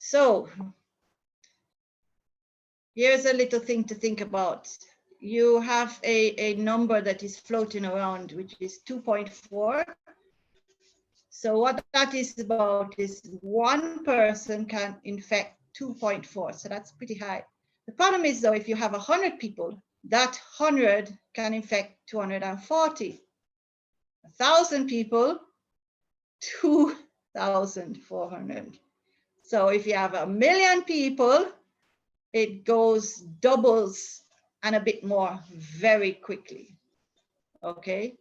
So here's a little thing to think about. You have a number that is floating around, which is 2.4. So what that is about is one person can infect 2.4. So that's pretty high. The problem is, though, if you have 100 people, that 100 can infect 240. 1,000 people, 2,400. So if you have 1 million people, it goes doubles and a bit more very quickly. Okay,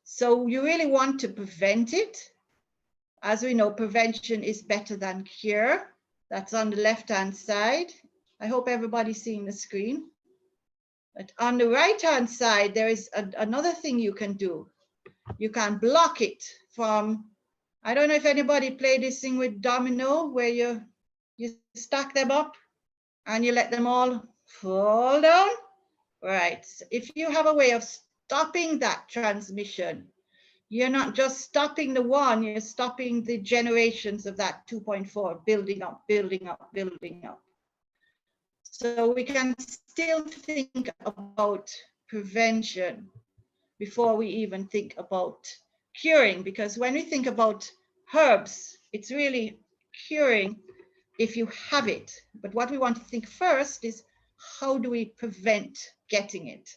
so you really want to prevent it. As we know, prevention is better than cure. That's on the left-hand side. I hope everybody's seeing the screen. But on the right-hand side, there is another thing you can do. You can block it from, I don't know if anybody played this thing with domino, where you stack them up and you let them all fall down. Right. So if you have a way of stopping that transmission, you're not just stopping the one, you're stopping the generations of that 2.4 building up, building up, building up. So we can still think about prevention before we even think about curing, because when we think about herbs, it's really curing if you have it. But what we want to think first is, how do we prevent getting it?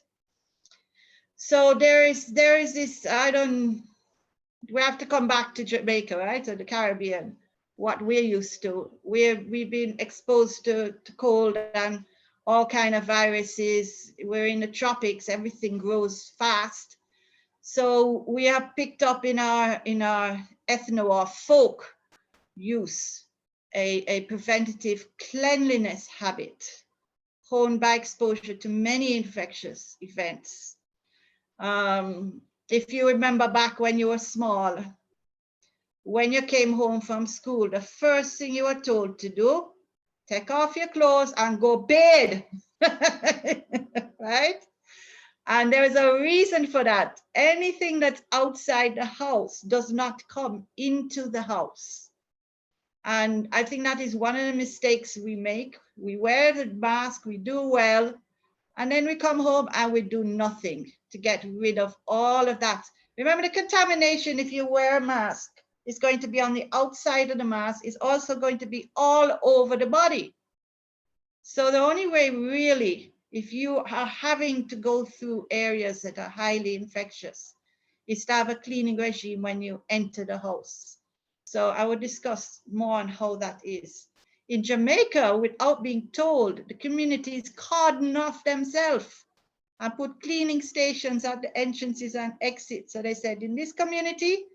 So there is this, we have to come back to Jamaica, right? Or the Caribbean, what we're used to. We've been exposed to cold and all kind of viruses. We're in the tropics, everything grows fast. So we have picked up in our ethno or folk use a preventative cleanliness habit honed by exposure to many infectious events. If you remember back when you were small, when you came home from school, the first thing you were told to do, take off your clothes and go bathe, right? And there is a reason for that. Anything that's outside the house does not come into the house. And I think that is one of the mistakes we make. We wear the mask, we do well, and then we come home and we do nothing to get rid of all of that. Remember, the contamination, if you wear a mask, is going to be on the outside of the mask, is also going to be all over the body. So the only way really, if you are having to go through areas that are highly infectious, is to have a cleaning regime when you enter the house. So I will discuss more on how that is. In Jamaica, without being told, the communities cordon off themselves and put cleaning stations at the entrances and exits. So they said, in this community,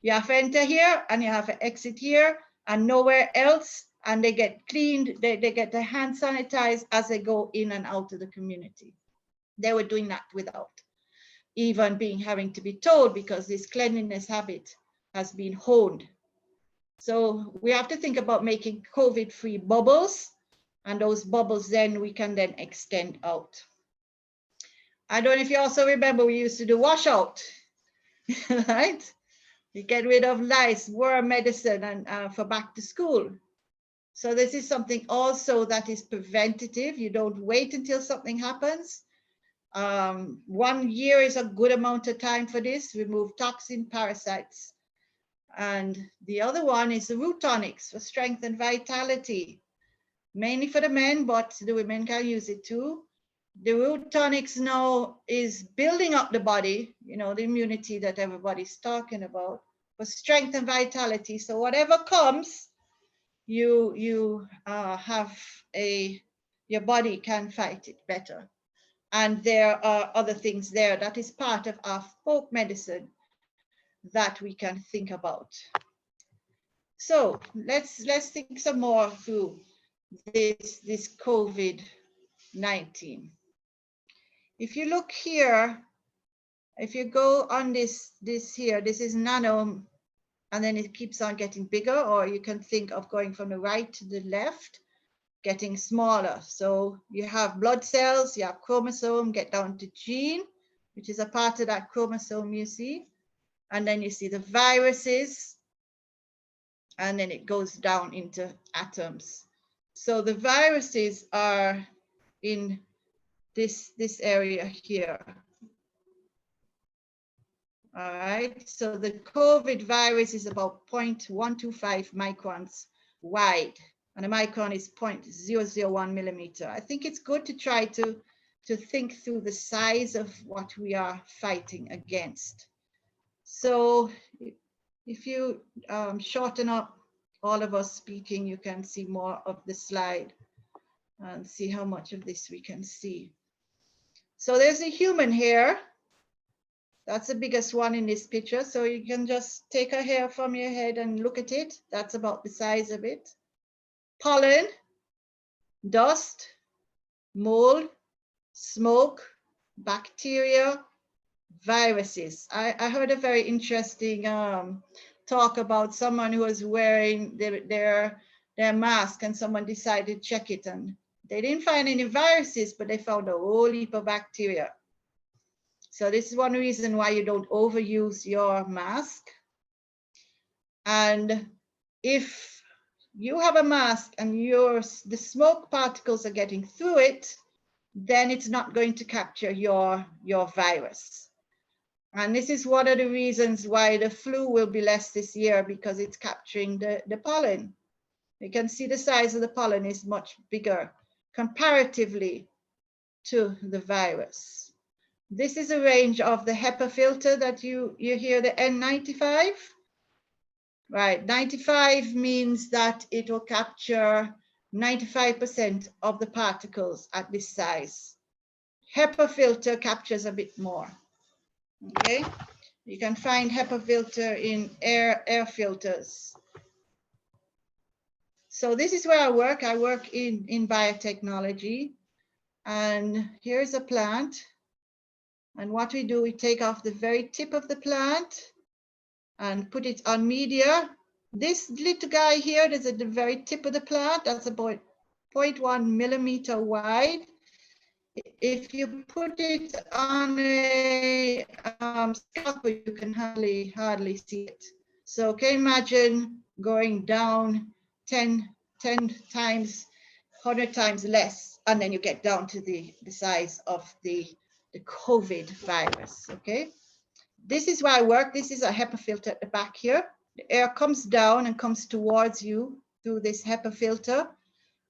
you have to enter here and you have to exit here and nowhere else. And they get cleaned, they get their hands sanitized as they go in and out of the community. They were doing that without even having to be told, because this cleanliness habit has been honed. So we have to think about making COVID-free bubbles, and those bubbles then we can then extend out. I don't know if you also remember, we used to do washout, right? We get rid of lice, worm medicine, and for back to school. So this is something also that is preventative. You don't wait until something happens. 1 year is a good amount of time for this. Remove toxin, parasites. And the other one is the root tonics for strength and vitality, mainly for the men, but the women can use it too. The root tonics now is building up the body, you know, the immunity that everybody's talking about, for strength and vitality. So whatever comes, you have your body can fight it better. And there are other things there that is part of our folk medicine that we can think about. So let's think some more through this COVID-19. If you look here, if you go on this here, this is nano, and then it keeps on getting bigger, or you can think of going from the right to the left, getting smaller. So you have blood cells, you have chromosome, get down to gene, which is a part of that chromosome you see. And then you see the viruses. and then it goes down into atoms. So the viruses are in this area here. All right, so the COVID virus is about 0.125 microns wide, and a micron is 0.001 millimeter. I think it's good to try to think through the size of what we are fighting against. So if you shorten up all of us speaking, you can see more of the slide and see how much of this we can see. So there's a human hair. That's the biggest one in this picture. So you can just take a hair from your head and look at it. That's about the size of it. Pollen, dust, mold, smoke, bacteria, viruses. I heard a very interesting talk about someone who was wearing their mask, and someone decided to check it, and they didn't find any viruses, but they found a whole heap of bacteria. So this is one reason why you don't overuse your mask. And if you have a mask and the smoke particles are getting through it, then it's not going to capture your virus. And this is one of the reasons why the flu will be less this year, because it's capturing the pollen. You can see the size of the pollen is much bigger comparatively to the virus. This is a range of the HEPA filter that you hear, the N95. Right, 95 means that it will capture 95% of the particles at this size. HEPA filter captures a bit more. Okay, you can find HEPA filter in air filters. So this is where I work. I work in biotechnology, and here's a plant. And what we do, we take off the very tip of the plant and put it on media. This little guy here, that's at the very tip of the plant, that's about 0.1 millimeter wide. If you put it on a scalpel, you can hardly see it. So can you imagine going down 10 times, 100 times less, and then you get down to the size of the COVID virus, okay? This is where I work. This is a HEPA filter at the back here. The air comes down and comes towards you through this HEPA filter.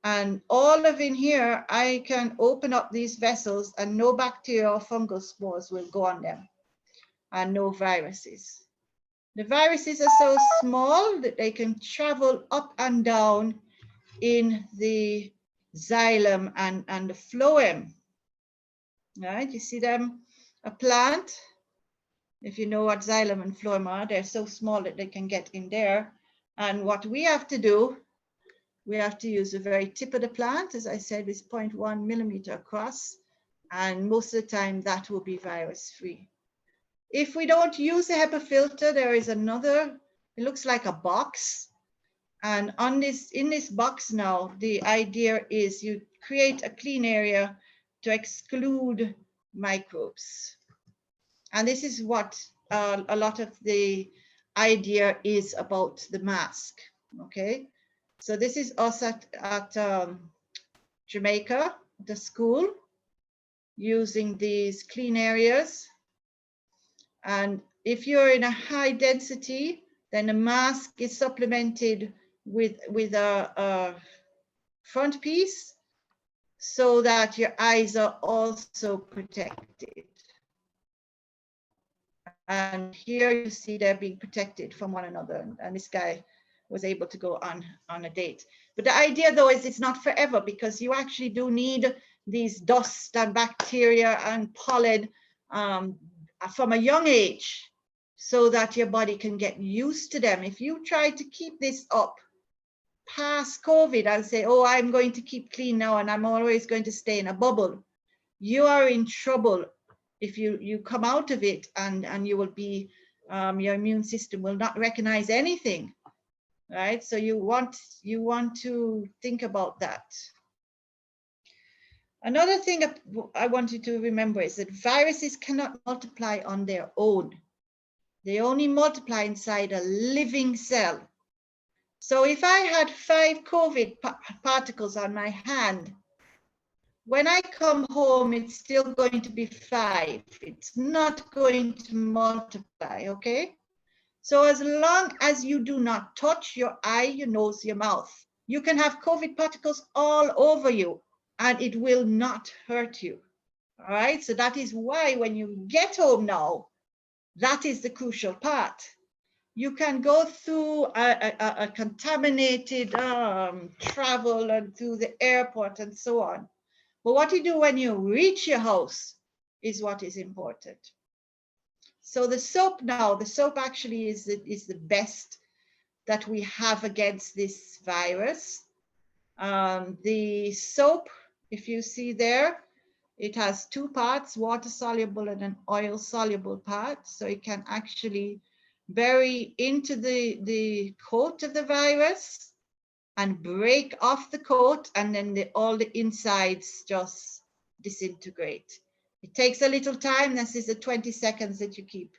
And all of in here, I can open up these vessels and no bacteria or fungal spores will go on them, and no viruses. The viruses are so small that they can travel up and down in the xylem and the phloem. Right, you see them, a plant. If you know what xylem and phloem are, they're so small that they can get in there. And what we have to do, we have to use the very tip of the plant, as I said, is 0.1 millimeter across. And most of the time that will be virus free. If we don't use a HEPA filter, there is another, it looks like a box. And in this box now, the idea is you create a clean area to exclude microbes. And this is what a lot of the idea is about the mask, okay? So this is us at Jamaica, the school, using these clean areas. And if you're in a high density, then the mask is supplemented with a front piece so that your eyes are also protected. And here you see they're being protected from one another. And this guy was able to go on a date. But the idea though is it's not forever, because you actually do need these dust and bacteria and pollen from a young age so that your body can get used to them. If you try to keep this up past COVID and say, oh, I'm going to keep clean now and I'm always going to stay in a bubble, you are in trouble. If you come out of it and you will be, your immune system will not recognize anything, right? So you want to think about that. Another thing I want you to remember is that viruses cannot multiply on their own. They only multiply inside a living cell. So if I had 5 COVID particles on my hand, when I come home, it's still going to be 5. It's not going to multiply, okay? So as long as you do not touch your eye, your nose, your mouth, you can have COVID particles all over you and it will not hurt you. All right, so that is why when you get home now, that is the crucial part. You can go through a contaminated travel and through the airport and so on. But what you do when you reach your house is what is important. So the soap now, the soap actually is the best that we have against this virus. The soap, if you see there, it has 2 parts, water soluble and an oil soluble part. So it can actually bury into the coat of the virus and break off the coat, and then all the insides just disintegrate. It takes a little time. This is the 20 seconds that you keep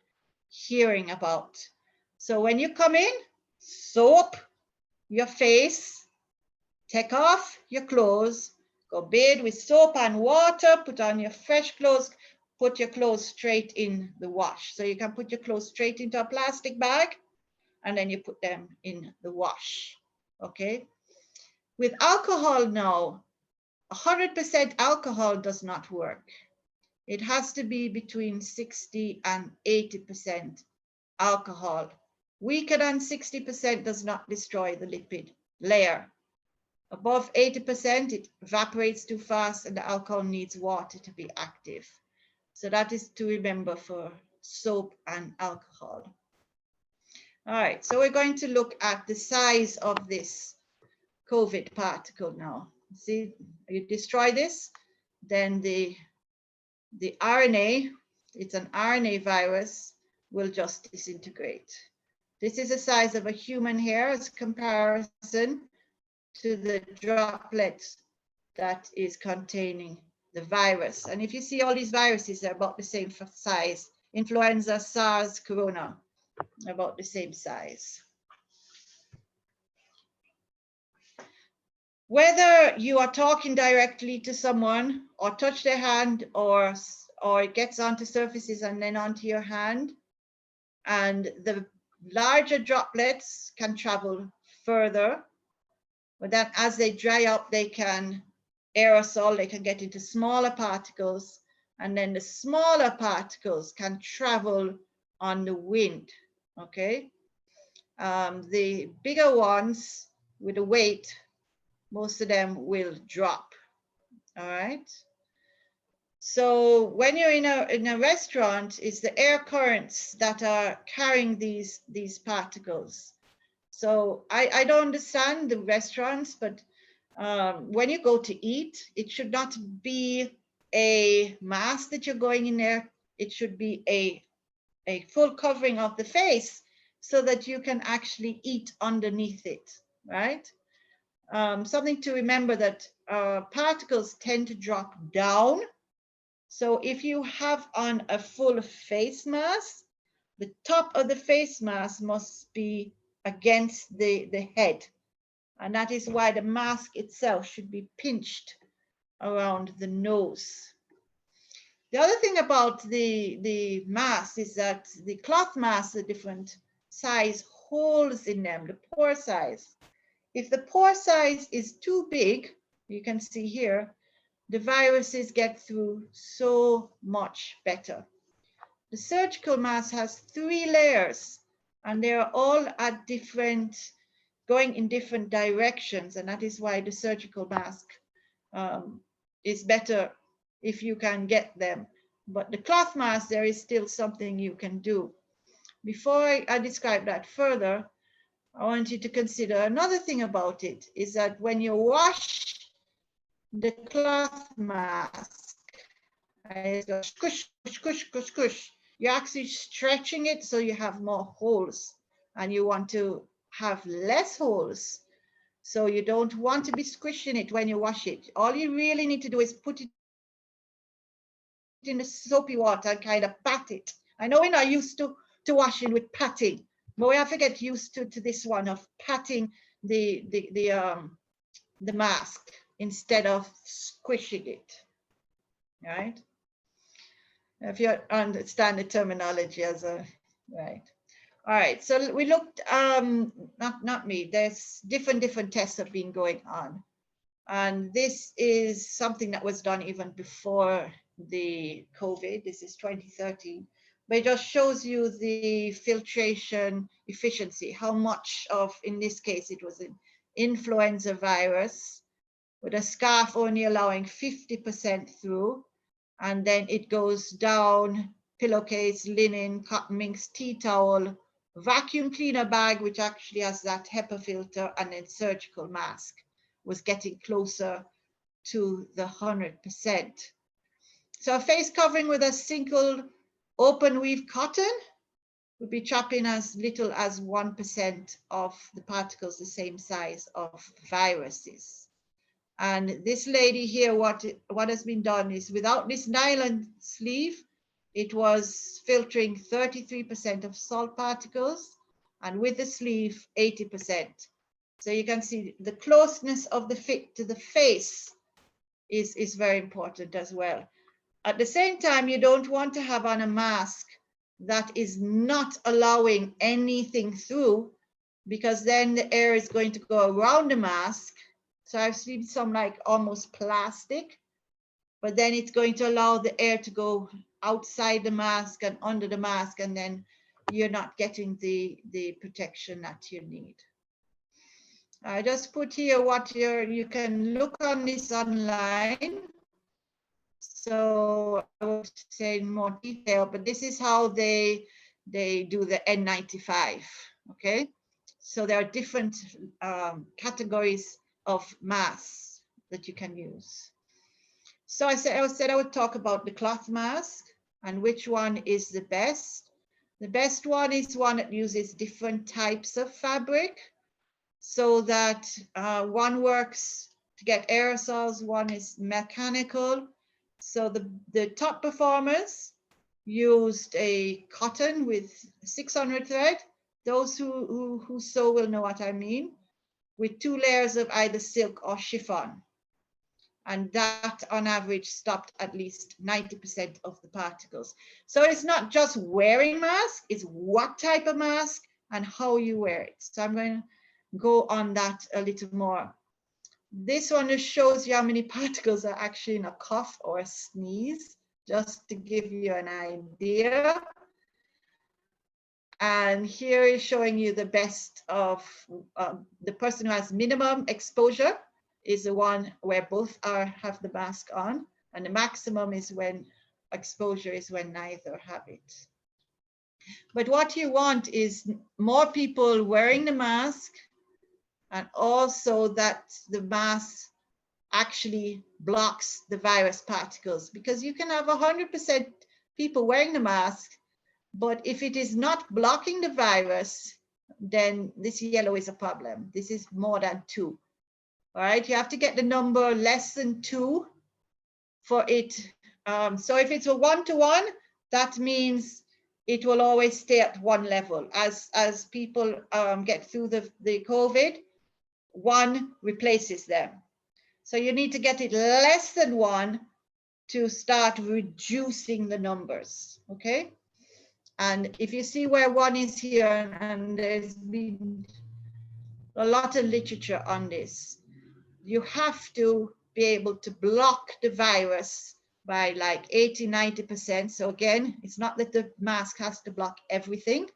hearing about. So when you come in, soap your face, take off your clothes, go bathe with soap and water, put on your fresh clothes, put your clothes straight in the wash. So you can put your clothes straight into a plastic bag and then you put them in the wash, okay? With alcohol now, 100% alcohol does not work. It has to be between 60 and 80% alcohol. Weaker than 60% does not destroy the lipid layer. Above 80%, it evaporates too fast and the alcohol needs water to be active. So that is to remember for soap and alcohol. All right, so we're going to look at the size of this COVID particle now. See, you destroy this, then the RNA, it's an RNA virus, will just disintegrate. This is the size of a human hair as comparison to the droplet that is containing the virus. And if you see all these viruses, they're about the same size. Influenza, SARS, Corona, about the same size. Whether you are talking directly to someone or touch their hand or it gets onto surfaces and then onto your hand, and the larger droplets can travel further, but then as they dry up, they can aerosol, they can get into smaller particles, and then the smaller particles can travel on the wind, okay? The bigger ones with the weight, most of them will drop, all right? So when you're in a restaurant, it's the air currents that are carrying these particles. So I don't understand the restaurants, but when you go to eat, it should not be a mask that you're going in there. It should be a full covering of the face so that you can actually eat underneath it, right? Something to remember that particles tend to drop down. So if you have on a full face mask, the top of the face mask must be against the head. And that is why the mask itself should be pinched around the nose. The other thing about the mask is that the cloth masks are different size holes in them, the pore size. If the pore size is too big, you can see here, the viruses get through so much better. The surgical mask has 3 layers and they are all at going in different directions, and that is why the surgical mask is better if you can get them. But the cloth mask, there is still something you can do. Before I describe that further, I want you to consider another thing about it, is that when you wash the cloth mask, it's go squish, squish, squish, squish, you're actually stretching it so you have more holes, and you want to have less holes. So you don't want to be squishing it when you wash it. All you really need to do is put it in the soapy water and kind of pat it. I know we're not used to washing with patting, but we have to get used to this one of patting the mask instead of squishing it, right? If you understand the terminology as a, right. All right, so we looked, not me, there's different tests have been going on. And this is something that was done even before the COVID. This is 2013, but it just shows you the filtration efficiency, how much of, in this case, it was an influenza virus with a scarf only allowing 50% through. And then it goes down, pillowcase, linen, cotton minks, tea towel, vacuum cleaner bag, which actually has that HEPA filter, and then surgical mask was getting closer to the 100%. So a face covering with a single open weave cotton would be trapping as little as 1% of the particles the same size of viruses. And this lady here, what has been done is, without this nylon sleeve, it was filtering 33% of salt particles, and with the sleeve, 80%. So you can see the closeness of the fit to the face is very important as well. At the same time, you don't want to have on a mask that is not allowing anything through, because then the air is going to go around the mask. So I've seen some like almost plastic, but then it's going to allow the air to go outside the mask and under the mask, and then you're not getting the protection that you need. I just put here what you can look on this online. So I won't say in more detail, but this is how they do the N95, okay? So there are different categories of masks that you can use. So I said I would talk about the cloth mask and which one is the best. The best one is one that uses different types of fabric, so that one works to get aerosols, one is mechanical. So the top performers used a cotton with 600 thread. Those who sew will know what I mean, with 2 layers of either silk or chiffon. And that on average stopped at least 90% of the particles. So it's not just wearing mask, it's what type of mask and how you wear it. So I'm going to go on that a little more. This one just shows you how many particles are actually in a cough or a sneeze, just to give you an idea. And here is showing you the best of the person who has minimum exposure is the one where both have the mask on, and the maximum is when exposure is when neither have it. But what you want is more people wearing the mask, and also that the mask actually blocks the virus particles, because you can have 100% people wearing the mask, but if it is not blocking the virus, then this yellow is a problem. This is more than 2. All right, you have to get the number less than 2 for it. So if it's a 1-to-1, that means it will always stay at one level. As people get through the COVID, 1 replaces them. So you need to get it less than 1 to start reducing the numbers, okay? And if you see where 1 is here, and there's been a lot of literature on this, you have to be able to block the virus by like 80–90%. So again, it's not that the mask has to block everything,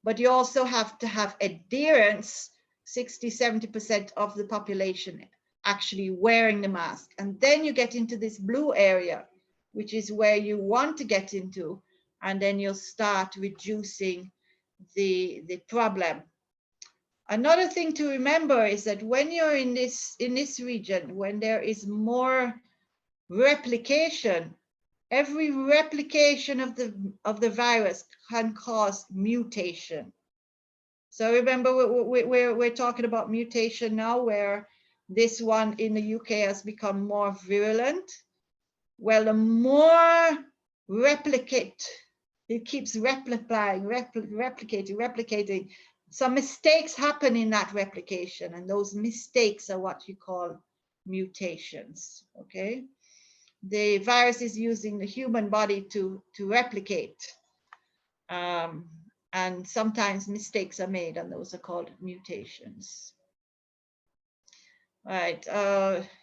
but you also have to have adherence, 60–70% of the population actually wearing the mask. And then you get into this blue area, which is where you want to get into, and then you'll start reducing the problem. Another thing to remember is that when you're in this region, when there is more replication, every replication of the virus can cause mutation. So remember, we're talking about mutation now, where this one in the UK has become more virulent. Well, the more replicate, it keeps replicating, some mistakes happen in that replication, and those mistakes are what you call mutations, okay? The virus is using the human body to replicate, and sometimes mistakes are made, and those are called mutations. All right,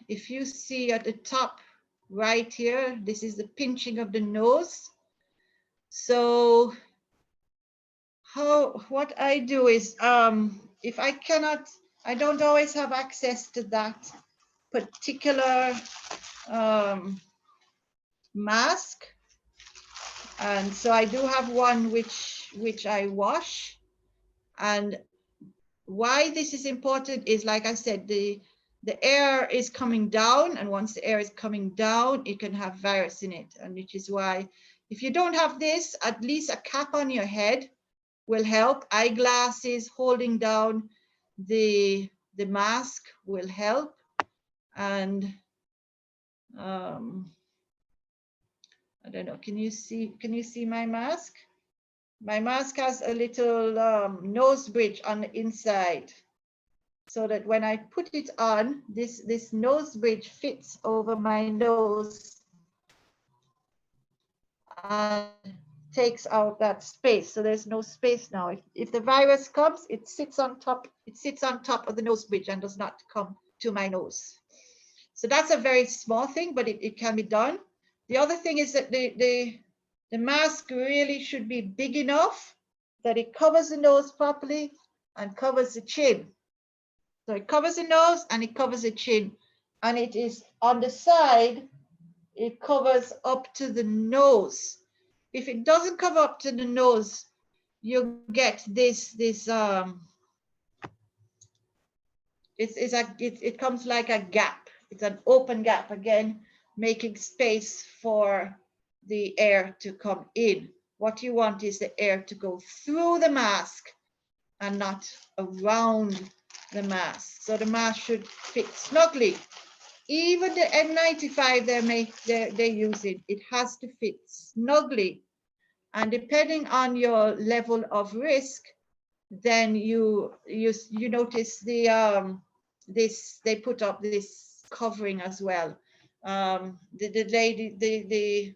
if you see at the top right here, this is the pinching of the nose. So what I do is, if I cannot, I don't always have access to that particular mask, and so I do have one which I wash. And why this is important is, like I said, the air is coming down, and once the air is coming down, it can have virus in it, and which is why if you don't have this, at least a cap on your head will help. Eyeglasses holding down the mask will help. And I don't know, can you see my mask? My mask has a little nose bridge on the inside, so that when I put it on, this nose bridge fits over my nose and takes out that space. So there's no space now. If the virus comes, it sits on top of the nose bridge and does not come to my nose. So that's a very small thing, but it can be done. The other thing is that the mask really should be big enough that it covers the nose properly and covers the chin. So it covers the nose and it covers the chin, and it is on the side, it covers up to the nose. If it doesn't cover up to the nose, you get it comes like a gap. It's an open gap, again, making space for the air to come in. What you want is the air to go through the mask and not around the mask. So the mask should fit snugly. Even the N95 they're using, it has to fit snugly. And depending on your level of risk, then you notice the they put up this covering as well. The lady,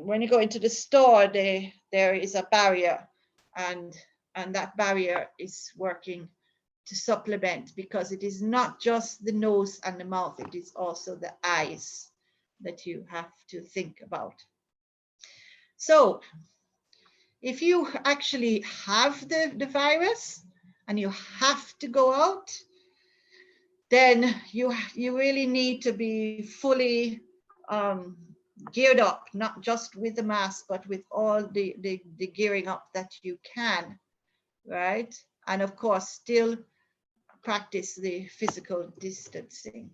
when you go into the store, there is a barrier, and that barrier is working to supplement, because it is not just the nose and the mouth, it is also the eyes that you have to think about. So if you actually have the virus and you have to go out, then you really need to be fully geared up, not just with the mask, but with all the gearing up that you can, right? And of course, still practice the physical distancing.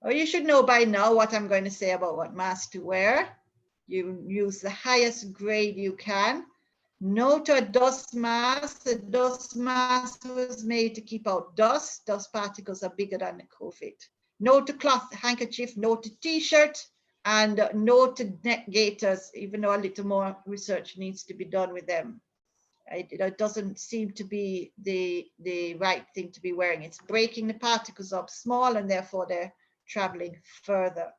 Well, you should know by now what I'm going to say about what mask to wear. You use the highest grade you can. No to a dust mask. The dust mask was made to keep out dust. Dust particles are bigger than the COVID. No to cloth handkerchief, no to t-shirt, and no to neck gaiters, even though a little more research needs to be done with them. It doesn't seem to be the right thing to be wearing. It's breaking the particles up small, and therefore they're traveling further.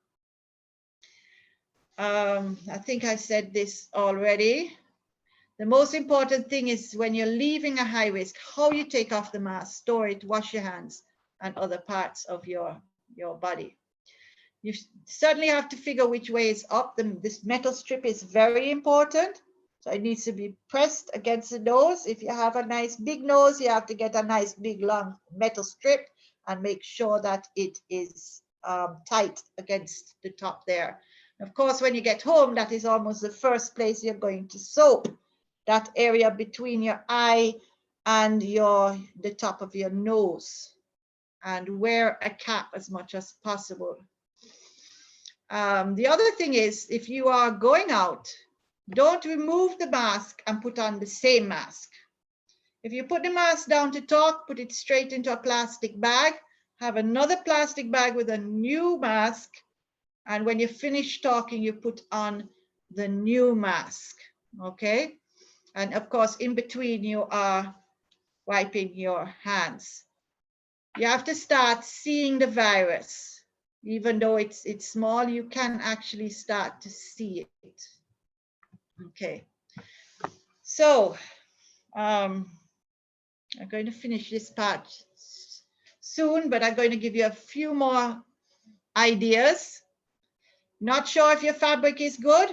I think I said this already. The most important thing is when you're leaving a high risk, how you take off the mask, store it, wash your hands, and other parts of your body. You certainly have to figure which way is up. This metal strip is very important. So it needs to be pressed against the nose. If you have a nice big nose, you have to get a nice big long metal strip and make sure that it is tight against the top there. Of course, when you get home, that is almost the first place you're going to soap, that area between your eye and the top of your nose, and wear a cap as much as possible. The other thing is, if you are going out, don't remove the mask and put on the same mask. If you put the mask down to talk, put it straight into a plastic bag, have another plastic bag with a new mask, and when you finish talking, you put on the new mask, okay? And of course, in between, you are wiping your hands. You have to start seeing the virus. Even though it's small, you can actually start to see it. Okay. So I'm going to finish this part soon, but I'm going to give you a few more ideas. Not sure if your fabric is good?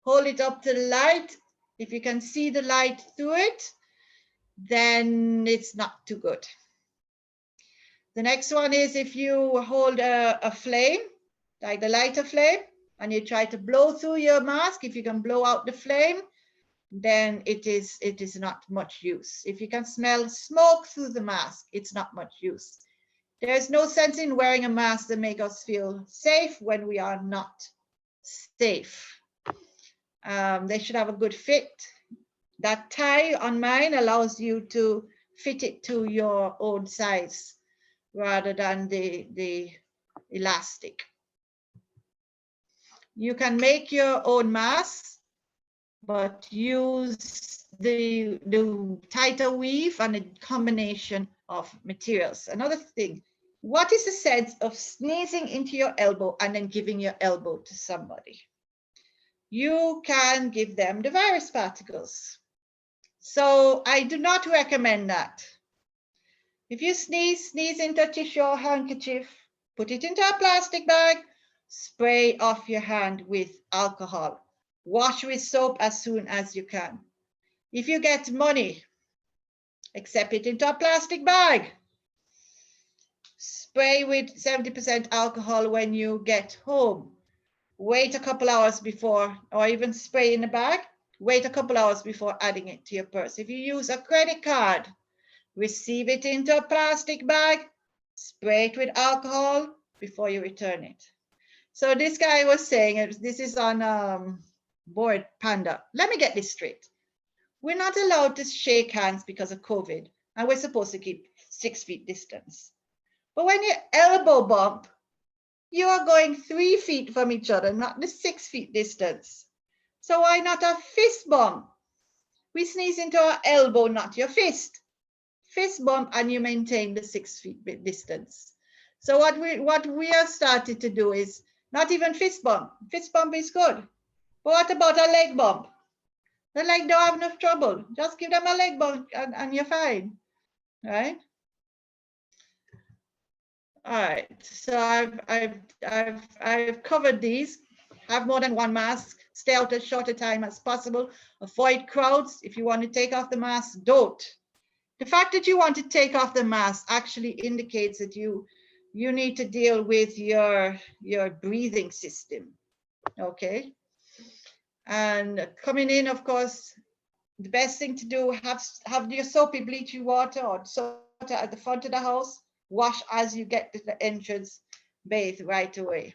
Hold it up to the light. If you can see the light through it, then it's not too good. The next one is if you hold a flame, like the lighter flame, and you try to blow through your mask, if you can blow out the flame, then it is not much use. If you can smell smoke through the mask, it's not much use. There's no sense in wearing a mask that makes us feel safe when we are not safe. They should have a good fit. That tie on mine allows you to fit it to your own size rather than the elastic. You can make your own masks, but use the tighter weave and a combination of materials. Another thing, what is the sense of sneezing into your elbow and then giving your elbow to somebody? You can give them the virus particles. So I do not recommend that. If you sneeze into a tissue or handkerchief, put it into a plastic bag, spray off your hand with alcohol. Wash with soap as soon as you can. If you get money, accept it into a plastic bag. Spray with 70% alcohol when you get home. Wait a couple hours before, or even spray in the bag. Wait a couple hours before adding it to your purse. If you use a credit card, receive it into a plastic bag, spray it with alcohol before you return it. So this guy was saying, this is on Board Panda. Let me get this straight. We're not allowed to shake hands because of COVID, and we're supposed to keep 6 feet distance. But when you elbow bump, you are going 3 feet from each other, not the 6 feet distance. So why not a fist bump? We sneeze into our elbow, not your fist. Fist bump, and you maintain the 6 feet distance. So what we have started to do is not even fist bump. Fist bump is good. But what about a leg bump? The leg don't have enough trouble. Just give them a leg bump and you're fine, right? All right. So I've covered these. Have more than one mask. Stay out as short a time as possible. Avoid crowds. If you want to take off the mask, don't. The fact that you want to take off the mask actually indicates that you need to deal with your breathing system, okay? And coming in, of course, the best thing to do, have your soapy bleaching water or soap water at the front of the house. Wash as you get to the entrance, bathe right away.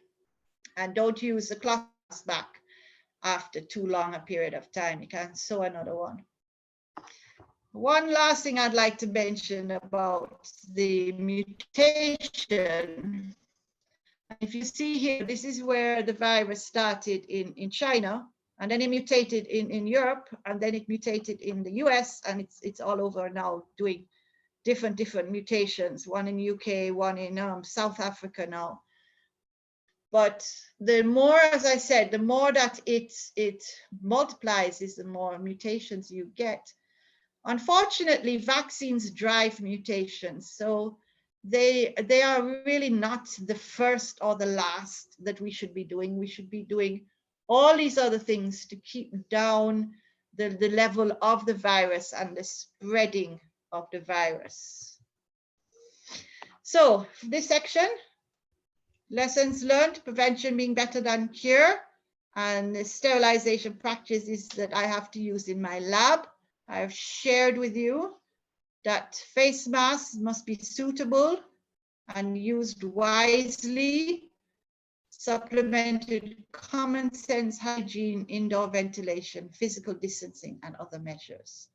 And don't use the cloth back after too long a period of time. You can sew another one. One last thing I'd like to mention about the mutation. If you see here, this is where the virus started in China, and then it mutated in Europe, and then it mutated in the US, and it's all over now doing different mutations, one in UK, one in South Africa now. But the more, as I said, the more that it multiplies is the more mutations you get. Unfortunately, vaccines drive mutations, so they are really not the first or the last that we should be doing. We should be doing all these other things to keep down the level of the virus and the spreading of the virus. So this section, lessons learned, prevention being better than cure, and the sterilization practices that I have to use in my lab. I have shared with you that face masks must be suitable and used wisely, supplemented common sense hygiene, indoor ventilation, physical distancing, and other measures.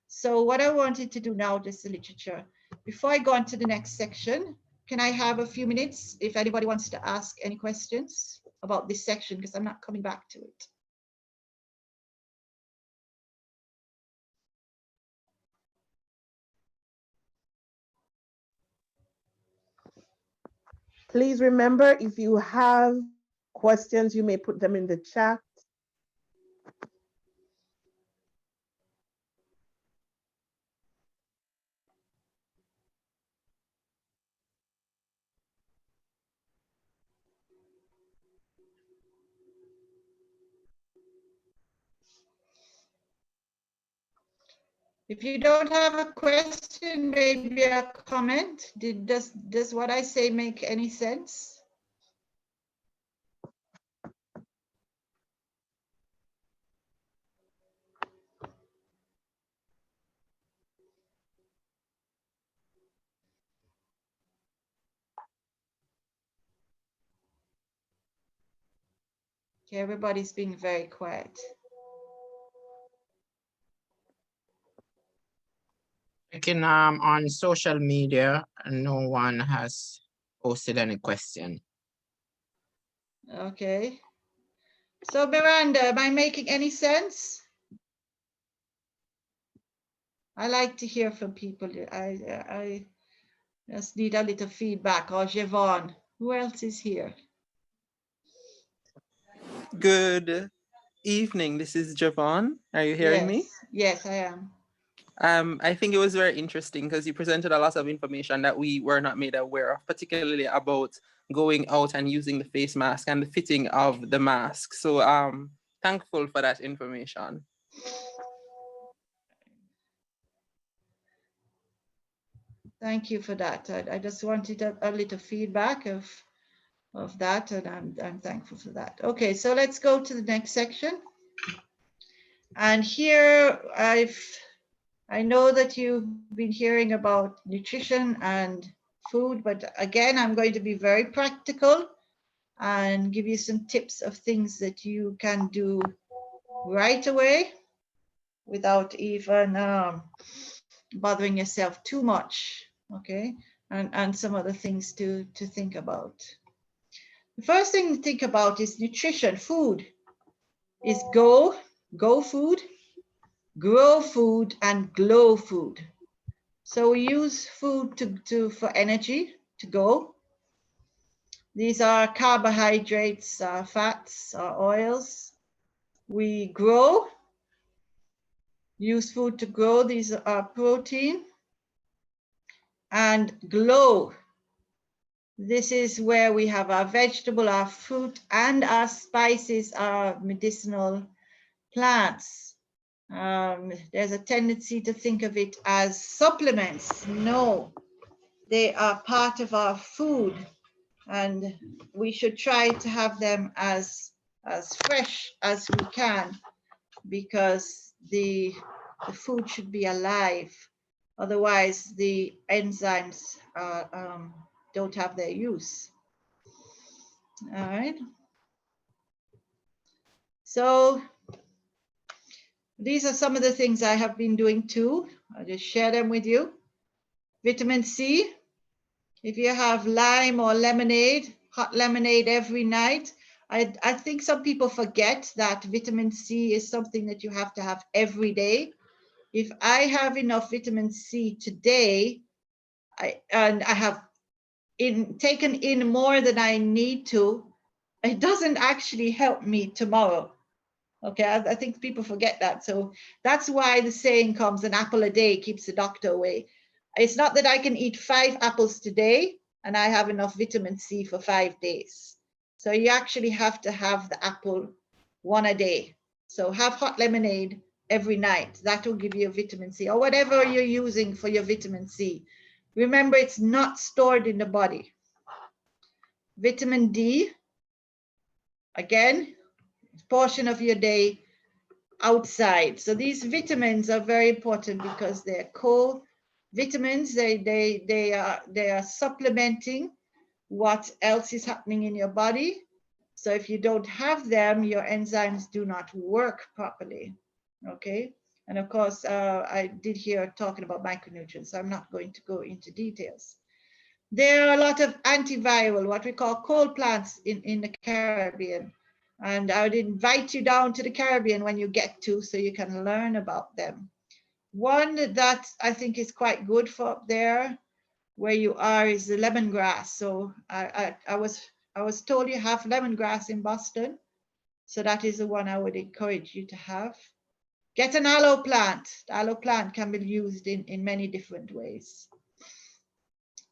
So what I wanted to do now, just the literature. Before I go on to the next section, can I have a few minutes if anybody wants to ask any questions about this section, because I'm not coming back to it. Please remember, if you have questions, you may put them in the chat. If you don't have a question, maybe a comment. Does what I say make any sense? Okay, everybody's being very quiet. Checking on social media, no one has posted any question. Okay. So Miranda, am I making any sense? I like to hear from people. I just need a little feedback. Or Javon, who else is here? Good evening. This is Javon. Are you hearing me? Yes, I am. I think it was very interesting because you presented a lot of information that we were not made aware of, particularly about going out and using the face mask and the fitting of the mask. So thankful for that information. Thank you for that. I just wanted a little feedback of that, and I'm thankful for that. Okay, so let's go to the next section. And here I know that you've been hearing about nutrition and food, but again, I'm going to be very practical and give you some tips of things that you can do right away without even bothering yourself too much, okay? And some other things to think about. The first thing to think about is nutrition. Food is go food, grow food, and glow food. So we use food for energy, to go. These are carbohydrates, fats, oils. We grow, use food to grow. These are protein. And glow. This is where we have our vegetable, our fruit, and our spices, our medicinal plants. There's a tendency to think of it as supplements. No, they are part of our food, and we should try to have them as fresh as we can, because the food should be alive. Otherwise, the enzymes don't have their use. All right. So these are some of the things I have been doing too. I'll just share them with you. Vitamin C. If you have lime or lemonade, hot lemonade every night. I think some people forget that vitamin C is something that you have to have every day. If I have enough vitamin C today, I have taken in more than I need to, it doesn't actually help me tomorrow. Okay, I think people forget that. So that's why the saying comes, an apple a day keeps the doctor away. It's not that I can eat 5 apples today and I have enough vitamin C for 5 days. So you actually have to have the apple 1 a day. So have hot lemonade every night. That will give you vitamin C, or whatever you're using for your vitamin C. Remember, it's not stored in the body. Vitamin D, again, portion of your day outside. So these vitamins are very important because they're co-vitamins. They are supplementing what else is happening in your body. So if you don't have them, your enzymes do not work properly. Okay. And of course, I did hear talking about micronutrients, so I'm not going to go into details. There are a lot of antiviral, what we call cold plants in the Caribbean. And I would invite you down to the Caribbean when you get to, so you can learn about them. One that I think is quite good for up there where you are is the lemongrass. So I was told you have lemongrass in Boston. So that is the one I would encourage you to have. Get an aloe plant. The aloe plant can be used in many different ways.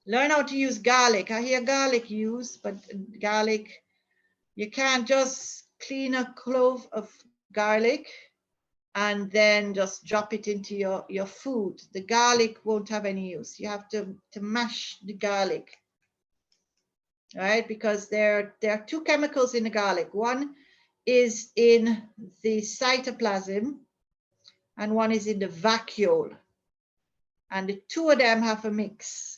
Learn how to use garlic. I hear garlic used, but garlic, you can't just clean a clove of garlic and then just drop it into your food. The garlic won't have any use. You have to mash the garlic, right? Because there are two chemicals in the garlic. One is in the cytoplasm and one is in the vacuole. And the two of them have a mix.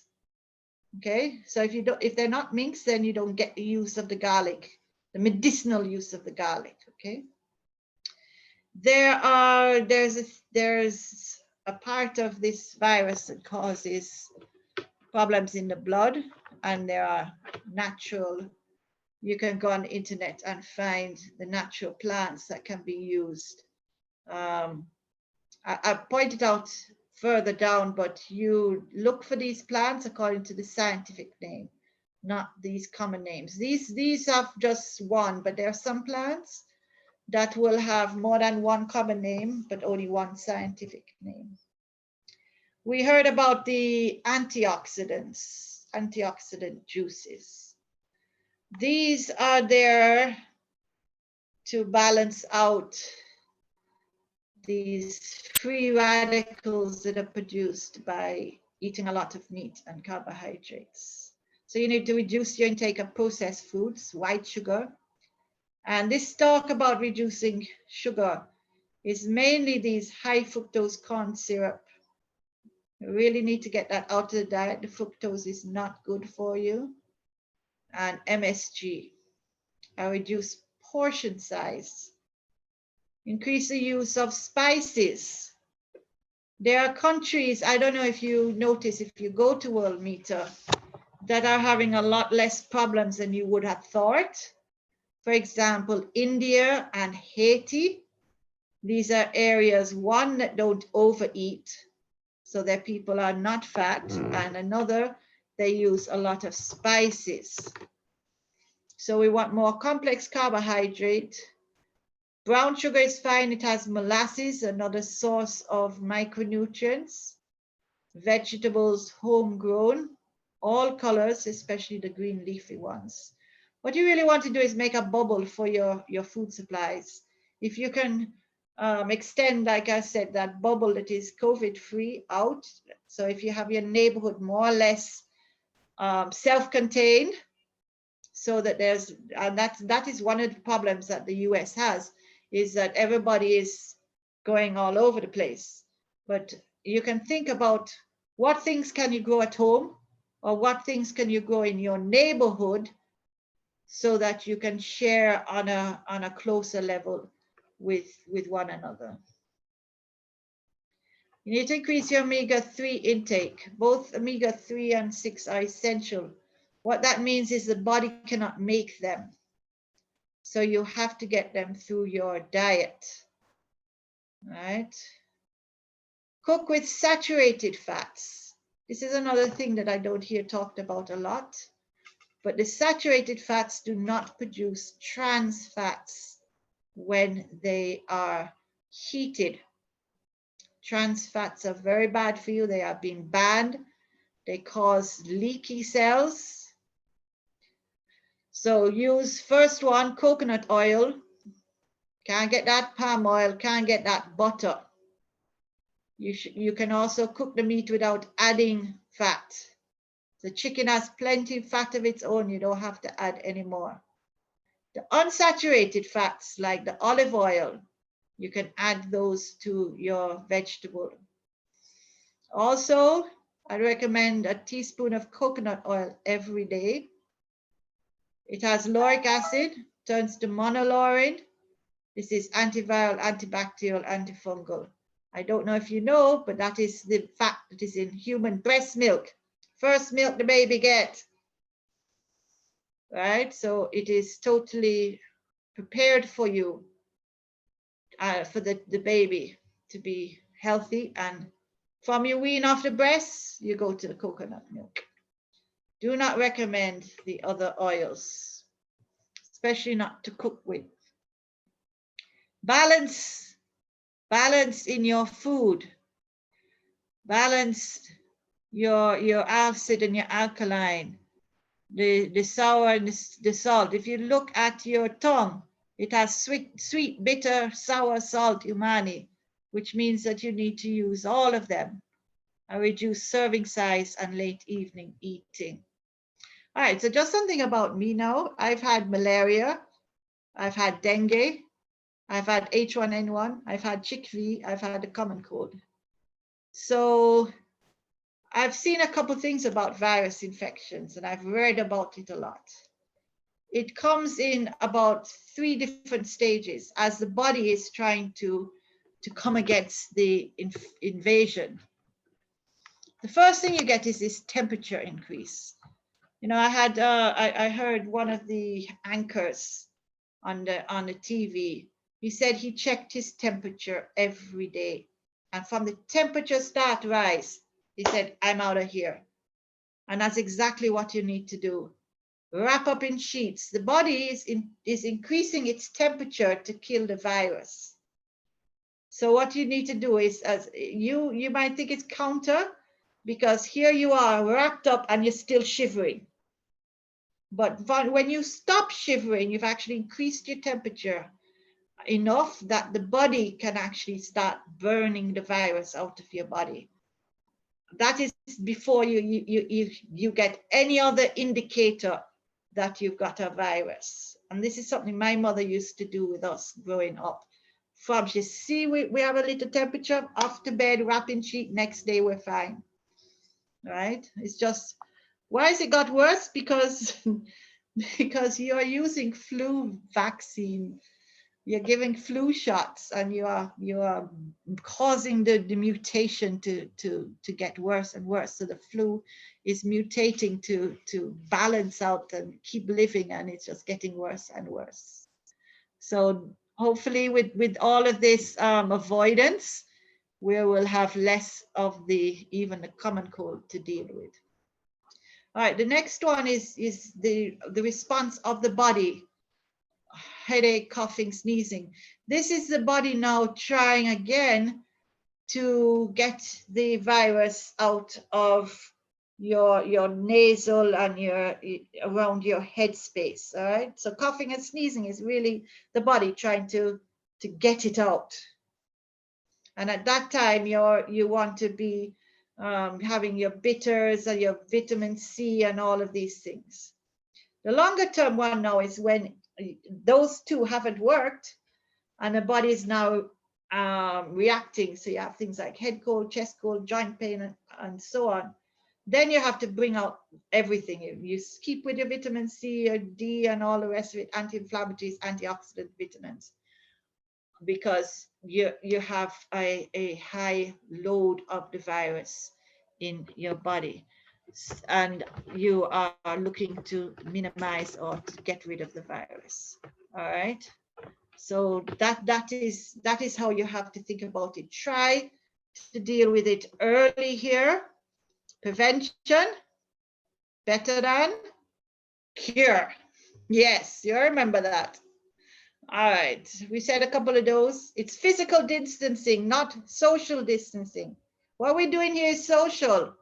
Okay, so if they're not mixed, then you don't get the use of the garlic, the medicinal use of the garlic. Okay. There's a part of this virus that causes problems in the blood, and there are natural, you can go on the internet and find the natural plants that can be used. I pointed out further down, but you look for these plants according to the scientific name, not these common names. These have just one, but there are some plants that will have more than one common name, but only one scientific name. We heard about the antioxidants, antioxidant juices. These are there to balance out these free radicals that are produced by eating a lot of meat and carbohydrates. So you need to reduce your intake of processed foods, white sugar. And this talk about reducing sugar is mainly these high fructose corn syrup. You really need to get that out of the diet. The fructose is not good for you. And MSG, a reduced portion size. Increase the use of spices. There are countries, I don't know if you notice, if you go to World Meter, that are having a lot less problems than you would have thought. For example, India and Haiti. These are areas, one, that don't overeat, so their people are not fat, and another, they use a lot of spices. So we want more complex carbohydrate. Brown sugar is fine. It has molasses, another source of micronutrients. Vegetables, homegrown, all colors, especially the green leafy ones. What you really want to do is make a bubble for your food supplies. If you can extend, like I said, that bubble that is COVID-free out. So if you have your neighborhood more or less self-contained, so that there's, and that is one of the problems that the US has, is that everybody is going all over the place. But you can think about what things can you grow at home, or what things can you grow in your neighborhood, so that you can share on a closer level with one another. You need to increase your omega-3 intake. Both omega-3 and 6 are essential. What that means is the body cannot make them. So you have to get them through your diet, right? Cook with saturated fats. This is another thing that I don't hear talked about a lot, but the saturated fats do not produce trans fats when they are heated. Trans fats are very bad for you. They are being banned. They cause leaky cells. So use first one, coconut oil. Can't get that palm oil, can't get that butter. You can also cook the meat without adding fat. The chicken has plenty of fat of its own. You don't have to add any more. The unsaturated fats, like the olive oil, you can add those to your vegetable. Also, I recommend a teaspoon of coconut oil every day. It has lauric acid, turns to monolaurine. This is antiviral, antibacterial, antifungal. I don't know if you know, but that is the fat that is in human breast milk. First milk the baby gets, right? So it is totally prepared for you, for the baby to be healthy. And from you wean off the breast, you go to the coconut milk. Do not recommend the other oils, especially not to cook with. Balance in your food. Balance your acid and your alkaline, the sour and the salt. If you look at your tongue, it has sweet, bitter, sour, salt, umami, which means that you need to use all of them and reduce serving size and late evening eating. All right, so just something about me now. I've had malaria, I've had dengue, I've had H1N1, I've had chickpea, I've had the common cold. So I've seen a couple things about virus infections and I've read about it a lot. It comes in about 3 different stages as the body is trying to come against the invasion. The first thing you get is this temperature increase. You know, I heard one of the anchors on the TV. He said he checked his temperature every day. And from the temperature start to rise, he said, I'm out of here. And that's exactly what you need to do. Wrap up in sheets. The body is increasing its temperature to kill the virus. So what you need to do is, as you might think it's counter, because here you are wrapped up and you're still shivering. But when you stop shivering, you've actually increased your temperature enough that the body can actually start burning the virus out of your body. That is before you get any other indicator that you've got a virus. And this is something my mother used to do with us growing up. From she see we have a little temperature, off to bed, wrapping sheet, next day we're fine. Right? It's just, why has it got worse? Because you are using flu vaccine. You're giving flu shots and you are causing the mutation to get worse and worse. So the flu is mutating to balance out and keep living, and it's just getting worse and worse. So hopefully with all of this avoidance, we will have less of even the common cold to deal with. All right, the next one is the response of the body. Headache, coughing, sneezing. This is the body now trying again to get the virus out of your nasal and around your head space. All right. So coughing and sneezing is really the body trying to get it out. And at that time, you want to be having your bitters and your vitamin C and all of these things. The longer term one now is when those two haven't worked and the body is now reacting. So you have things like head cold, chest cold, joint pain, and so on. Then you have to bring out everything. You keep with your vitamin C or D and all the rest of it, anti-inflammatories, antioxidant vitamins, because you have a high load of the virus in your body. And you are looking to minimize or to get rid of the virus. All right. So that is how you have to think about it. Try to deal with it early here. Prevention, better than cure. Yes, you remember that. All right. We said a couple of those. It's physical distancing, not social distancing. What we're doing here is social.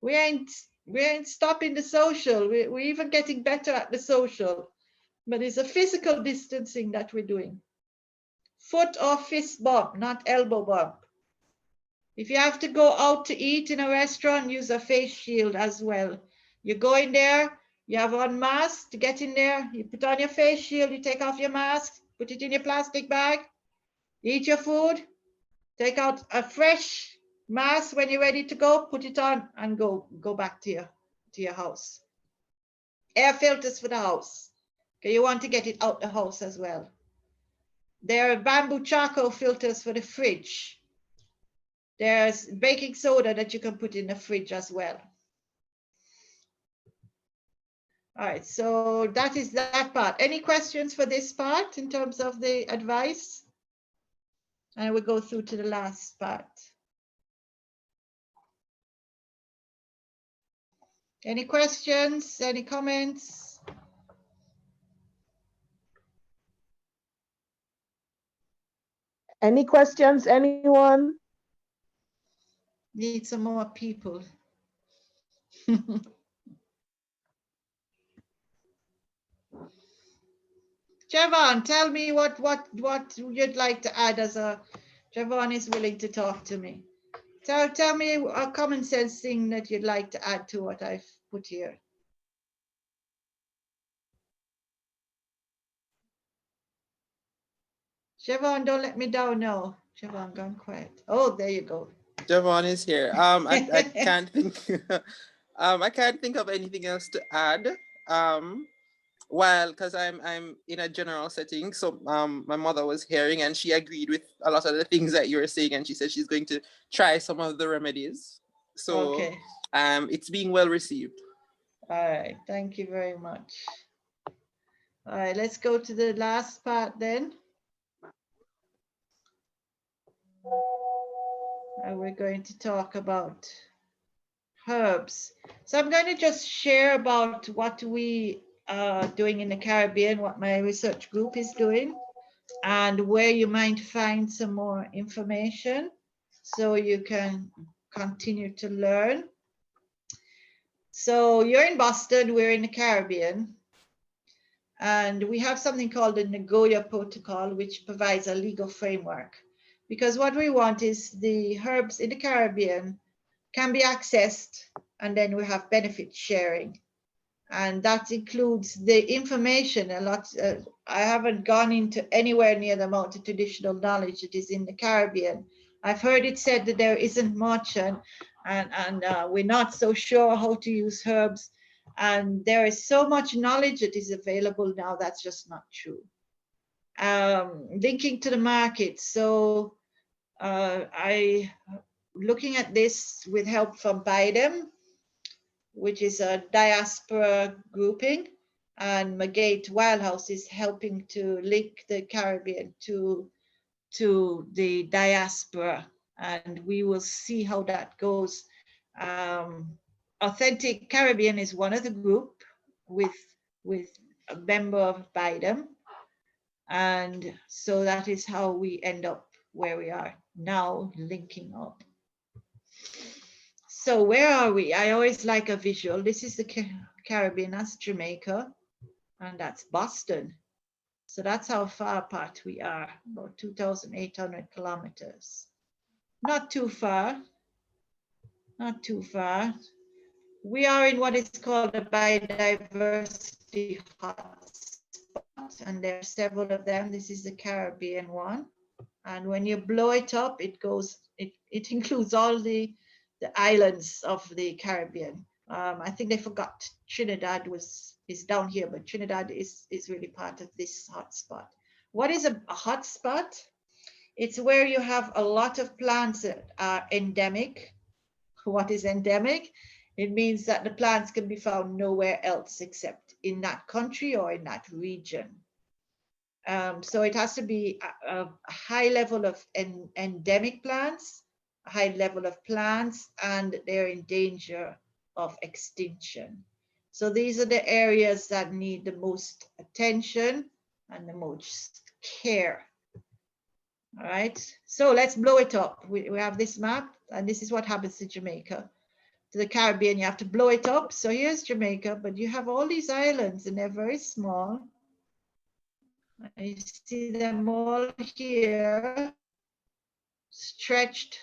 We ain't stopping the social. We're even getting better at the social, but it's a physical distancing that we're doing. Foot or fist bump, not elbow bump. If you have to go out to eat in a restaurant, use a face shield as well. You go in there, you have on mask to get in there, you put on your face shield, you take off your mask, put it in your plastic bag, eat your food, take out a fresh mask when you're ready to go, put it on and go back to your house. Air filters for the house. Okay, you want to get it out the house as well. There are bamboo charcoal filters for the fridge. There's baking soda that you can put in the fridge as well. All right, so that is that part. Any questions for this part in terms of the advice? And we'll go through to the last part. Any questions, any comments? Any questions, anyone? Need some more people. Javon, tell me what you'd like to add as a, Javon is willing to talk to me. Tell me a common sense thing that you'd like to add to what I've put here. Javon, don't let me down now. Javon, gone quiet. Oh, there you go. Javon is here. I can't think. I can't think of anything else to add. Well, because I'm in a general setting, so my mother was hearing and she agreed with a lot of the things that you were saying, and she said she's going to try some of the remedies. So Okay. it's being well received. All right. Thank you very much. All right. Let's go to the last part then. And we're going to talk about herbs. So I'm going to just share about what we are doing in the Caribbean, what my research group is doing, and where you might find some more information so you can continue to learn. So you're in Boston, we're in the Caribbean, and we have something called the Nagoya Protocol, which provides a legal framework. Because what we want is the herbs in the Caribbean can be accessed, and then we have benefit sharing. And that includes the information a lot. I haven't gone into anywhere near the amount of traditional knowledge that is in the Caribbean. I've heard it said that there isn't much, and we're not so sure how to use herbs. And there is so much knowledge that is available now, that's just not true. Linking to the market. So looking at this with help from BIDEM, which is a diaspora grouping, and Magate Wildhouse is helping to link the Caribbean to the diaspora, and we will see how that goes. Authentic Caribbean is one of the group with a member of BIDEM, and so that is how we end up where we are now, linking up. So where are we? I always like a visual. This is the Caribbean, that's Jamaica, and that's Boston. So that's how far apart we are, about 2,800 kilometers. Not too far, not too far. We are in what is called a biodiversity hotspot, and there are several of them. This is the Caribbean one. And when you blow it up, it includes all the islands of the Caribbean. I think they forgot Trinidad is down here, but Trinidad is really part of this hotspot. What is a hotspot? It's where you have a lot of plants that are endemic. What is endemic? It means that the plants can be found nowhere else except in that country or in that region. So it has to be a high level of endemic plants, a high level of plants, and they're in danger of extinction. So these are the areas that need the most attention and the most care. All right, so let's blow it up. We have this map, and this is what happens to Jamaica. To the Caribbean, you have to blow it up. So here's Jamaica, but you have all these islands, and they're very small. You see them all here, stretched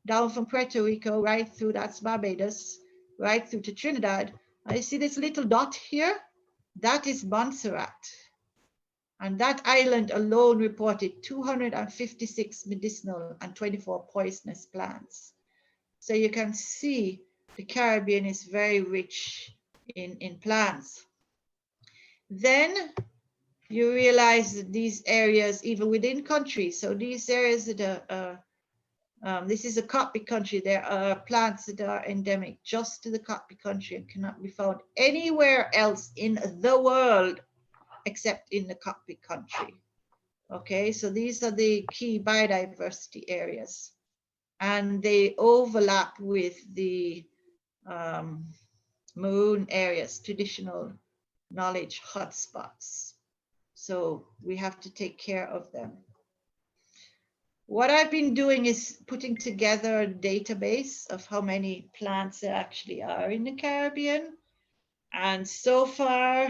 down from Puerto Rico, right through, that's Barbados, right through to Trinidad. And you see this little dot here? That is Montserrat. And that island alone reported 256 medicinal and 24 poisonous plants. So you can see the Caribbean is very rich in plants. Then you realize that these areas, even within countries, so these areas that are, this is a cockpit country, there are plants that are endemic just to the cockpit country and cannot be found anywhere else in the world except in the cockpit country. Okay, so these are the key biodiversity areas, and they overlap with the maroon areas, traditional knowledge hotspots. So we have to take care of them. What I've been doing is putting together a database of how many plants there actually are in the Caribbean. And so far,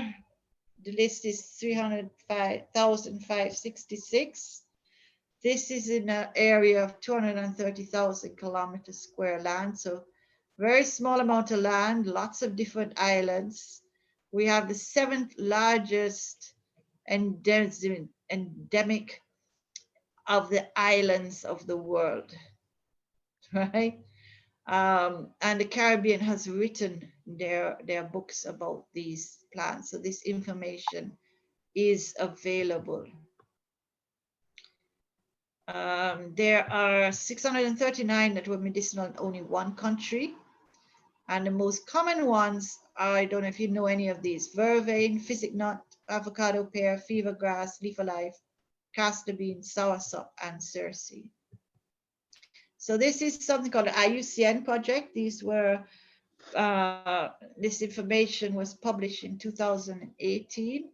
the list is 305,566. This is in an area of 230,000 kilometers square land. So very small amount of land, lots of different islands. We have the 7th largest endemic of the islands of the world, right? And the Caribbean has written their books about these plants. So this information is available. There are 639 that were medicinal in only one country. And the most common ones are, I don't know if you know any of these: vervain, physic nut, avocado pear, fever grass, leaf alive, castor bean, soursop, and cerci. So this is something called the IUCN project. These were, this information was published in 2018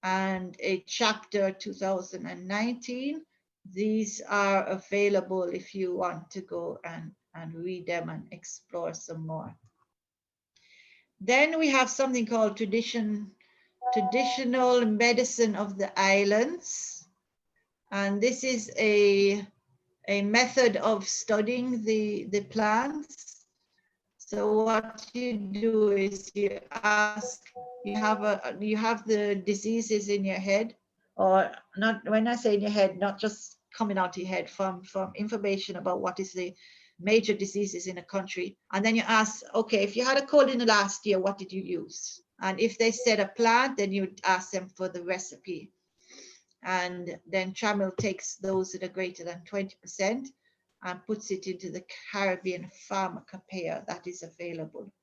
and a chapter 2019. These are available if you want to go and read them and explore some more. Then we have something called traditional medicine of the islands. And this is a method of studying the plants. So what you do is you ask, you have the diseases in your head, or not, when I say in your head, not just coming out of your head, from information about what is the major diseases in a country. And then you ask, okay, if you had a cold in the last year, what did you use? And if they said a plant, then you would ask them for the recipe. And then TRAMIL takes those that are greater than 20% and puts it into the Caribbean pharmacopoeia that is available.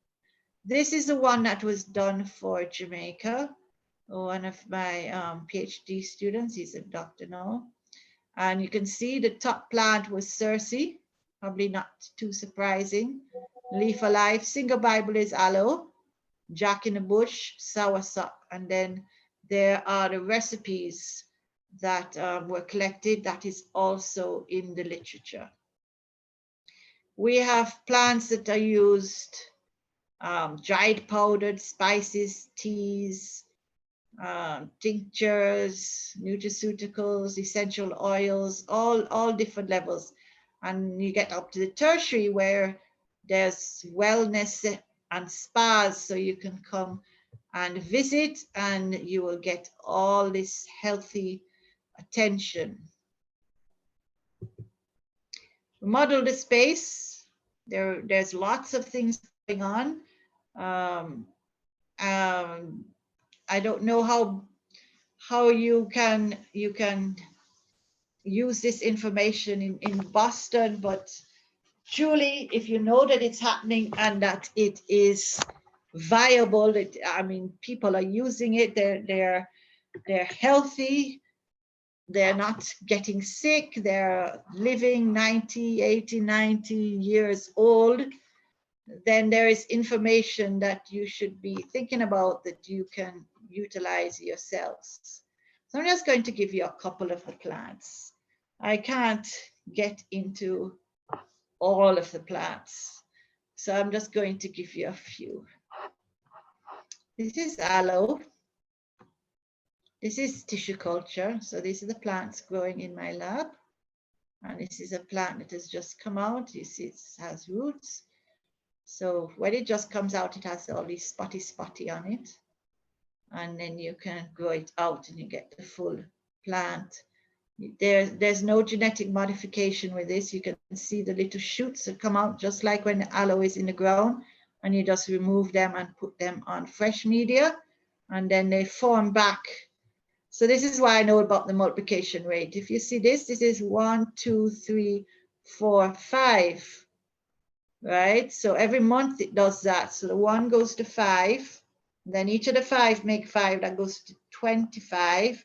This is the one that was done for Jamaica. One of my PhD students, he's a doctor now. And you can see the top plant was cerci, probably not too surprising. Leaf alive, single Bible is aloe, jack in the bush, soursop, and then there are the recipes that were collected that is also in the literature. We have plants that are used, dried powdered spices, teas, tinctures, nutraceuticals, essential oils, all different levels. And you get up to the tertiary where there's wellness and spas, so you can come and visit and you will get all this healthy attention. Model the space. There's lots of things going on. I don't know how you can use this information in Boston, but truly, if you know that it's happening and that it is viable, I mean, people are using it, they're healthy, they're not getting sick, they're living 90, 80, 90 years old, then there is information that you should be thinking about that you can utilize yourselves. So I'm just going to give you a couple of the plants. I can't get into all of the plants, so I'm just going to give you a few. This is aloe. This is tissue culture. So these are the plants growing in my lab. And this is a plant that has just come out. You see it has roots. So when it just comes out, it has all these spotty on it. And then you can grow it out and you get the full plant. There's no genetic modification with this. You can see the little shoots that come out just like when the aloe is in the ground, and you just remove them and put them on fresh media, and then they form back. So this is why I know about the multiplication rate. If you see this is 1, 2, 3, 4, 5, right? So every month it does that. So the 1 goes to 5, then each of the 5 make 5, that goes to 25.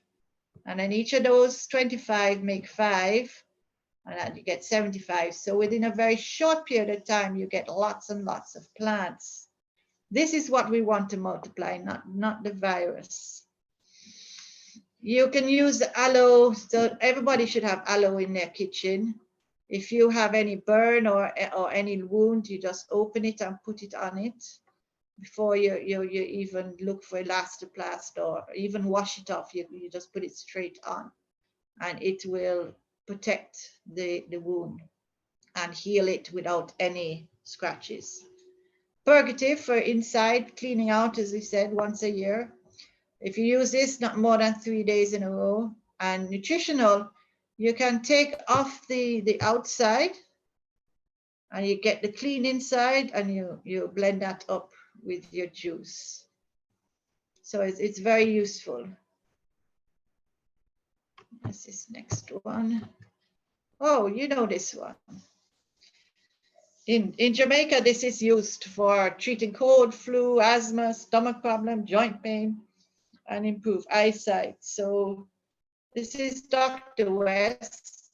And then each of those 25 make 5, and then you get 75. So within a very short period of time, you get lots and lots of plants. This is what we want to multiply, not the virus. You can use aloe, so everybody should have aloe in their kitchen. If you have any burn or any wound, you just open it and put it on it before you even look for elastoplast or even wash it off. You just put it straight on, and it will protect the wound and heal it without any scratches. Purgative for inside, cleaning out, as we said, once a year. If you use this, not more than 3 days in a row. And nutritional, you can take off the outside and you get the clean inside, and you blend that up with your juice. So it's very useful. What's this next one? Oh, you know this one. In Jamaica, this is used for treating cold, flu, asthma, stomach problem, joint pain, and improve eyesight. So this is Dr. West.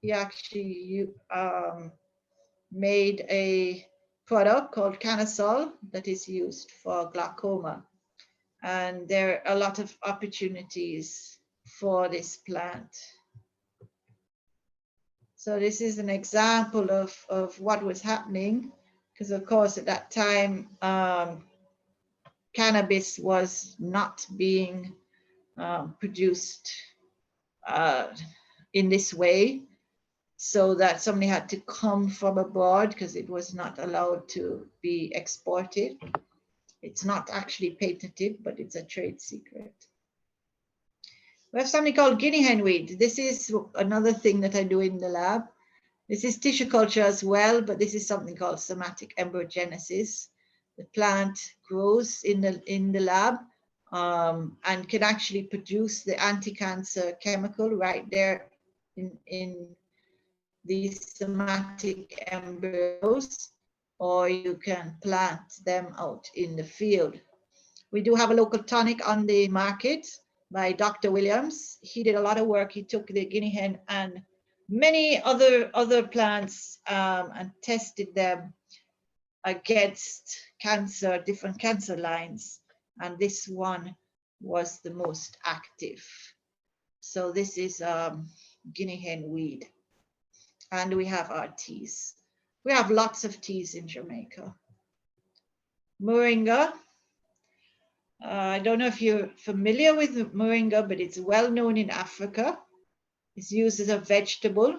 He actually made a product called Canasol that is used for glaucoma. And there are a lot of opportunities for this plant. So this is an example of what was happening, because of course at that time, cannabis was not being produced in this way, so that somebody had to come from abroad because it was not allowed to be exported. It's not actually patented, but it's a trade secret. We have something called guinea hen weed. This is another thing that I do in the lab. This is tissue culture as well, but this is something called somatic embryogenesis. The plant grows in the lab and can actually produce the anti-cancer chemical right there in these somatic embryos, or you can plant them out in the field. We do have a local tonic on the market by Dr. Williams. He did a lot of work. He took the guinea hen and many other plants and tested them against cancer, different cancer lines. And this one was the most active. So this is guinea hen weed. And we have our teas. We have lots of teas in Jamaica. Moringa. I don't know if you're familiar with moringa, but it's well known in Africa. It's used as a vegetable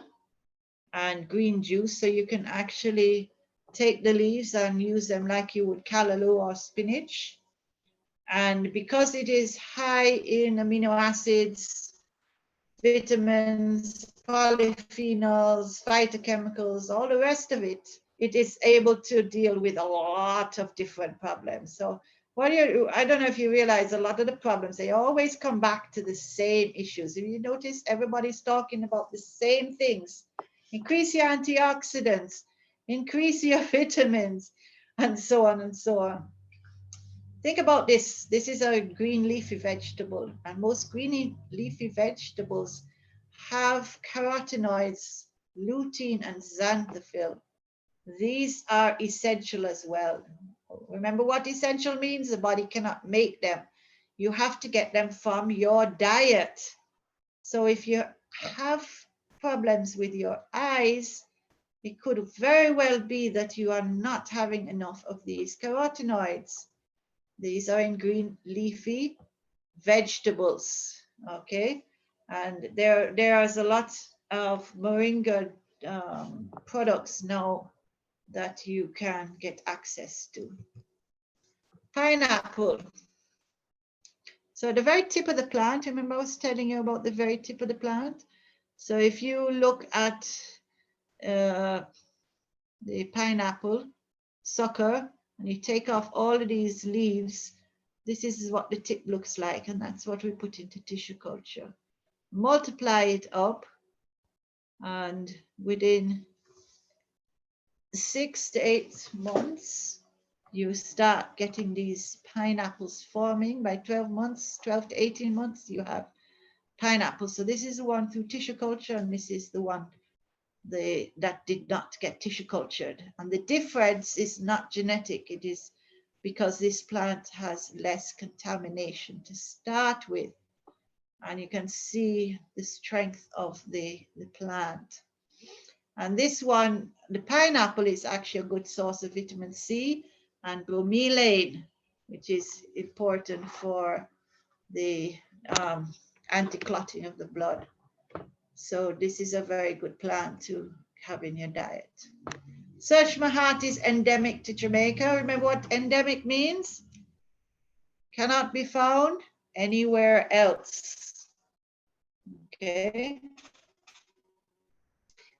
and green juice. So you can actually take the leaves and use them like you would callaloo or spinach. And because it is high in amino acids, vitamins, polyphenols, phytochemicals, all the rest of it, it is able to deal with a lot of different problems. So I don't know if you realize a lot of the problems, they always come back to the same issues. If you notice, everybody's talking about the same things. Increase your antioxidants, increase your vitamins, and so on and so on. Think about this. This is a green leafy vegetable, and most green leafy vegetables have carotenoids, lutein and xanthophyll. These are essential as well. Remember what essential means? The body cannot make them. You have to get them from your diet. So if you have problems with your eyes, it could very well be that you are not having enough of these carotenoids. These are in green leafy vegetables, okay? And there is a lot of moringa products now that you can get access to. Pineapple. So the very tip of the plant, remember I was telling you about the very tip of the plant? So if you look at the pineapple sucker and you take off all of these leaves, this is what the tip looks like, and that's what we put into tissue culture. Multiply it up, and within 6 to 8 months, you start getting these pineapples forming. By 12 to 18 months, you have pineapples. So this is the one through tissue culture, and this is the one that did not get tissue cultured. And the difference is not genetic, it is because this plant has less contamination to start with. And you can see the strength of the plant. And this one, the pineapple, is actually a good source of vitamin C and bromelain, which is important for the anti-clotting of the blood. So this is a very good plant to have in your diet. Search My Heart is endemic to Jamaica. Remember what endemic means? Cannot be found anywhere else. Okay.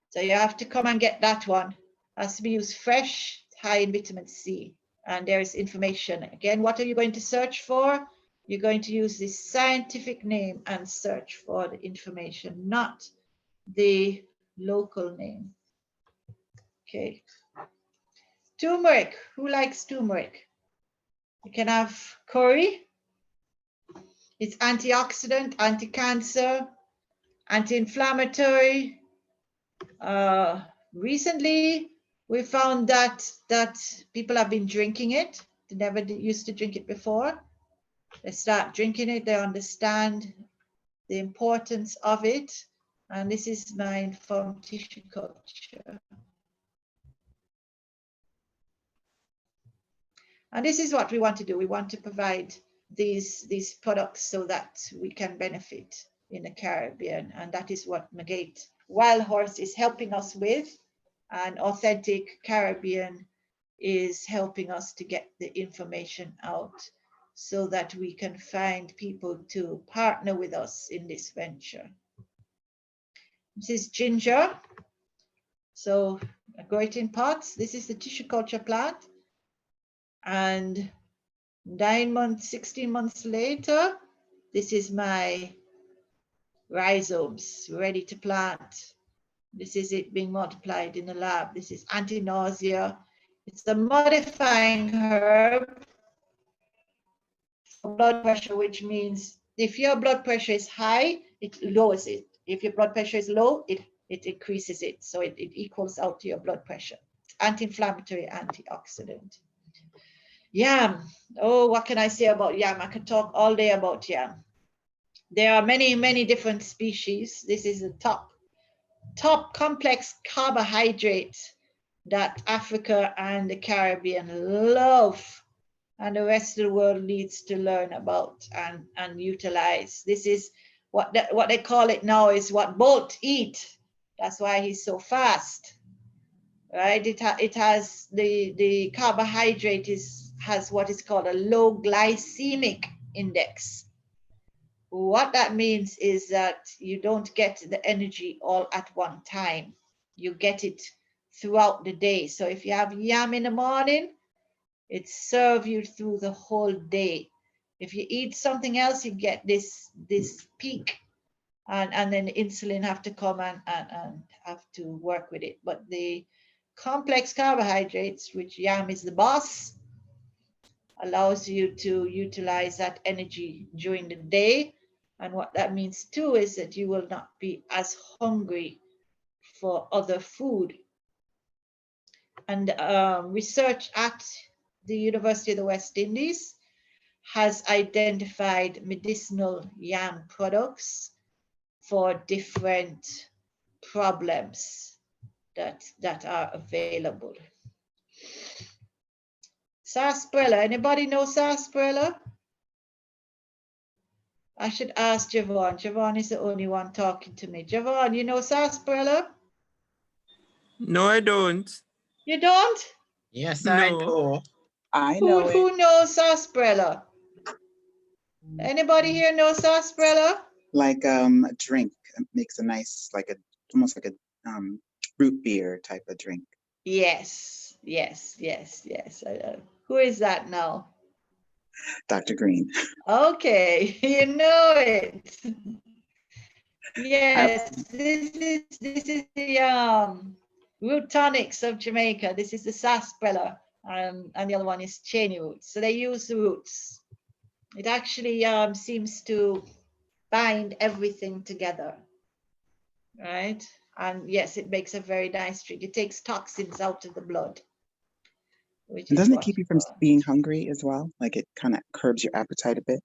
So you have to come and get that one. Has to be used fresh, high in vitamin C. And there is information. Again, what are you going to search for? You're going to use the scientific name and search for the information, not the local name. Okay. Turmeric. Who likes turmeric? You can have curry. It's antioxidant, anti-cancer, anti-inflammatory. Recently, we found that people have been drinking it. They never used to drink it before. They start drinking it. They understand the importance of it. And this is mine from tissue culture. And this is what we want to do. We want to provide these products so that we can benefit in the Caribbean. And that is what Magate Wild Horse is helping us with. And Authentic Caribbean is helping us to get the information out so that we can find people to partner with us in this venture. This is ginger. So I grow it in pots. This is the tissue culture plant. And 9 months, 16 months later, this is my rhizomes ready to plant. This is it being multiplied in the lab. This is anti-nausea. It's a modifying herb for blood pressure, which means if your blood pressure is high, it lowers it. If your blood pressure is low, it increases it. So it equals out to your blood pressure. It's anti-inflammatory, antioxidant. Yam. Oh, what can I say about yam? I could talk all day about yam. There are many, many different species. This is the top complex carbohydrate that Africa and the Caribbean love, and the rest of the world needs to learn about and utilize. This is what they call it now is what Bolt eat. That's why he's so fast, right? It has the carbohydrate has what is called a low glycemic index. What that means is that you don't get the energy all at one time. You get it throughout the day. So if you have yam in the morning, it serves you through the whole day. If you eat something else, you get this peak, and then the insulin have to come and have to work with it. But the complex carbohydrates, which yam is the boss, allows you to utilize that energy during the day. And what that means too is that you will not be as hungry for other food. And research at the University of the West Indies has identified medicinal yam products for different problems that are available. Sarsaparilla, anybody know sarsaparilla? I should ask Javon. Javon is the only one talking to me. Javon, you know sarsaparilla? No, I don't. You don't? Yes, I No. do. I know it. Who knows sarsaparilla? Anybody here know sarsaparilla? Like a drink. It makes a nice, almost like a root beer type of drink. Yes. Who is that now? Dr. Greene. Okay, you know it. Yes, this is the root tonics of Jamaica. This is the sarsaparilla, and the other one is cheney roots. So they use the roots. It actually seems to bind everything together, right? And yes, it makes a very nice drink. It takes toxins out of the blood. which And is doesn't it what keep you you from want. being hungry as well? Like it kind of curbs your appetite a bit?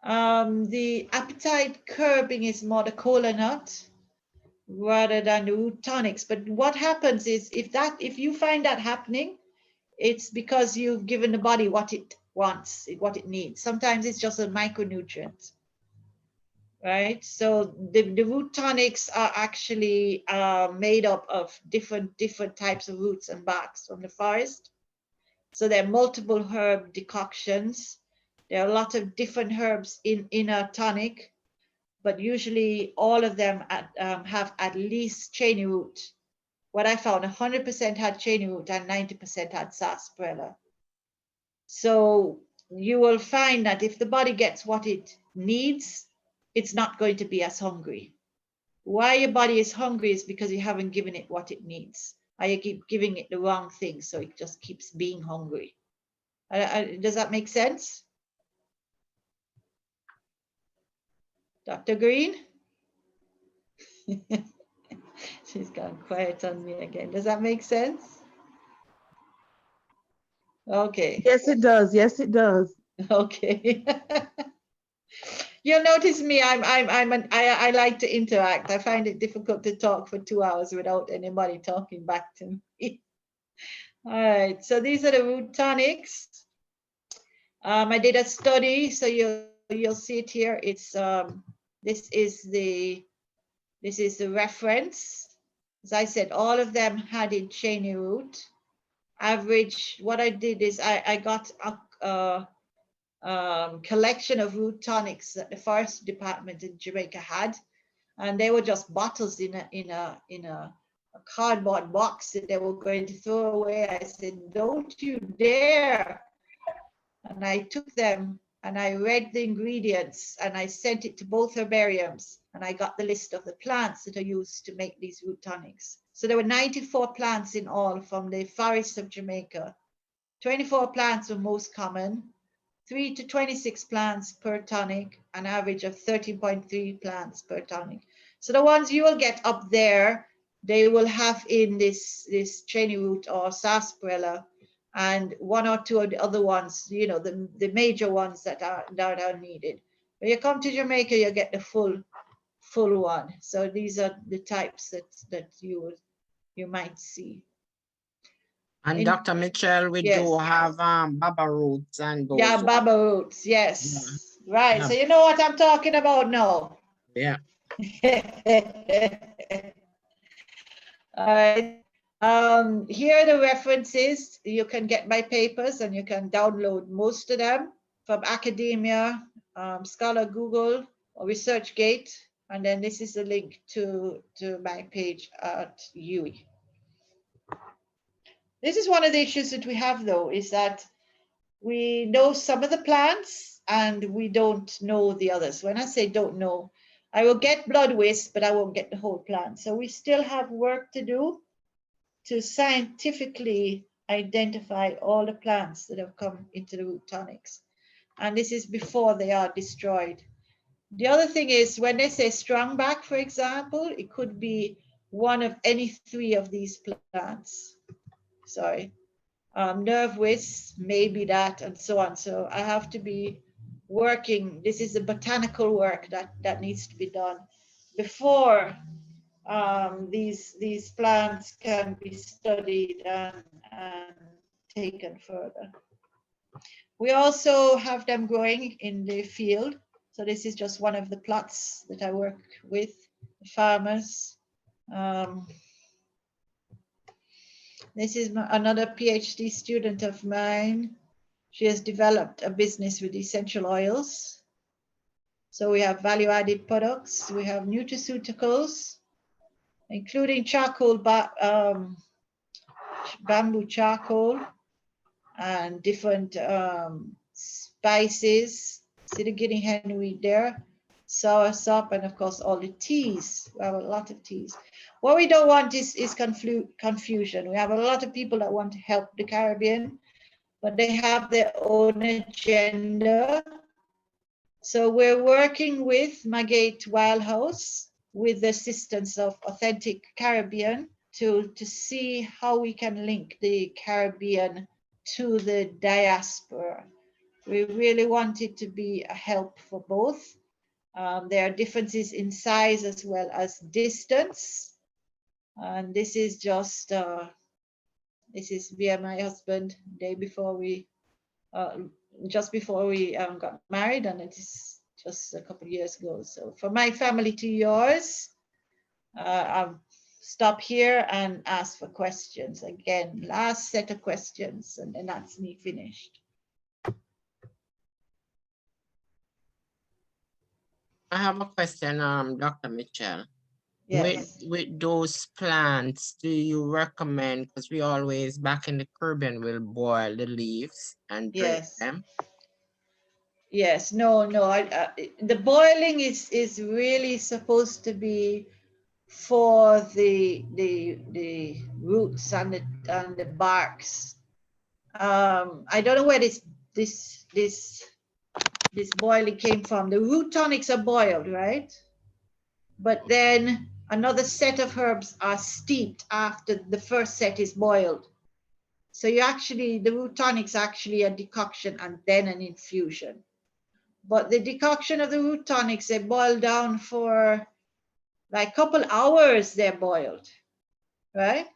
The appetite curbing is more the cola nut rather than the root tonics. But what happens is if you find that happening, it's because you've given the body what it wants, what it needs. Sometimes it's just a micronutrient, right? So the root tonics are actually made up of different types of roots and barks from the forest. So there are multiple herb decoctions. There are a lot of different herbs in a tonic, but usually all of them have at least cheney root. What I found, 100% had cheney root and 90% had sarsaparilla. So you will find that if the body gets what it needs, it's not going to be as hungry. Why your body is hungry is because you haven't given it what it needs. Or you keep giving it the wrong thing, so it just keeps being hungry. Does that make sense? Dr. Green? She's gone quiet on me again. Does that make sense? Okay. Yes, it does. Yes, it does. Okay. You'll notice me. I like to interact. I find it difficult to talk for 2 hours without anybody talking back to me. All right. So these are the root tonics. I did a study, so you'll see it here. It's this is the reference. As I said, all of them had in cheney root. Average. What I did is I got a collection of root tonics that the forest department in Jamaica had, and they were just bottles in a cardboard box that they were going to throw away. I said, "Don't you dare!" And I took them and I read the ingredients and I sent it to both herbariums, and I got the list of the plants that are used to make these root tonics. So there were 94 plants in all from the forests of Jamaica. 24 plants were most common, 3 to 26 plants per tonic, an average of 13.3 plants per tonic. So the ones you will get up there, they will have in this cheney root or sarsaparilla, and 1 or 2 of the other ones, you know, the major ones that are needed. When you come to Jamaica, you get the full one. So these are the types that you might see. And Dr. Mitchell, we Yes. do have baba roots and those. Yeah, baba roots, yes. Right, Yeah. so you know what I'm talking about now. Yeah. All right. Here are the references. You can get my papers and you can download most of them from academia, Scholar Google, or ResearchGate. And then this is the link to my page at UWI. This is one of the issues that we have, though, is that we know some of the plants and we don't know the others. When I say don't know, I will get blood waste, but I won't get the whole plant. So we still have work to do to scientifically identify all the plants that have come into the root tonics. And this is before they are destroyed. The other thing is when they say strongback, for example, it could be one of any 3 of these plants. Sorry. Nerve wisp, maybe that, and so on. So I have to be working. This is the botanical work that needs to be done before these plants can be studied and taken further. We also have them growing in the field. So this is just one of the plots that I work with farmers. This is another PhD student of mine. She has developed a business with essential oils. So we have value-added products. We have nutraceuticals, including charcoal, bamboo charcoal, and different spices. See the guinea hen wheat there, soursop, and of course all the teas. We have a lot of teas. What we don't want is confusion. We have a lot of people that want to help the Caribbean, but they have their own agenda. So we're working with Magate Wildhouse with the assistance of Authentic Caribbean to see how we can link the Caribbean to the diaspora. We really want it to be a help for both. There are differences in size as well as distance. And this is just, this is via my husband, day before we, just before we got married, and it is just a couple of years ago. So from my family to yours, I'll stop here and ask for questions. Again, last set of questions, and then that's me finished. I have a question, Dr. Mitchell. Yes. With those plants, do you recommend, because we always back in the Caribbean will boil the leaves and drink Yes. them? Yes. No. The boiling is really supposed to be for the roots and the barks. I don't know where this boiling came from. The root tonics are boiled, right? But then another set of herbs are steeped after the first set is boiled. So you actually, the root tonics are actually a decoction and then an infusion. But the decoction of the root tonics, they boil down for like a couple hours, they're boiled, right?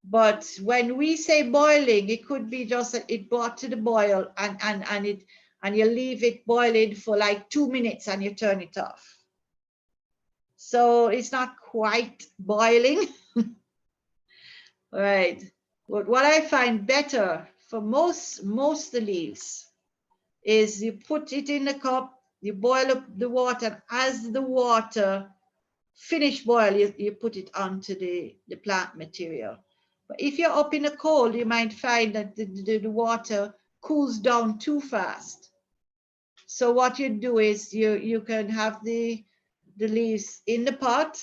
But when we say boiling, it could be just that it brought to the boil and you leave it boiling for like 2 minutes and you turn it off. So it's not quite boiling, right? But what I find better for most of the leaves is you put it in a cup, you boil up the water, and as the water finish boil, you put it onto the plant material. But if you're up in the cold, you might find that the water cools down too fast. So what you do is you can have the leaves in the pot,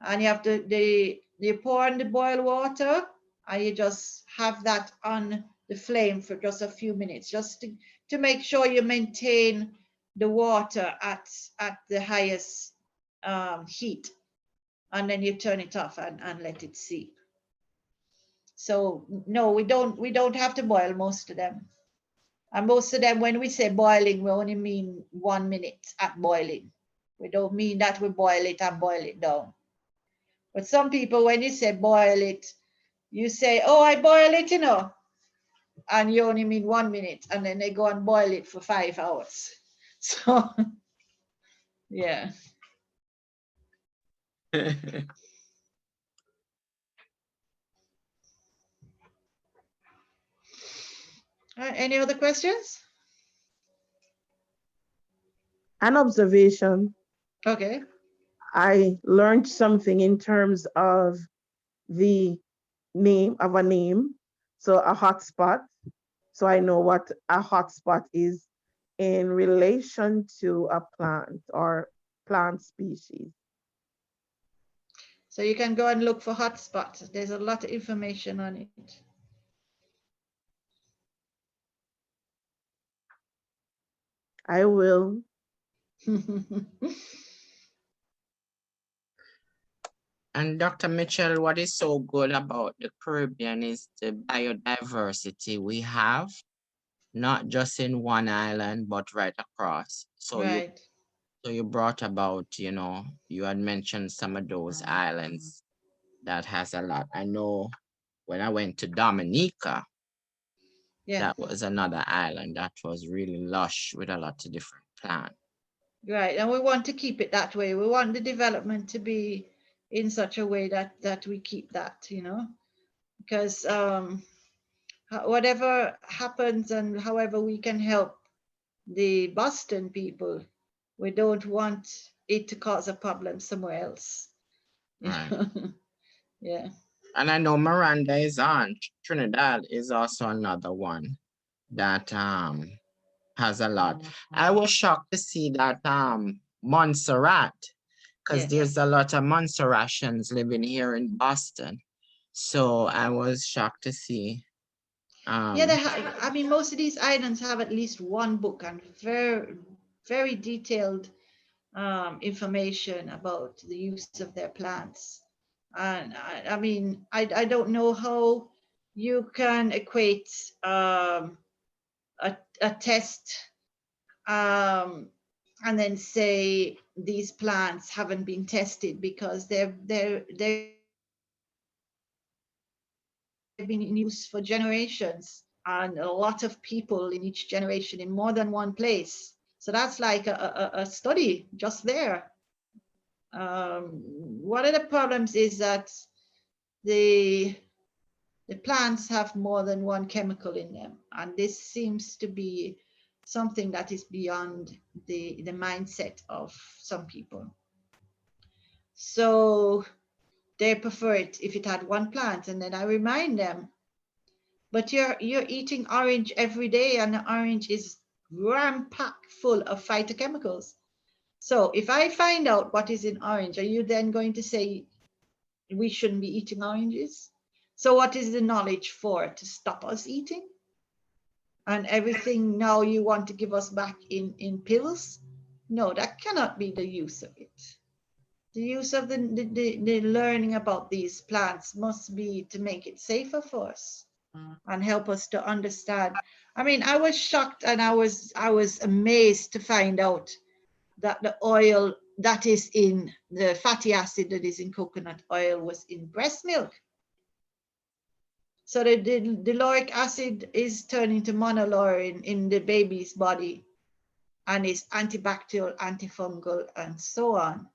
and you have you pour in the boiled water, and you just have that on the flame for just a few minutes, just to make sure you maintain the water at the highest heat, and then you turn it off and let it seep. So no, we don't have to boil most of them. And most of them, when we say boiling, we only mean 1 minute at boiling. We don't mean that we boil it and boil it down. But some people, when you say boil it, you say, oh, I boil it, you know, and you only mean 1 minute, and then they go and boil it for 5 hours. So, yeah. Any other questions? An observation. Okay. I learned something in terms of the name of a name. So a hotspot. So I know what a hotspot is in relation to a plant or plant species. So you can go and look for hotspots. There's a lot of information on it. I will. And Dr. Mitchell, what is so good about the Caribbean is the biodiversity we have, not just in one island, but right across. So Right. you brought about, you know, you had mentioned some of those islands that has a lot. I know when I went to Dominica, Yeah. that was another island that was really lush with a lot of different plants. Right. And we want to keep it that way. We want the development to be in such a way that we keep that, you know, because whatever happens and however we can help the Boston people, we don't want it to cause a problem somewhere else. Right. Yeah. And I know Miranda is on. Trinidad is also another one that has a lot. I was shocked to see that Montserrat, because Yes. there's a lot of Montserratians living here in Boston. So I was shocked to see. Yeah, I mean, most of these islands have at least one book and very, very detailed information about the use of their plants. And I mean, I don't know how you can equate a test and then say these plants haven't been tested because they've been in use for generations, and a lot of people in each generation in more than one place. So that's like a study just there. One of the problems is that the plants have more than one chemical in them, and this seems to be something that is beyond the mindset of some people. So they prefer it if it had one plant, and then I remind them, but you're eating orange every day, and the orange is ram-packed full of phytochemicals. So if I find out what is in orange, are you then going to say we shouldn't be eating oranges? So what is the knowledge for? To stop us eating? And everything now you want to give us back in pills? No, that cannot be the use of it. The use of the learning about these plants must be to make it safer for us and help us to understand. I mean, I was shocked and I was amazed to find out that the oil that is in the fatty acid that is in coconut oil was in breast milk. So the lauric acid is turning to monolaurin in the baby's body and is antibacterial, antifungal, and so on.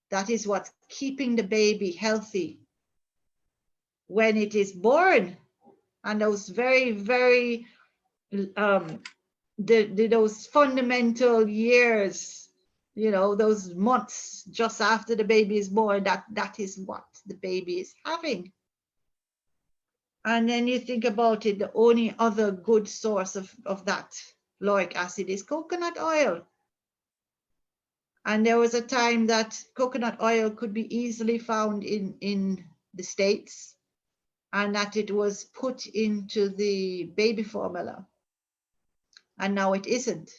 That is what's keeping the baby healthy when it is born. And those very, very, those fundamental years, you know, those months just after the baby is born, that is what the baby is having. And then you think about it, the only other good source of that lauric acid is coconut oil. And there was a time that coconut oil could be easily found in the States, and that it was put into the baby formula. And now it isn't.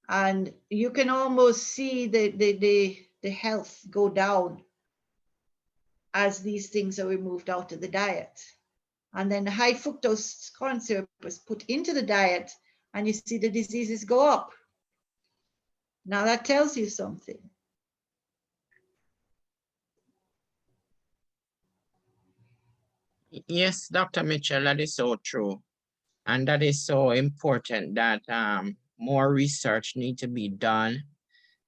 And you can almost see the health go down as these things are removed out of the diet. And then the high fructose corn syrup was put into the diet, and you see the diseases go up. Now that tells you something. Yes, Dr. Mitchell, that is so true. And that is so important that more research needs to be done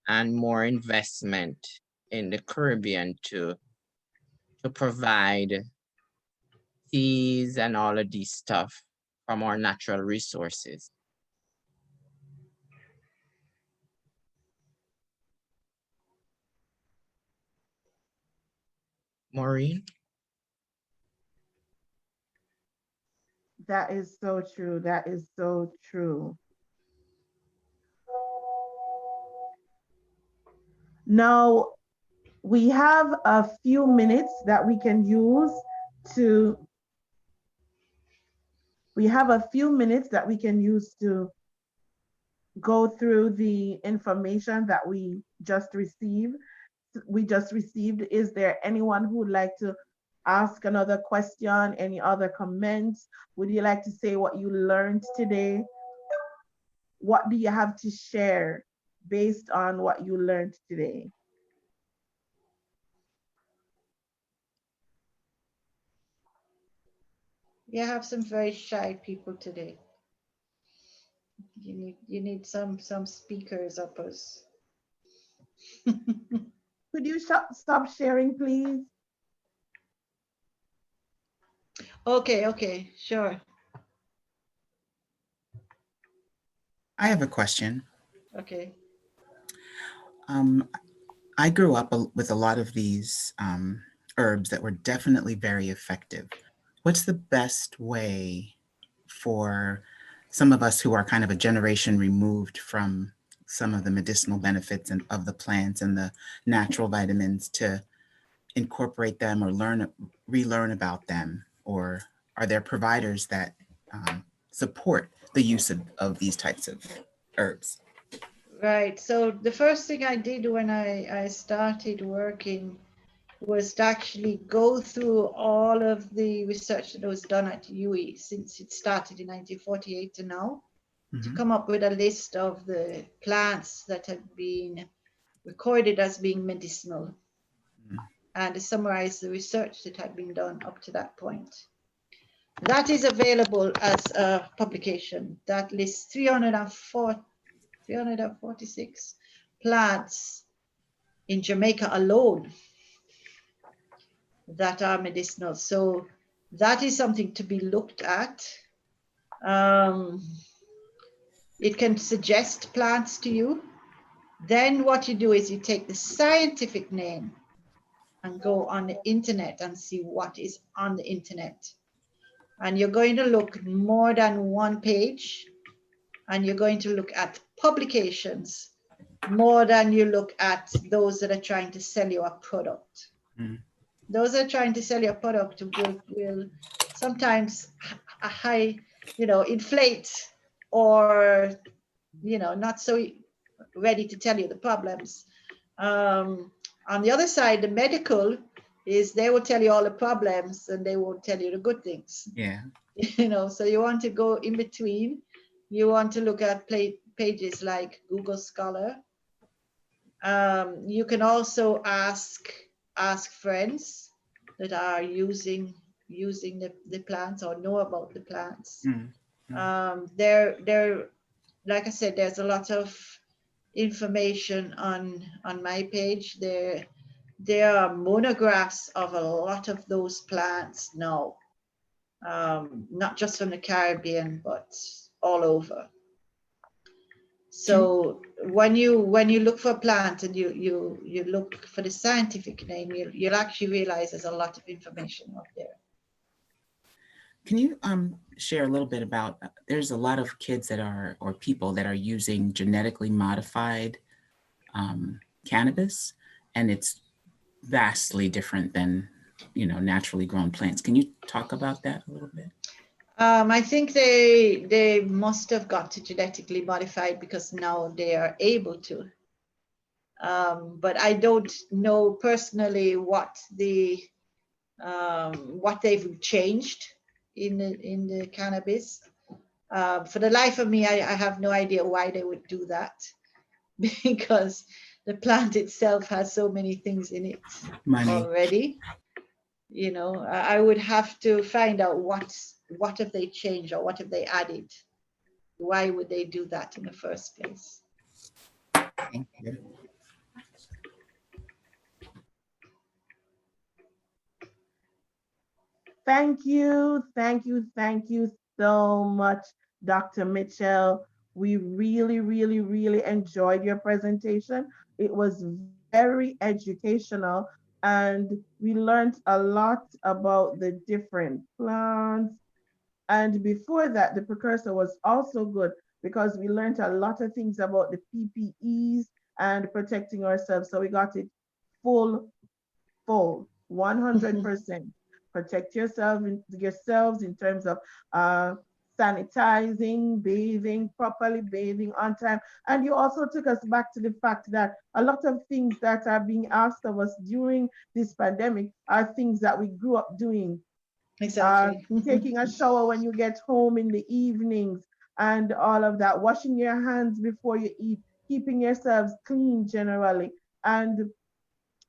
and more investment in the Caribbean to provide teas and all of these stuff from our natural resources. Maureen? That is so true. That is so true. Now, we have a few minutes that we can use to go through the information that we just received. Is there anyone who would like to ask another question? Any other comments? Would you like to say what you learned today? What do you have to share based on what you learned today? You have some very shy people today. You need some speakers up us. Could you stop sharing, please? Okay, sure. I have a question. Okay. I grew up with a lot of these herbs that were definitely very effective. What's the best way for some of us who are kind of a generation removed from some of the medicinal benefits of the plants and the natural vitamins to incorporate them or relearn about them? Or are there providers that support the use of these types of herbs? Right. So the first thing I did when I started working was to actually go through all of the research that was done at UE since it started in 1948 to now, to come up with a list of the plants that had been recorded as being medicinal, and to summarize the research that had been done up to that point. That is available as a publication that lists 346 plants in Jamaica alone that are medicinal. So that is something to be looked at. It can suggest plants to you. Then what you do is you take the scientific name and go on the internet and see what is on the internet. And you're going to look more than one page, and you're going to look at publications more than you look at those that are trying to sell you a product. Those that are trying to sell you a product will sometimes inflate, or not so ready to tell you the problems. On the other side, the medical is they will tell you all the problems and they won't tell you the good things. Yeah. So you want to go in between. You want to look at pages like Google Scholar. You can also ask friends that are using the plants or know about the plants. There, like I said, there's a lot of information on my page. There are monographs of a lot of those plants now, not just from the Caribbean, but all over. So when you look for a plant and you look for the scientific name, you'll actually realize there's a lot of information out there. Can you share a little bit about, there's a lot of kids that are, or people that are using genetically modified cannabis, and it's vastly different than, naturally grown plants. Can you talk about that a little bit? I think they must have got to genetically modified because now they are able to. But I don't know personally what they've changed in the cannabis. For the life of me, I have no idea why they would do that, because the plant itself has so many things in it already. I would have to find out what have they changed or what have they added. Why would they do that in the first place? Thank you. Thank you so much, Dr. Mitchell. We really, really, really enjoyed your presentation. It was very educational, and we learned a lot about the different plants. And before that, the precursor was also good because we learned a lot of things about the PPEs and protecting ourselves. So we got it full, 100%. Protect yourselves in terms of sanitizing, bathing, properly bathing on time. And you also took us back to the fact that a lot of things that are being asked of us during this pandemic are things that we grew up doing. Exactly. Taking a shower when you get home in the evenings and all of that, washing your hands before you eat, keeping yourselves clean generally. And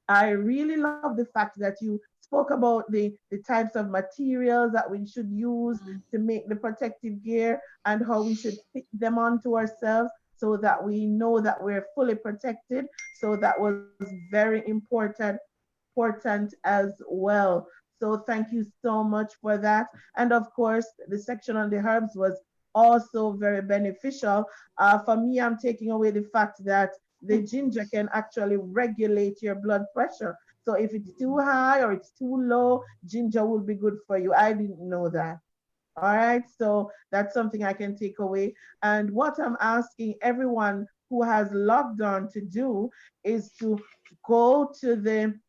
I really love the fact that you spoke about the types of materials that we should use to make the protective gear and how we should fit them onto ourselves so that we know that we're fully protected. So that was very important as well. So thank you so much for that. And of course, the section on the herbs was also very beneficial. For me, I'm taking away the fact that the ginger can actually regulate your blood pressure. So if it's too high or it's too low, ginger will be good for you. I didn't know that. All right, so that's something I can take away. And what I'm asking everyone who has logged on to do is to go to the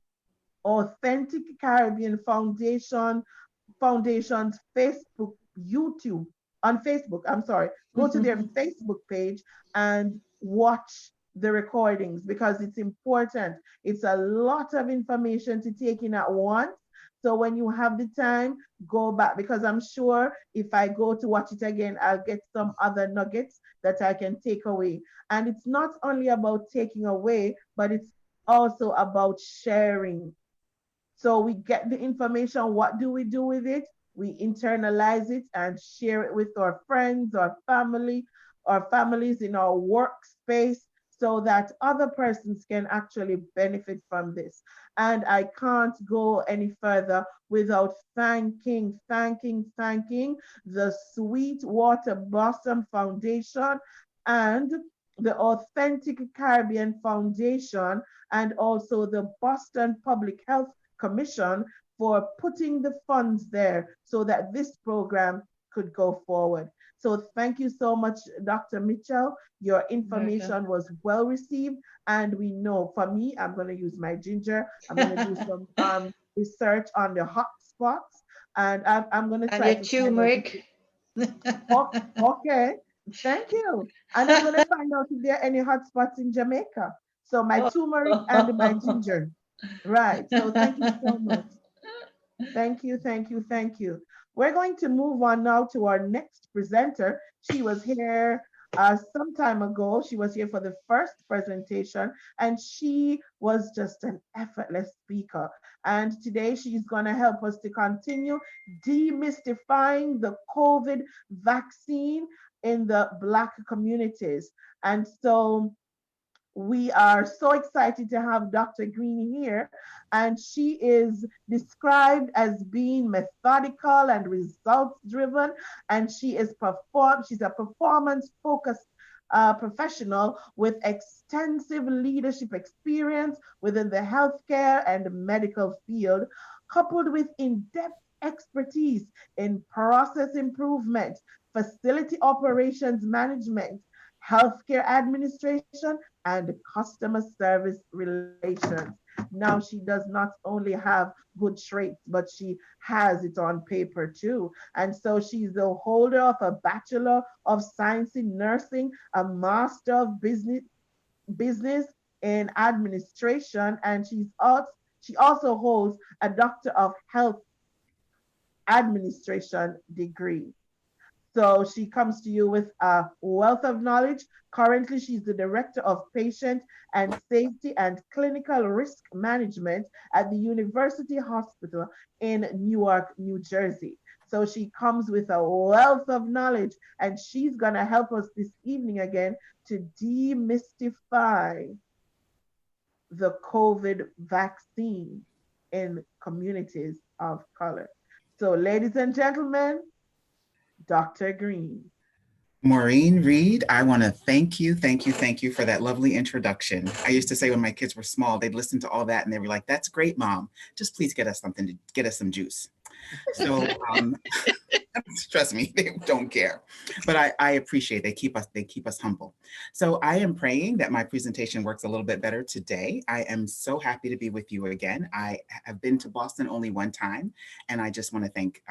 Authentic Caribbean Foundation's Facebook, go to their Facebook page and watch the recordings because it's important. It's a lot of information to take in at once. So when you have the time, go back, because I'm sure if I go to watch it again, I'll get some other nuggets that I can take away. And it's not only about taking away, but it's also about sharing. So we get the information. What do we do with it? We internalize it and share it with our friends, our family, our families in our workspace, so that other persons can actually benefit from this. And I can't go any further without thanking the Sweetwater Blossom Foundation and the Authentic Caribbean Foundation, and also the Boston Public Health Commission for putting the funds there so that this program could go forward. So thank you so much, Dr. Mitchell. Your information was well received. And we know, for me, I'm going to use my ginger. I'm going to do some research on the hotspots. And I'm going to try and your turmeric. Okay, thank you. And I'm going to find out if there are any hotspots in Jamaica. So my turmeric and my ginger. Right. So thank you so much. Thank you, thank you, thank you. We're going to move on now to our next presenter. She was here some time ago. She was here for the first presentation, and she was just an effortless speaker. And today she's going to help us to continue demystifying the COVID vaccine in the Black communities. And so we are so excited to have Dr. Greene here, and she is described as being methodical and results driven, and she's a performance focused professional with extensive leadership experience within the healthcare and medical field, coupled with in-depth expertise in process improvement, facility operations management, healthcare administration, and customer service relations. Now, she does not only have good traits, but she has it on paper too. And so she's the holder of a Bachelor of Science in Nursing, a Master of Business in Administration, and she also holds a Doctor of Health Administration degree. So she comes to you with a wealth of knowledge. Currently, she's the Director of Patient and Safety and Clinical Risk Management at the University Hospital in Newark, New Jersey. So she comes with a wealth of knowledge, and she's going to help us this evening again to demystify the COVID vaccine in communities of color. So ladies and gentlemen, Dr. Greene. Maureen Reed, I want to thank you for that lovely introduction. I used to say when my kids were small, they'd listen to all that and they were like, "That's great, Mom. Just please get us something to get us some juice." So trust me, they don't care. But I appreciate they keep us humble. So I am praying that my presentation works a little bit better today. I am so happy to be with you again. I have been to Boston only one time, and I just want to thank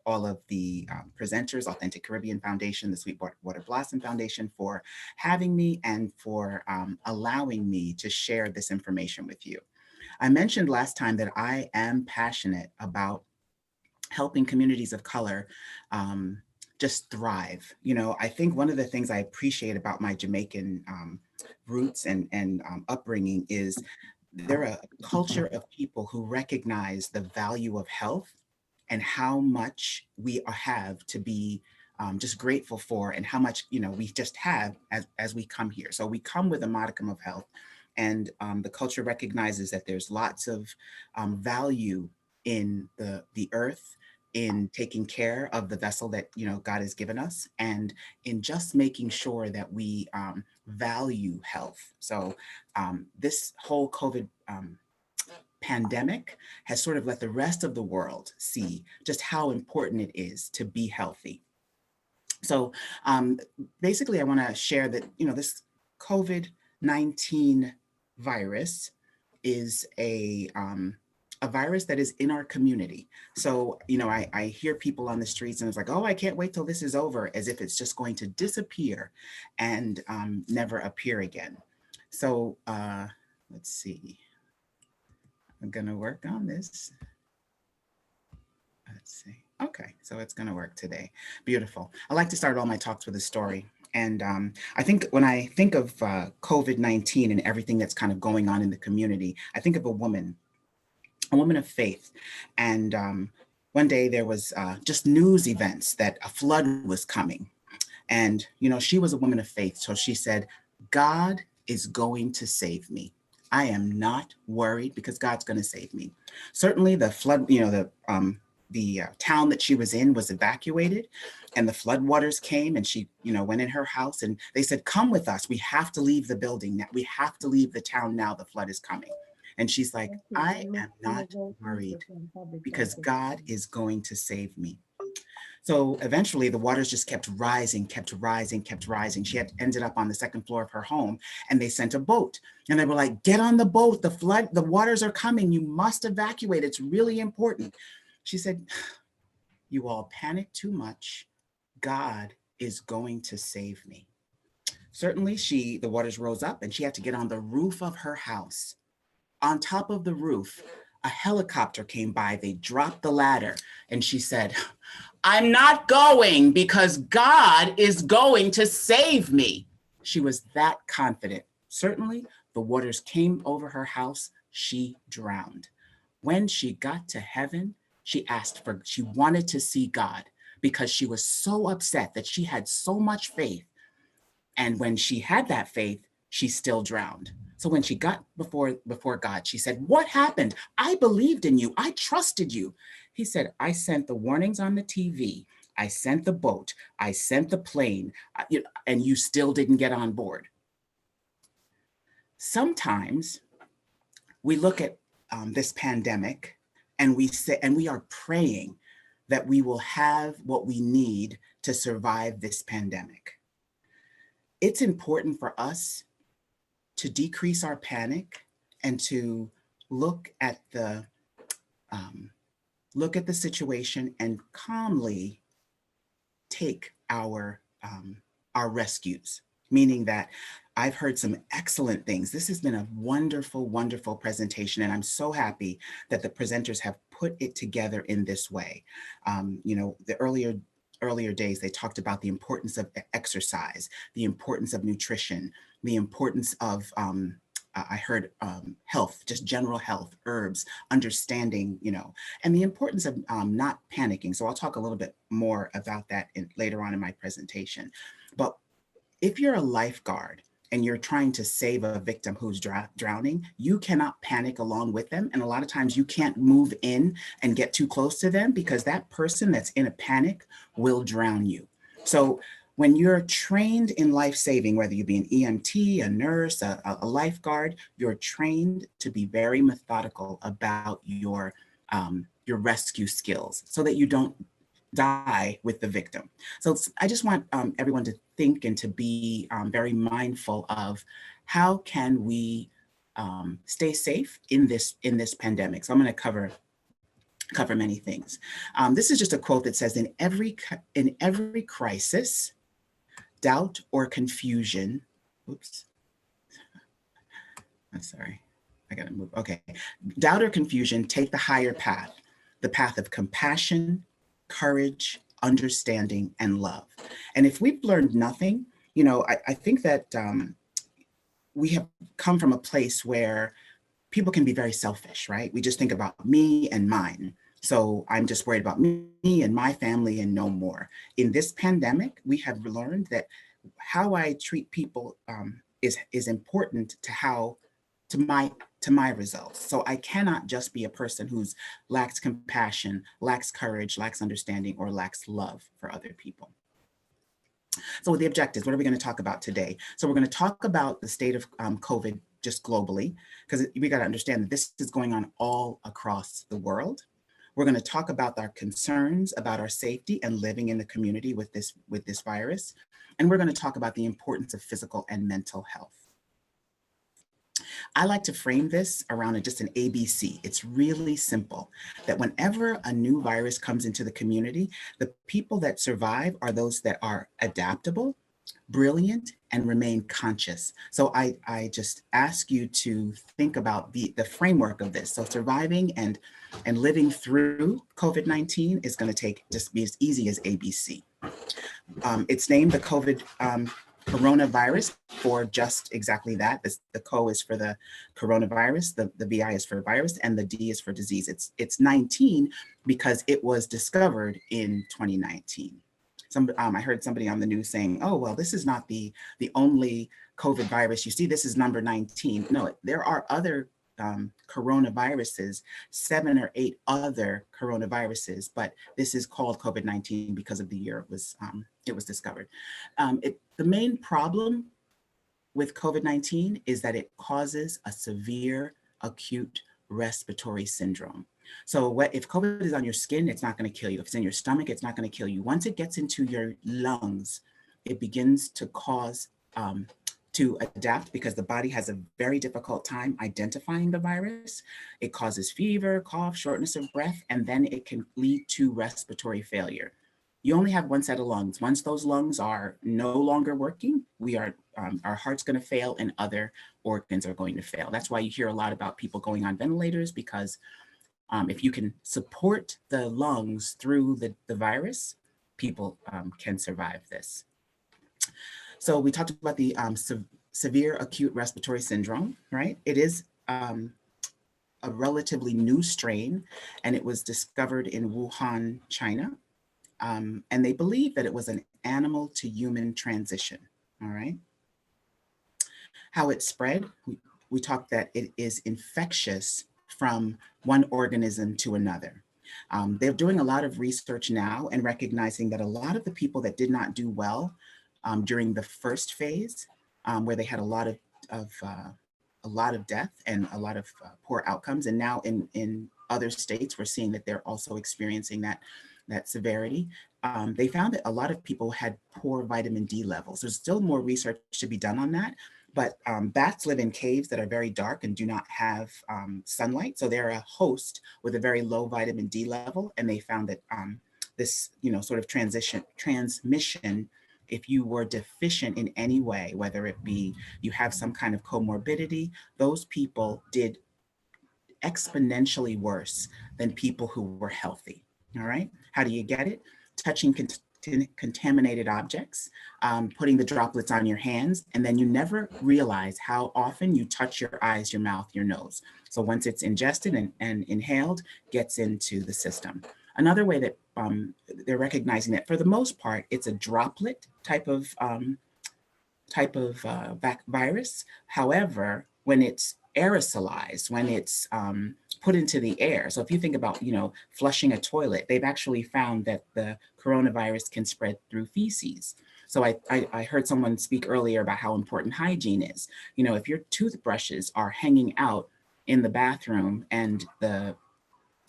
all of the presenters, Authentic Caribbean Foundation, the Sweetwater Blossom Foundation, for having me and for allowing me to share this information with you. I mentioned last time that I am passionate about helping communities of color just thrive. You know, I think one of the things I appreciate about my Jamaican roots and upbringing is they're a culture of people who recognize the value of health and how much we have to be just grateful for, and how much, you know, we just have as we come here. So we come with a modicum of health, and the culture recognizes that there's lots of value in the earth, in taking care of the vessel that, you know, God has given us, and in just making sure that we value health. So this whole COVID pandemic has sort of let the rest of the world see just how important it is to be healthy. So basically, I want to share that, you know, this COVID-19 virus is a virus that is in our community. So, you know, I hear people on the streets and it's like, "Oh, I can't wait till this is over," as if it's just going to disappear and never appear again. So let's see. I'm gonna work on this. Let's see. Okay, so it's gonna work today. Beautiful. I like to start all my talks with a story. And I think when I think of COVID-19 and everything that's kind of going on in the community, I think of a woman of faith. And one day there was just news events that a flood was coming. And, you know, she was a woman of faith. So she said, God is going to save me. I am not worried because God's going to save me. Certainly the flood, you know, the town that she was in was evacuated and the floodwaters came, and she, you know, went in her house and they said, come with us. We have to leave the building now. We have to leave the town now. The flood is coming. And she's like, I am not worried because God is going to save me. So eventually the waters just kept rising, kept rising, kept rising. She had ended up on the second floor of her home, and they sent a boat and they were like, get on the boat. The waters are coming. You must evacuate. It's really important. She said, you all panic too much. God is going to save me. Certainly the waters rose up and she had to get on the roof of her house. On top of the roof, a helicopter came by. They dropped the ladder and she said, I'm not going because God is going to save me. She was that confident. Certainly, the waters came over her house. She drowned. When she got to heaven, she wanted to see God because she was so upset that she had so much faith. And when she had that faith, she still drowned. So when she got before God, she said, what happened? I believed in you. I trusted you. He said, I sent the warnings on the TV. I sent the boat. I sent the plane, and you still didn't get on board. Sometimes we look at this pandemic and we are praying that we will have what we need to survive this pandemic. It's important for us to decrease our panic and to look at the situation and calmly take our rescues, meaning that I've heard some excellent things. This has been a wonderful, wonderful presentation, and I'm so happy that the presenters have put it together in this way. You know, the earlier days, they talked about the importance of exercise, the importance of nutrition, the importance of, I heard health, just general health, herbs, understanding, you know, and the importance of not panicking. So I'll talk a little bit more about that later on in my presentation. But if you're a lifeguard and you're trying to save a victim who's drowning, you cannot panic along with them. And a lot of times you can't move in and get too close to them because that person that's in a panic will drown you. So when you're trained in life-saving, whether you be an EMT, a nurse, a lifeguard, you're trained to be very methodical about your rescue skills so that you don't die with the victim. So I just want everyone to think and to be very mindful of how can we stay safe in this pandemic. So I'm going to cover many things. This is just a quote that says, in every crisis, doubt or confusion, oops, I'm sorry, I gotta move, okay. Doubt or confusion, take the higher path, the path of compassion, courage, understanding, and love. And if we've learned nothing, you know, I think that we have come from a place where people can be very selfish, right? We just think about me and mine. So I'm just worried about me and my family and no more. In this pandemic, we have learned that how I treat people is important to my results. So I cannot just be a person who's lacks compassion, lacks courage, lacks understanding, or lacks love for other people. So the objectives, what are we going to talk about today? So we're going to talk about the state of COVID just globally, because we got to understand that this is going on all across the world. We're going to talk about our concerns about our safety and living in the community with this virus. And we're going to talk about the importance of physical and mental health. I like to frame this around just an ABC. It's really simple, that whenever a new virus comes into the community, the people that survive are those that are adaptable, brilliant, and remain conscious. So I just ask you to think about the framework of this. So surviving and living through COVID-19 is going to just be as easy as ABC. It's named the COVID coronavirus for just exactly that. The CO is for the coronavirus, the VI is for virus, and the D is for disease. It's 19 because it was discovered in 2019. I heard somebody on the news saying, oh, well, this is not the only COVID virus you see. This is number 19. No, there are other coronaviruses, 7 or 8 other coronaviruses, but this is called COVID-19 because of the year it was discovered. The main problem with COVID-19 is that it causes a severe acute respiratory syndrome. So if COVID is on your skin, it's not going to kill you. If it's in your stomach, it's not going to kill you. Once it gets into your lungs, it begins to cause to adapt because the body has a very difficult time identifying the virus. It causes fever, cough, shortness of breath, and then it can lead to respiratory failure. You only have one set of lungs. Once those lungs are no longer working, our heart's going to fail and other organs are going to fail. That's why you hear a lot about people going on ventilators, because if you can support the lungs through the virus, people can survive this. So we talked about the severe acute respiratory syndrome, right? It is a relatively new strain, and it was discovered in Wuhan, China. And they believe that it was an animal to human transition, all right? How it spread, we talked that it is infectious from one organism to another. They're doing a lot of research now and recognizing that a lot of the people that did not do well during the first phase, where they had a lot of death and a lot of poor outcomes, and now in other states, we're seeing that they're also experiencing that severity. They found that a lot of people had poor vitamin D levels. There's still more research to be done on that, but bats live in caves that are very dark and do not have sunlight. So they're a host with a very low vitamin D level. And they found that this, sort of transmission, if you were deficient in any way, whether it be you have some kind of comorbidity, those people did exponentially worse than people who were healthy. All right. How do you get it? Touching contaminated objects, putting the droplets on your hands, and then you never realize how often you touch your eyes, your mouth, your nose. So once it's ingested and inhaled, gets into the system. Another way that they're recognizing that for the most part, it's a droplet type of virus. However, when it's aerosolized, when it's put into the air. So if you think about, flushing a toilet, they've actually found that the coronavirus can spread through feces. So I heard someone speak earlier about how important hygiene is. If your toothbrushes are hanging out in the bathroom and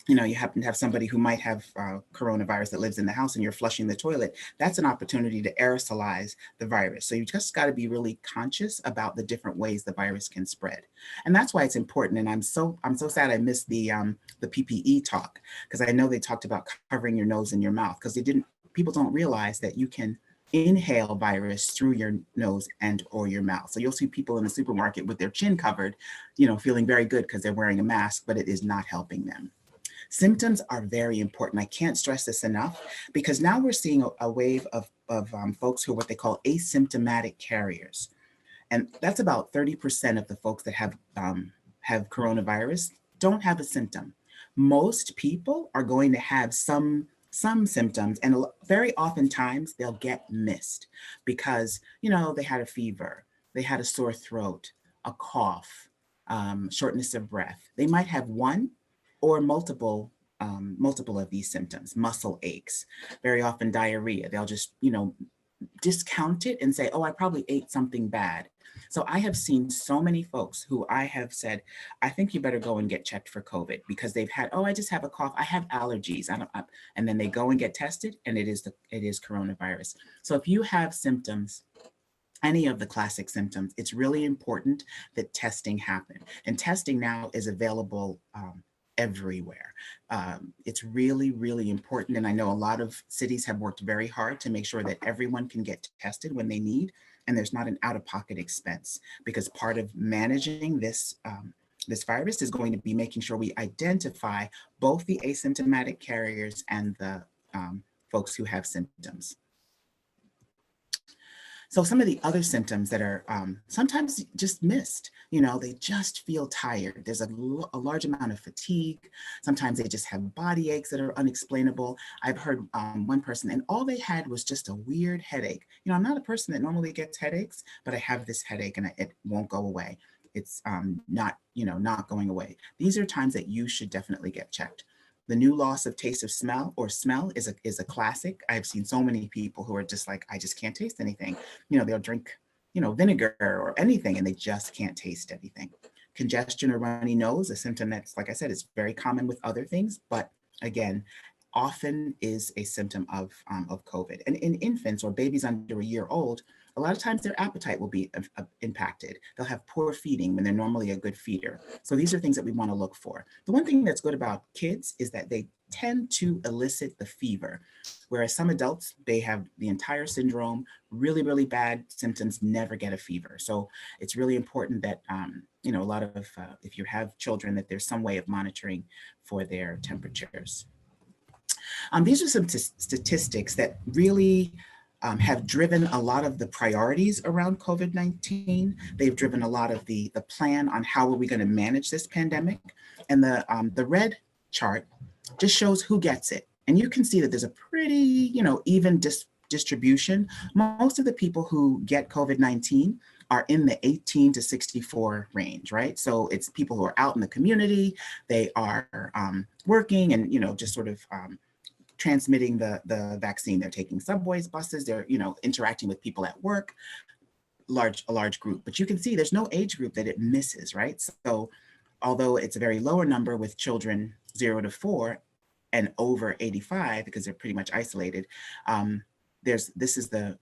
you happen to have somebody who might have coronavirus that lives in the house and you're flushing the toilet, that's an opportunity to aerosolize the virus. So you just got to be really conscious about the different ways the virus can spread. And that's why it's important. And I'm so sad I missed the PPE talk, because I know they talked about covering your nose and your mouth, because people don't realize that you can inhale virus through your nose and or your mouth. So you'll see people in the supermarket with their chin covered, feeling very good because they're wearing a mask, but it is not helping them. Symptoms are very important. I can't stress this enough, because now we're seeing a wave of folks who are what they call asymptomatic carriers. And that's about 30% of the folks that have coronavirus don't have a symptom. Most people are going to have some symptoms, and very oftentimes they'll get missed because, they had a fever, they had a sore throat, a cough, shortness of breath. They might have one or multiple of these symptoms, muscle aches, very often diarrhea. They'll just, discount it and say, oh, I probably ate something bad. So I have seen so many folks who I have said, I think you better go and get checked for COVID, because they've had, oh, I just have a cough, I have allergies, and then they go and get tested, and it is coronavirus. So if you have symptoms, any of the classic symptoms, it's really important that testing happen. And testing now is available everywhere. It's really, really important. And I know a lot of cities have worked very hard to make sure that everyone can get tested when they need. and there's not an out-of-pocket expense, because part of managing this this virus is going to be making sure we identify both the asymptomatic carriers and the folks who have symptoms. So some of the other symptoms that are sometimes just missed, you know, they just feel tired. There's a large amount of fatigue. Sometimes they just have body aches that are unexplainable. I've heard one person, and all they had was just a weird headache. You know, I'm not a person that normally gets headaches, but I have this headache and it won't go away. It's not, you know, not going away. These are times that you should definitely get checked. The new loss of taste of smell or smell is a classic. I've seen so many people who are just like, I just can't taste anything. You know, they'll drink, you know, vinegar or anything and they just can't taste anything. Congestion or runny nose, a symptom that's, like I said, is very common with other things, but again, often is a symptom of COVID. And in infants or babies under a year old, a lot of times their appetite will be impacted. They'll have poor feeding when they're normally a good feeder. So these are things that we want to look for. The one thing that's good about kids is that they tend to elicit the fever, whereas some adults, they have the entire syndrome, really, really bad symptoms, never get a fever. So it's really important that, you know, a lot of, if you have children, that there's some way of monitoring for their temperatures. These are some statistics that really have driven a lot of the priorities around COVID-19. They've driven a lot of the plan on how are we going to manage this pandemic. And the red chart just shows who gets it. And you can see that there's a pretty, you know, even distribution. Most of the people who get COVID-19 are in the 18 to 64 range, right? So it's people who are out in the community, they are working and, you know, just sort of transmitting the vaccine. They're taking subways, buses, they're, you know, interacting with people at work, a large group. But you can see there's no age group that it misses, right? So although it's a very lower number with children 0 to 4 and over 85, because they're pretty much isolated, this is the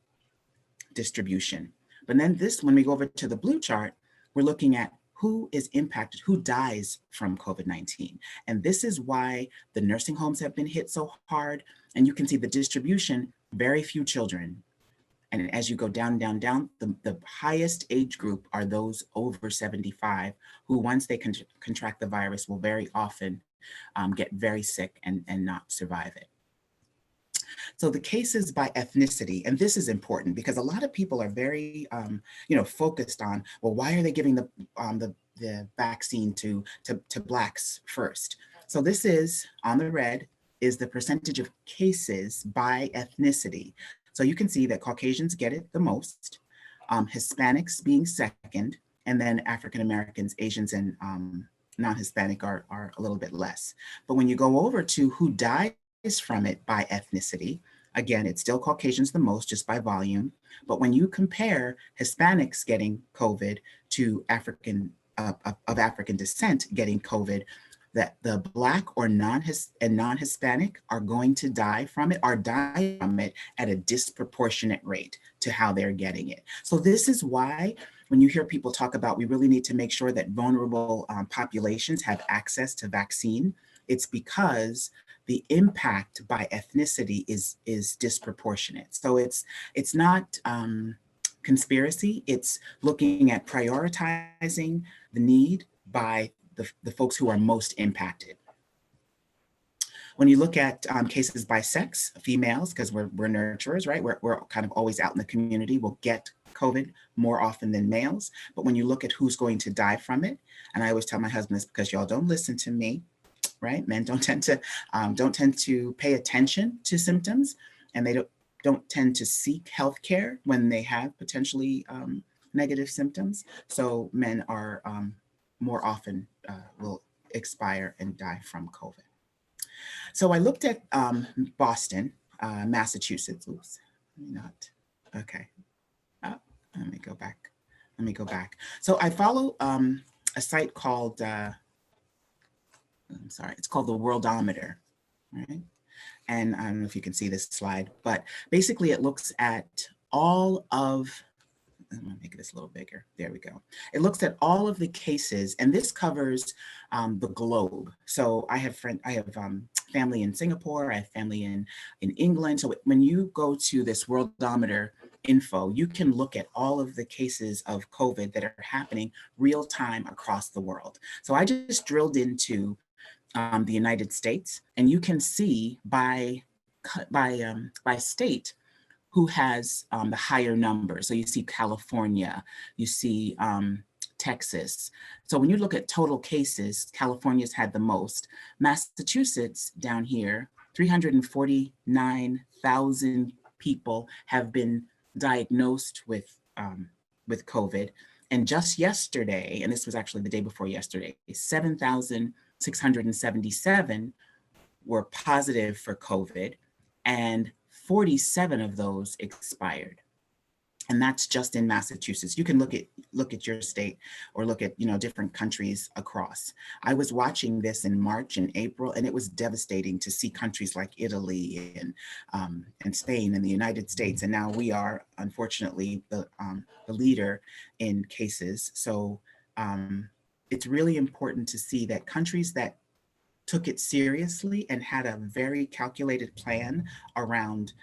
distribution. But then when we go over to the blue chart, we're looking at who is impacted, who dies from COVID-19. And this is why the nursing homes have been hit so hard. And you can see the distribution, very few children. And as you go down, down, down, the highest age group are those over 75, who once they contract the virus will very often get very sick and not survive it. So the cases by ethnicity, and this is important because a lot of people are very, you know, focused on, well, why are they giving the vaccine to Blacks first? So this is, on the red, is the percentage of cases by ethnicity. So you can see that Caucasians get it the most, Hispanics being second, and then African Americans, Asians, and non-Hispanic are a little bit less. But when you go over to who dies from it by ethnicity, again, it's still Caucasians the most just by volume. But when you compare Hispanics getting COVID to African descent getting COVID, that the Black or non-Hispanic are going to die from it, are dying from it at a disproportionate rate to how they're getting it. So this is why when you hear people talk about we really need to make sure that vulnerable populations have access to vaccine, it's because the impact by ethnicity is disproportionate. So it's not conspiracy, it's looking at prioritizing the need by the folks who are most impacted. When you look at cases by sex, females, because we're nurturers, right? We're kind of always out in the community, we'll get COVID more often than males. But when you look at who's going to die from it, and I always tell my husband this because y'all don't listen to me, right? Men don't tend to pay attention to symptoms, and they don't tend to seek healthcare when they have potentially negative symptoms. So men are more often will expire and die from COVID. So I looked at Boston, Massachusetts. Oops, not okay. Let me go back. Let me go back. So I follow a site called. I'm sorry, it's called the Worldometer, right? And I don't know if you can see this slide, but basically it looks at all of, I'm gonna make this a little bigger. There we go. It looks at all of the cases, and this covers the globe. So I have family in Singapore, I have family in England. So when you go to this Worldometer, info, you can look at all of the cases of COVID that are happening real time across the world. So I just drilled into the United States, and you can see by state who has the higher number. So you see California, you see Texas. So when you look at total cases, California's had the most. Massachusetts down here, 349,000 people have been diagnosed with COVID. And just yesterday, and this was actually the day before yesterday, 7,677 were positive for COVID, and 47 of those expired. And that's just in Massachusetts. You can look at your state or look at different countries across. I was watching this in March and April, and it was devastating to see countries like Italy and Spain and the United States. And now we are, unfortunately, the leader in cases. So it's really important to see that countries that took it seriously and had a very calculated plan around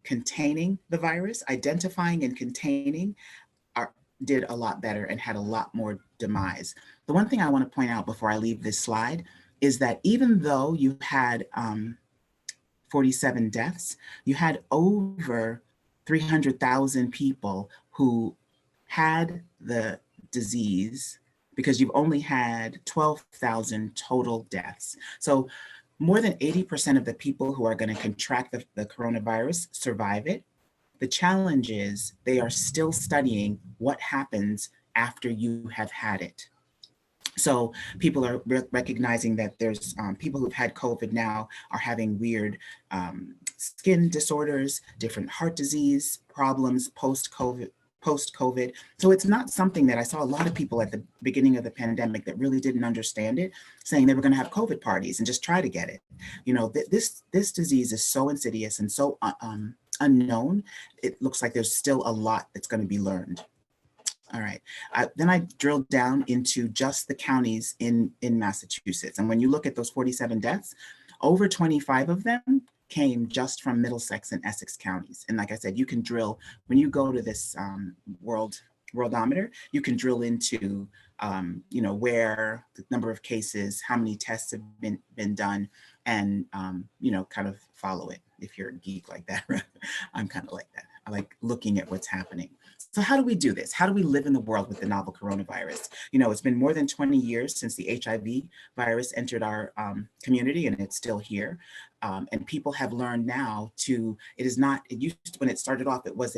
containing the virus, identifying and containing, did a lot better and had a lot more demise. The one thing I want to point out before I leave this slide is that even though you had 47 deaths, you had over 300,000 people who had the disease, because you've only had 12,000 total deaths. So more than 80% of the people who are going to contract the coronavirus survive it. The challenge is they are still studying what happens after you have had it. So people are recognizing that there's people who've had COVID now are having weird skin disorders, different heart disease problems post-COVID. So it's not something that I saw a lot of people at the beginning of the pandemic that really didn't understand it, saying they were going to have COVID parties and just try to get it. This disease is so insidious and so unknown. It looks like there's still a lot that's going to be learned. All right. Then I drilled down into just the counties in Massachusetts. And when you look at those 47 deaths, over 25 of them came just from Middlesex and Essex counties. And like I said, you can drill, when you go to this worldometer, you can drill into, where the number of cases, how many tests have been done, and, kind of follow it if you're a geek like that. I'm kind of like that. I like looking at what's happening. So how do we do this? How do we live in the world with the novel coronavirus? It's been more than 20 years since the HIV virus entered our community, and it's still here. And people have learned now it used to, when it started off, it was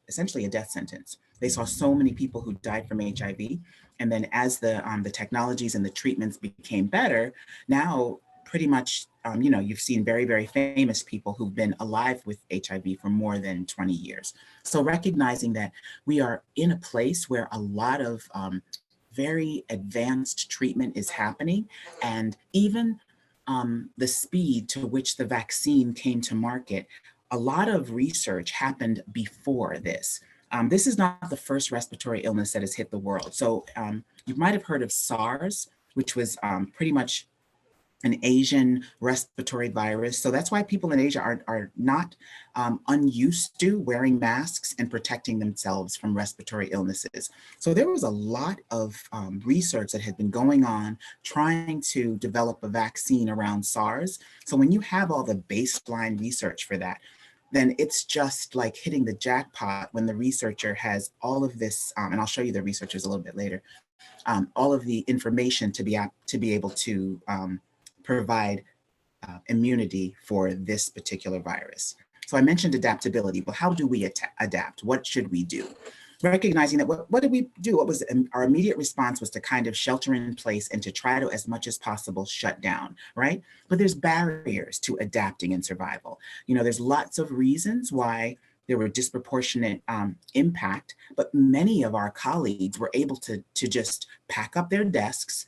essentially a death sentence. They saw so many people who died from HIV. And then as the technologies and the treatments became better, now pretty much, you've seen very, very famous people who've been alive with HIV for more than 20 years. So recognizing that we are in a place where a lot of very advanced treatment is happening, and even the speed to which the vaccine came to market, a lot of research happened before this. This is not the first respiratory illness that has hit the world. So you might have heard of SARS, which was pretty much an Asian respiratory virus. So that's why people in Asia are not unused to wearing masks and protecting themselves from respiratory illnesses. So there was a lot of research that had been going on trying to develop a vaccine around SARS. So when you have all the baseline research for that, then it's just like hitting the jackpot when the researcher has all of this, and I'll show you the researchers a little bit later, all of the information to be able to provide immunity for this particular virus. So I mentioned adaptability, but how do we adapt? What should we do? Recognizing that what did we do? What was our immediate response was to kind of shelter in place and to try to, as much as possible, shut down, right? But there's barriers to adapting and survival. There's lots of reasons why there were disproportionate impact, but many of our colleagues were able to just pack up their desks,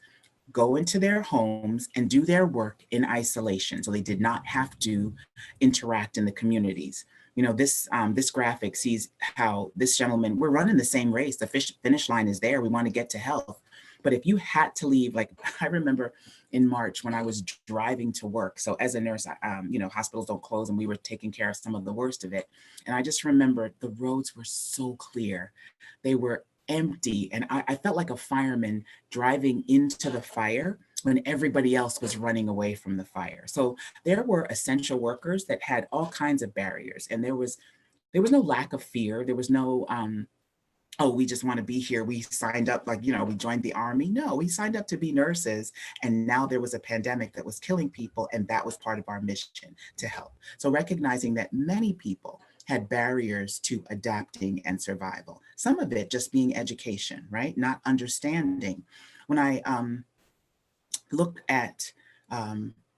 go into their homes and do their work in isolation. So they did not have to interact in the communities. This graphic sees how this gentleman, we're running the same race. The finish line is there. We want to get to health. But if you had to leave, like I remember in March when I was driving to work. So as a nurse, you know, hospitals don't close and we were taking care of some of the worst of it. And I just remember the roads were so clear. They were empty. And I felt like a fireman driving into the fire when everybody else was running away from the fire. So there were essential workers that had all kinds of barriers. And there was no lack of fear. There was no, oh, we just want to be here. We signed up, like, you know, we joined the army. No, we signed up to be nurses. And now there was a pandemic that was killing people. And that was part of our mission to help. So recognizing that many people had barriers to adapting and survival. Some of it just being education, right? Not understanding. When I looked at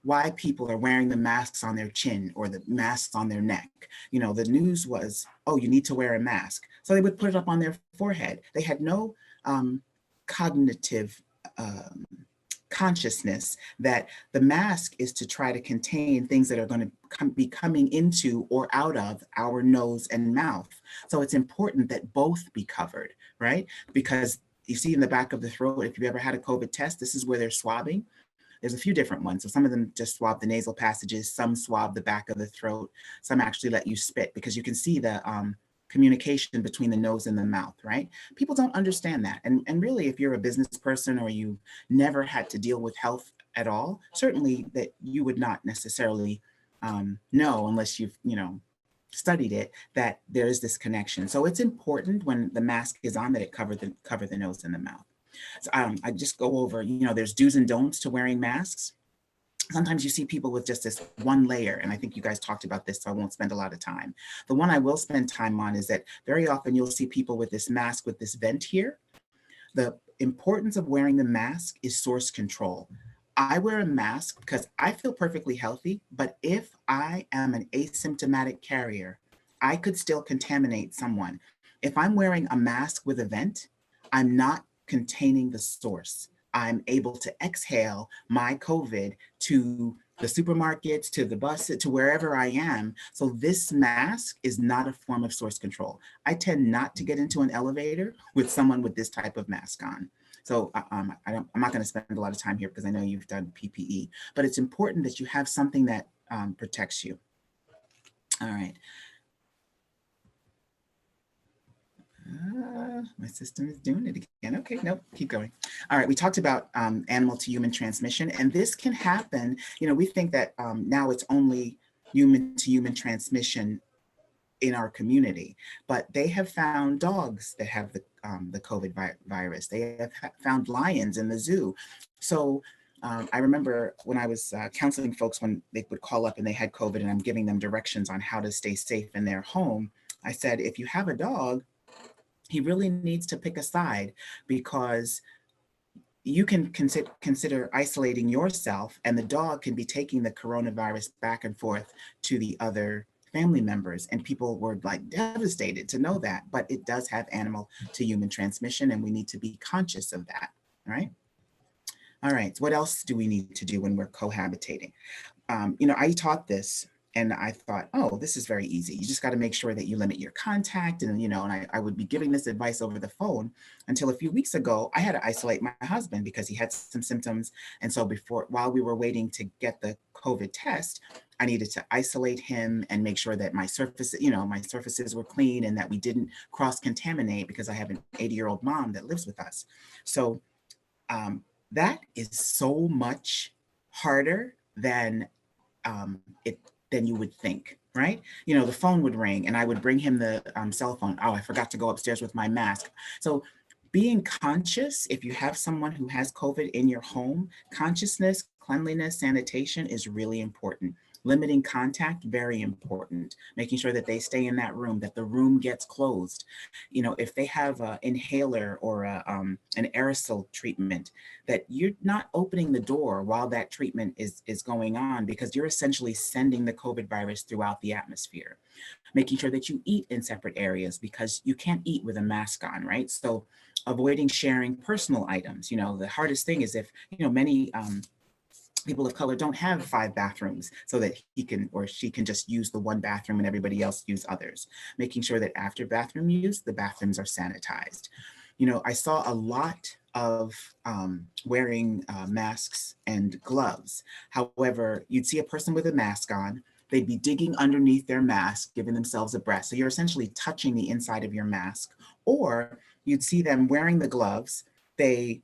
why people are wearing the masks on their chin or the masks on their neck. You know, the news was, oh, you need to wear a mask. So they would put it up on their forehead. They had no cognitive consciousness that the mask is to try to contain things that are going to be coming into or out of our nose and mouth. So it's important that both be covered, right? Because you see in the back of the throat, if you've ever had a COVID test, this is where they're swabbing. There's a few different ones. So some of them just swab the nasal passages, some swab the back of the throat, some actually let you spit because you can see the communication between the nose and the mouth, right? People don't understand that. And really, if you're a business person or you never had to deal with health at all, certainly that you would not necessarily know unless you've, you know, studied it, that there is this connection. So it's important when the mask is on that it cover the nose and the mouth. So, I just go over, you know, there's do's and don'ts to wearing masks. Sometimes you see people with just this one layer, and I think you guys talked about this, so I won't spend a lot of time. The one I will spend time on is that very often you'll see people with this mask with this vent here. The importance of wearing the mask is source control. I wear a mask because I feel perfectly healthy, but if I am an asymptomatic carrier, I could still contaminate someone. If I'm wearing a mask with a vent, I'm not containing the source. I'm able to exhale my COVID to the supermarkets, to the bus, to wherever I am. So this mask is not a form of source control. I tend not to get into an elevator with someone with this type of mask on. So I'm not going to spend a lot of time here because I know you've done PPE, but it's important that you have something that protects you. All right. My system is doing it again. Okay, nope, keep going. All right, we talked about animal to human transmission, and this can happen. You know, we think that now it's only human to human transmission in our community, but they have found dogs that have the COVID virus. They have found lions in the zoo. So I remember when I was counseling folks when they would call up and they had COVID and I'm giving them directions on how to stay safe in their home. I said, if you have a dog, he really needs to pick a side because you can consider isolating yourself and the dog can be taking the coronavirus back and forth to the other family members. And people were like devastated to know that, but it does have animal to human transmission and we need to be conscious of that, right? All right, so what else do we need to do when we're cohabitating? You know, I taught this and I thought, oh, this is very easy. You just got to make sure that you limit your contact. And, you know, and I would be giving this advice over the phone until a few weeks ago, I had to isolate my husband because he had some symptoms. And so while we were waiting to get the COVID test, I needed to isolate him and make sure that my surfaces were clean and that we didn't cross-contaminate because I have an 80-year-old mom that lives with us. So that is so much harder than than you would think, right? You know, the phone would ring and I would bring him the cell phone. Oh, I forgot to go upstairs with my mask. So being conscious, if you have someone who has COVID in your home, consciousness, cleanliness, sanitation is really important. Limiting contact, very important. Making sure that they stay in that room, that the room gets closed. You know, if they have an inhaler or an aerosol treatment, that you're not opening the door while that treatment is going on because you're essentially sending the COVID virus throughout the atmosphere. Making sure that you eat in separate areas because you can't eat with a mask on, right? So avoiding sharing personal items. You know, the hardest thing is if, you know, many people of color don't have 5 bathrooms so that he can or she can just use the one bathroom and everybody else use others. Making sure that after bathroom use, the bathrooms are sanitized. You know, I saw a lot of wearing masks and gloves. However, you'd see a person with a mask on, they'd be digging underneath their mask, giving themselves a breath. So you're essentially touching the inside of your mask, or you'd see them wearing the gloves. They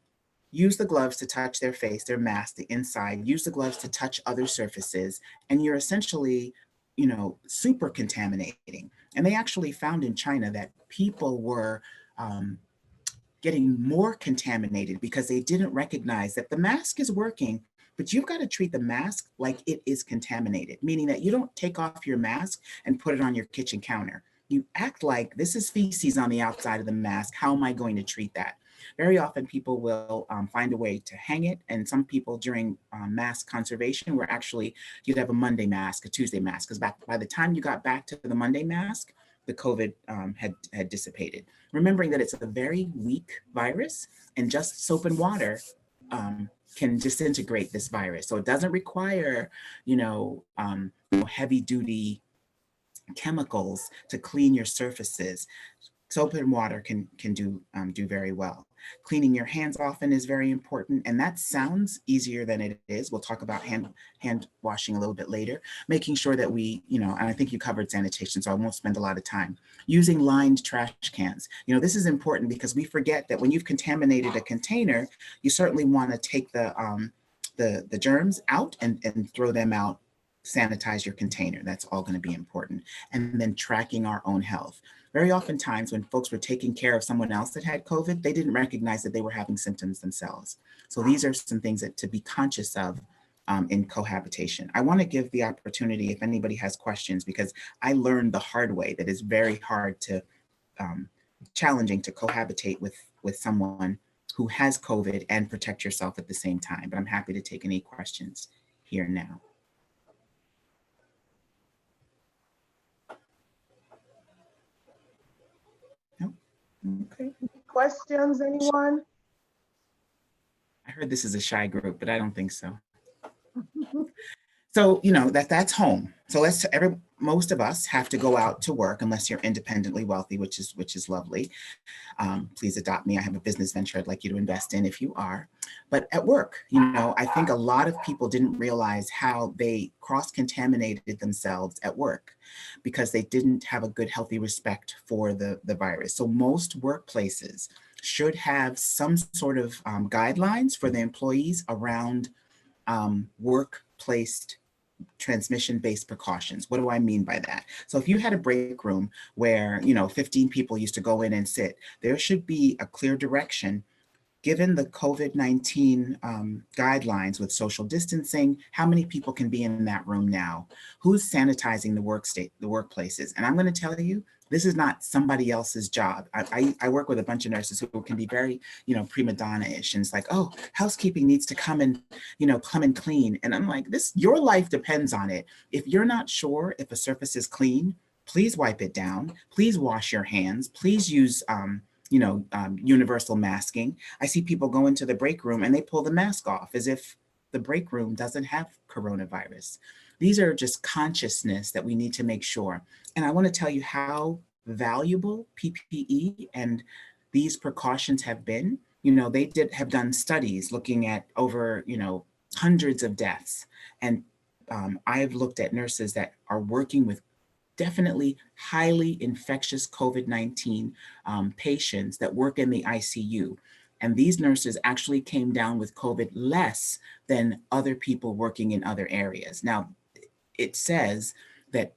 use the gloves to touch their face, their mask, the inside, use the gloves to touch other surfaces, and you're essentially, super contaminating. And they actually found in China that people were getting more contaminated because they didn't recognize that the mask is working, but you've got to treat the mask like it is contaminated, meaning that you don't take off your mask and put it on your kitchen counter. You act like this is feces on the outside of the mask. How am I going to treat that? Very often people will find a way to hang it. And some people during mask conservation were actually, you'd have a Monday mask, a Tuesday mask, because by the time you got back to the Monday mask, the COVID had dissipated. Remembering that it's a very weak virus and just soap and water can disintegrate this virus. So it doesn't require, heavy duty chemicals to clean your surfaces. Soap and water can do very well. Cleaning your hands often is very important, and that sounds easier than it is. We'll talk about hand washing a little bit later. Making sure that we, and I think you covered sanitation, so I won't spend a lot of time. Using lined trash cans. This is important because we forget that when you've contaminated a container, you certainly want to take the germs out and throw them out. Sanitize your container. That's all going to be important. And then tracking our own health. Very often times when folks were taking care of someone else that had COVID, they didn't recognize that they were having symptoms themselves. So these are some things that to be conscious of in cohabitation. I want to give the opportunity if anybody has questions, because I learned the hard way that it's very hard to, challenging to cohabitate with someone who has COVID and protect yourself at the same time. But I'm happy to take any questions here now. Okay. Questions, anyone? I heard this is a shy group, but I don't think so. So, that's home. So most of us have to go out to work unless you're independently wealthy, which is lovely. Please adopt me. I have a business venture I'd like you to invest in if you are. But at work, I think a lot of people didn't realize how they cross-contaminated themselves at work because they didn't have a good, healthy respect for the virus. So most workplaces should have some sort of guidelines for the employees around workplace transmission-based precautions. What do I mean by that? So if you had a break room where, 15 people used to go in and sit, there should be a clear direction given the COVID-19 guidelines with social distancing. How many people can be in that room now? Who's sanitizing the workplaces? And I'm going to tell you, this is not somebody else's job. I work with a bunch of nurses who can be very, prima donna-ish. And it's like, oh, housekeeping needs to come and clean. And I'm like, your life depends on it. If you're not sure if a surface is clean, please wipe it down. Please wash your hands. Please use, universal masking. I see people go into the break room and they pull the mask off as if the break room doesn't have coronavirus. These are just consciousness that we need to make sure. And I want to tell you how valuable PPE and these precautions have been. They have done studies looking at over, hundreds of deaths. And I've looked at nurses that are working with definitely highly infectious COVID-19 patients that work in the ICU. And these nurses actually came down with COVID less than other people working in other areas. Now, it says that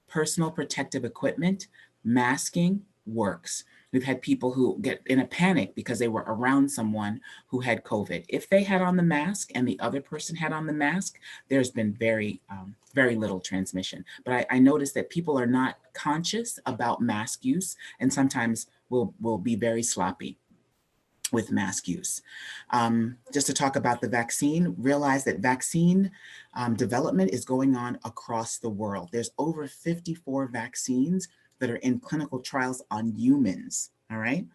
personal protective equipment, masking works. We've had people who get in a panic because they were around someone who had COVID. If they had on the mask and the other person had on the mask, there's been very little transmission. But I noticed that people are not conscious about mask use and sometimes will be very sloppy with mask use. Just to talk about the vaccine, realize that vaccine development is going on across the world. There's over 54 vaccines that are in clinical trials on humans, all right?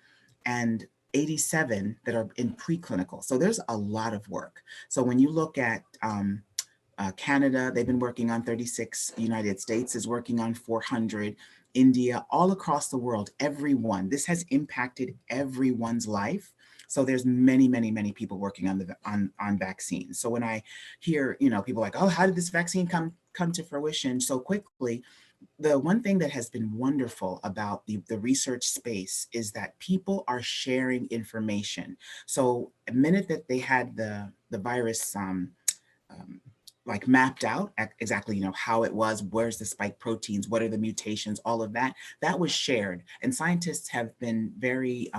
And 87 that are in preclinical. So there's a lot of work. So when you look at Canada, they've been working on 36, the United States is working on 400, India, all across the world, everyone. This has impacted everyone's life. So there's many, many, many people working on vaccines. So when I hear, people like, oh, how did this vaccine come to fruition so quickly? The one thing that has been wonderful about the research space is that people are sharing information. So the minute that they had the virus like mapped out exactly, how it was, where's the spike proteins, what are the mutations, all of that was shared. And scientists have been very,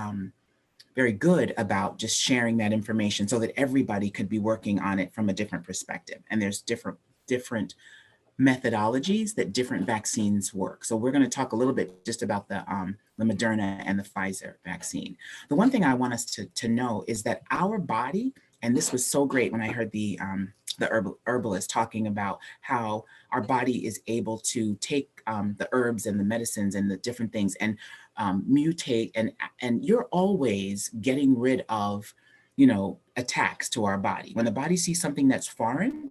very good about just sharing that information so that everybody could be working on it from a different perspective. And there's different methodologies that different vaccines work. So we're going to talk a little bit just about the Moderna and the Pfizer vaccine. The one thing I want us to know is that our body, and this was so great when I heard the herbalist talking about how our body is able to take the herbs and the medicines and the different things and mutate, and you're always getting rid of, attacks to our body. When the body sees something that's foreign,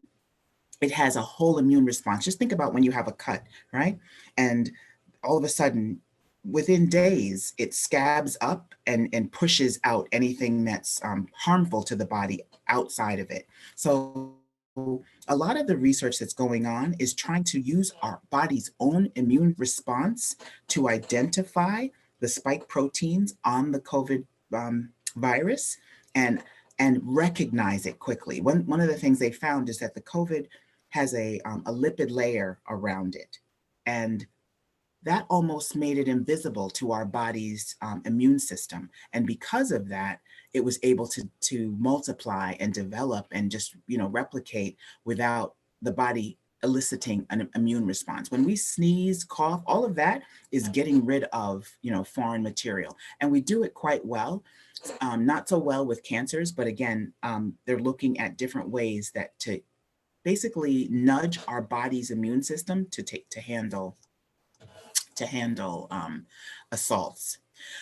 it has a whole immune response. Just think about when you have a cut, right? And all of a sudden, within days, it scabs up and pushes out anything that's harmful to the body outside of it. So a lot of the research that's going on is trying to use our body's own immune response to identify the spike proteins on the COVID virus and recognize it quickly. One of the things they found is that the COVID has a lipid layer around it. And that almost made it invisible to our body's immune system. And because of that, it was able to multiply and develop and just, replicate without the body eliciting an immune response. When we sneeze, cough, all of that is getting rid of, foreign material. And we do it quite well. Not so well with cancers, but again, they're looking at different ways that to basically nudge our body's immune system to handle assaults.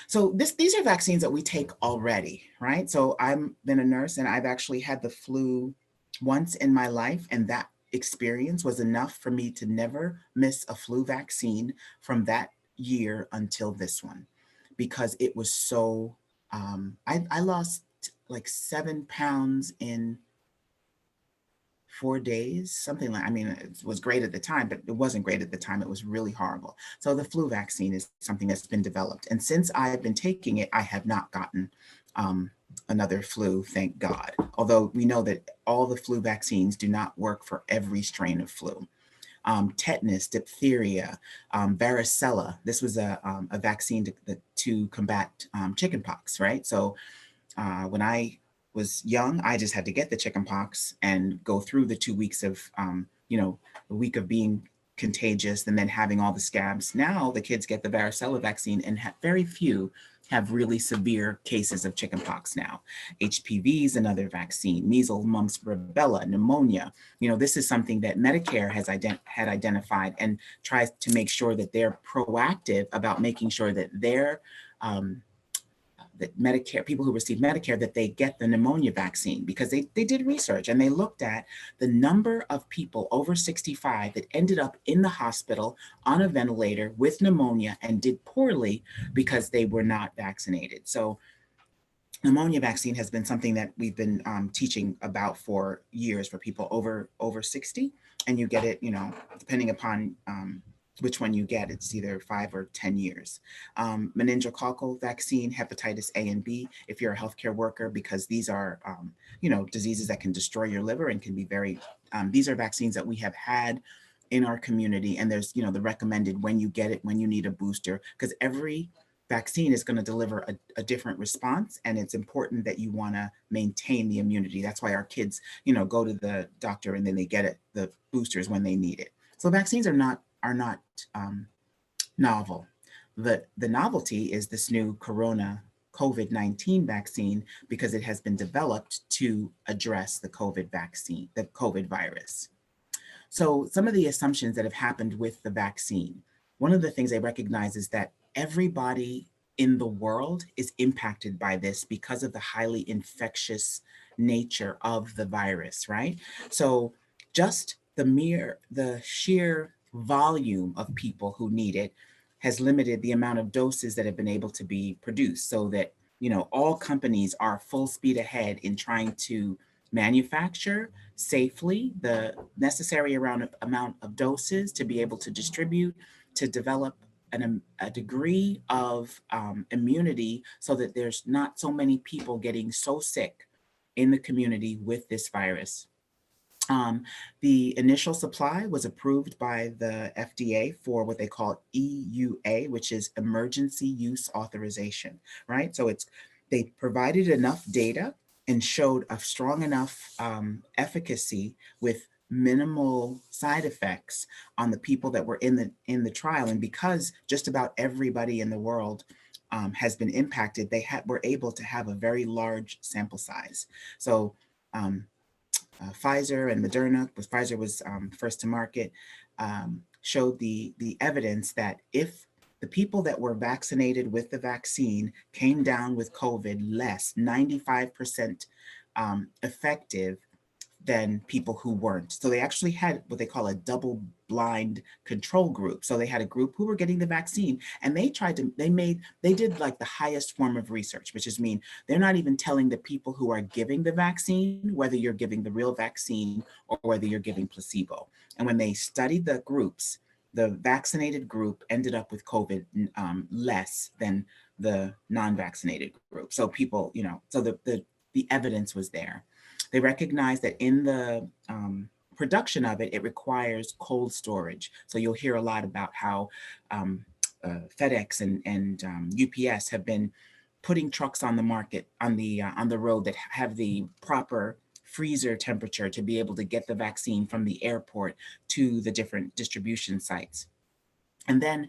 So these are vaccines that we take already, right? So I've been a nurse and I've actually had the flu once in my life, and that experience was enough for me to never miss a flu vaccine from that year until this one, because it was so, I lost like 7 pounds in 4 days, something like, it was great at the time, but it wasn't great at the time. It was really horrible. So the flu vaccine is something that's been developed. And since I've been taking it, I have not gotten another flu, thank God. Although we know that all the flu vaccines do not work for every strain of flu. Tetanus, diphtheria, varicella. This was a vaccine to combat chickenpox, right? So when I was young, I just had to get the chickenpox and go through the 2 weeks of, the week of being contagious and then having all the scabs. Now the kids get the varicella vaccine and very few have really severe cases of chickenpox now. HPV is another vaccine, measles, mumps, rubella, pneumonia. This is something that Medicare has had identified and tries to make sure that they're proactive about making sure that they're that Medicare, people who receive Medicare, that they get the pneumonia vaccine, because they did research and they looked at the number of people over 65 that ended up in the hospital on a ventilator with pneumonia and did poorly because they were not vaccinated. So pneumonia vaccine has been something that we've been teaching about for years for people over 60, and you get it, depending upon which one you get, it's either 5 or 10 years. Meningococcal vaccine, hepatitis A and B, if you're a healthcare worker, because these are, diseases that can destroy your liver and can be very, these are vaccines that we have had in our community. And there's, the recommended when you get it, when you need a booster, because every vaccine is going to deliver a different response. And it's important that you want to maintain the immunity. That's why our kids, go to the doctor and then they get the boosters when they need it. So vaccines are not novel. The novelty is this new COVID-19 vaccine, because it has been developed to address the COVID vaccine, the COVID virus. So some of the assumptions that have happened with the vaccine, one of the things they recognize is that everybody in the world is impacted by this because of the highly infectious nature of the virus, right? So just the sheer volume of people who need it has limited the amount of doses that have been able to be produced, so that all companies are full speed ahead in trying to manufacture safely the necessary amount of doses to be able to distribute, to develop a degree of immunity so that there's not so many people getting so sick in the community with this virus. The initial supply was approved by the FDA for what they call EUA, which is Emergency Use Authorization, right? So they provided enough data and showed a strong enough efficacy with minimal side effects on the people that were in the trial. And because just about everybody in the world has been impacted, were able to have a very large sample size. So Pfizer and Moderna, Pfizer was first to market, showed the evidence that if the people that were vaccinated with the vaccine came down with COVID less, 95% effective than people who weren't. So they actually had what they call a double blind control group. So they had a group who were getting the vaccine, and they did like the highest form of research, which is mean they're not even telling the people who are giving the vaccine whether you're giving the real vaccine or whether you're giving placebo. And when they studied the groups, the vaccinated group ended up with COVID less than the non-vaccinated group. So people, so the evidence was there. They recognize that in the production of it, it requires cold storage. So you'll hear a lot about how FedEx and UPS have been putting trucks on the market, on the road that have the proper freezer temperature to be able to get the vaccine from the airport to the different distribution sites. And then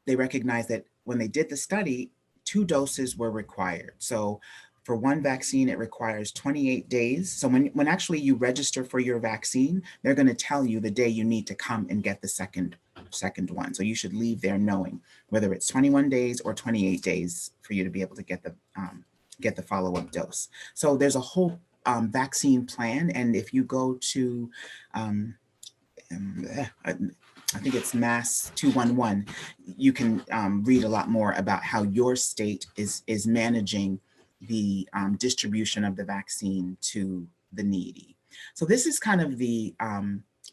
they recognize that when they did the study, 2 doses were required. So for one vaccine, it requires 28 days. So when actually you register for your vaccine, they're going to tell you the day you need to come and get the second one. So you should leave there knowing whether it's 21 days or 28 days for you to be able to get the follow-up dose. So there's a whole vaccine plan. And if you go to, I think it's Mass 211, you can read a lot more about how your state is managing the distribution of the vaccine to the needy. So this is kind of the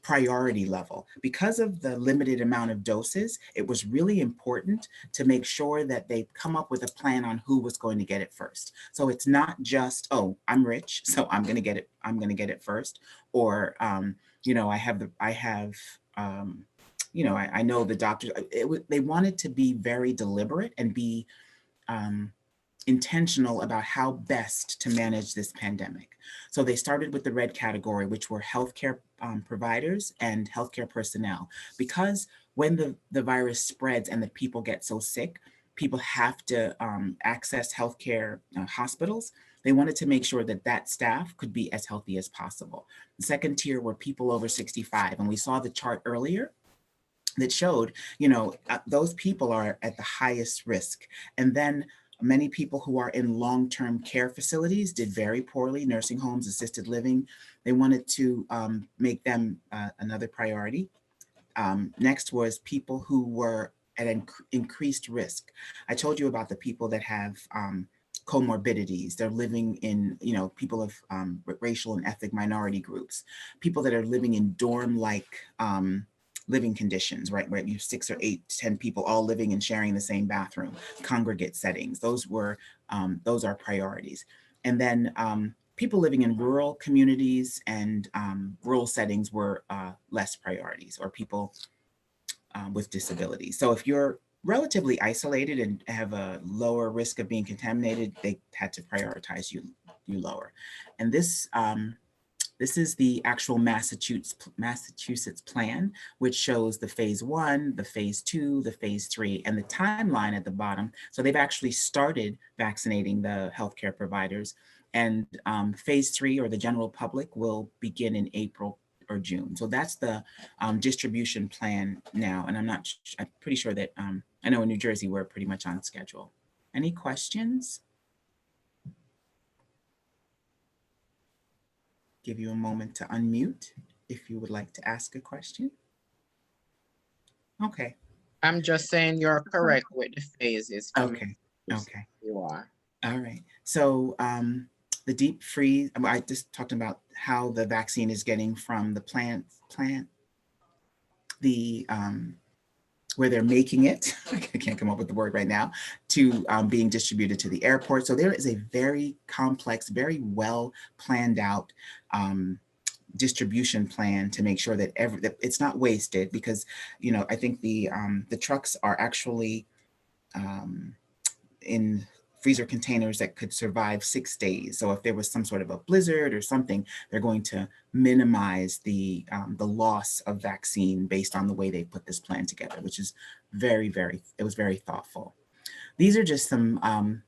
priority level. Because of the limited amount of doses, it was really important to make sure that they come up with a plan on who was going to get it first. So it's not just, oh, I'm rich, so I'm going to get it first, or I know the doctors. They wanted to be very deliberate and be intentional about how best to manage this pandemic. So they started with the red category, which were healthcare providers and healthcare personnel, because when the virus spreads and the people get so sick, people have to access healthcare hospitals. They wanted to make sure that staff could be as healthy as possible. The second tier were people over 65. And we saw the chart earlier that showed, those people are at the highest risk. And then many people who are in long-term care facilities did very poorly, nursing homes, assisted living. They wanted to make them another priority. Next was people who were at increased risk. I told you about the people that have comorbidities. They're living in, people of racial and ethnic minority groups, people that are living in dorm-like living conditions, right? Where you have 6 or 8, 10 people all living and sharing the same bathroom, congregate settings. Those are priorities. And then people living in rural communities and rural settings were less priorities, or people with disabilities. So if you're relatively isolated and have a lower risk of being contaminated, they had to prioritize you lower. And this is the actual Massachusetts plan, which shows the phase 1, the phase 2, the phase 3, and the timeline at the bottom. So they've actually started vaccinating the healthcare providers, and phase 3, or the general public, will begin in April or June. So that's the distribution plan now. And I'm pretty sure that, I know in New Jersey, we're pretty much on schedule. Any questions? Give you a moment to unmute if you would like to ask a question. Okay. I'm just saying you're correct with the phases. Okay. You are. All right. So the deep freeze, I just talked about how the vaccine is getting from the plant, the where they're making it, I can't come up with the word right now, to being distributed to the airport. So there is a very complex, very well planned out distribution plan to make sure that that it's not wasted, because, you know, I think the trucks are actually in freezer containers that could survive 6 days. So if there was some sort of a blizzard or something, they're going to minimize the loss of vaccine based on the way they put this plan together, which is it was very thoughtful. These are just some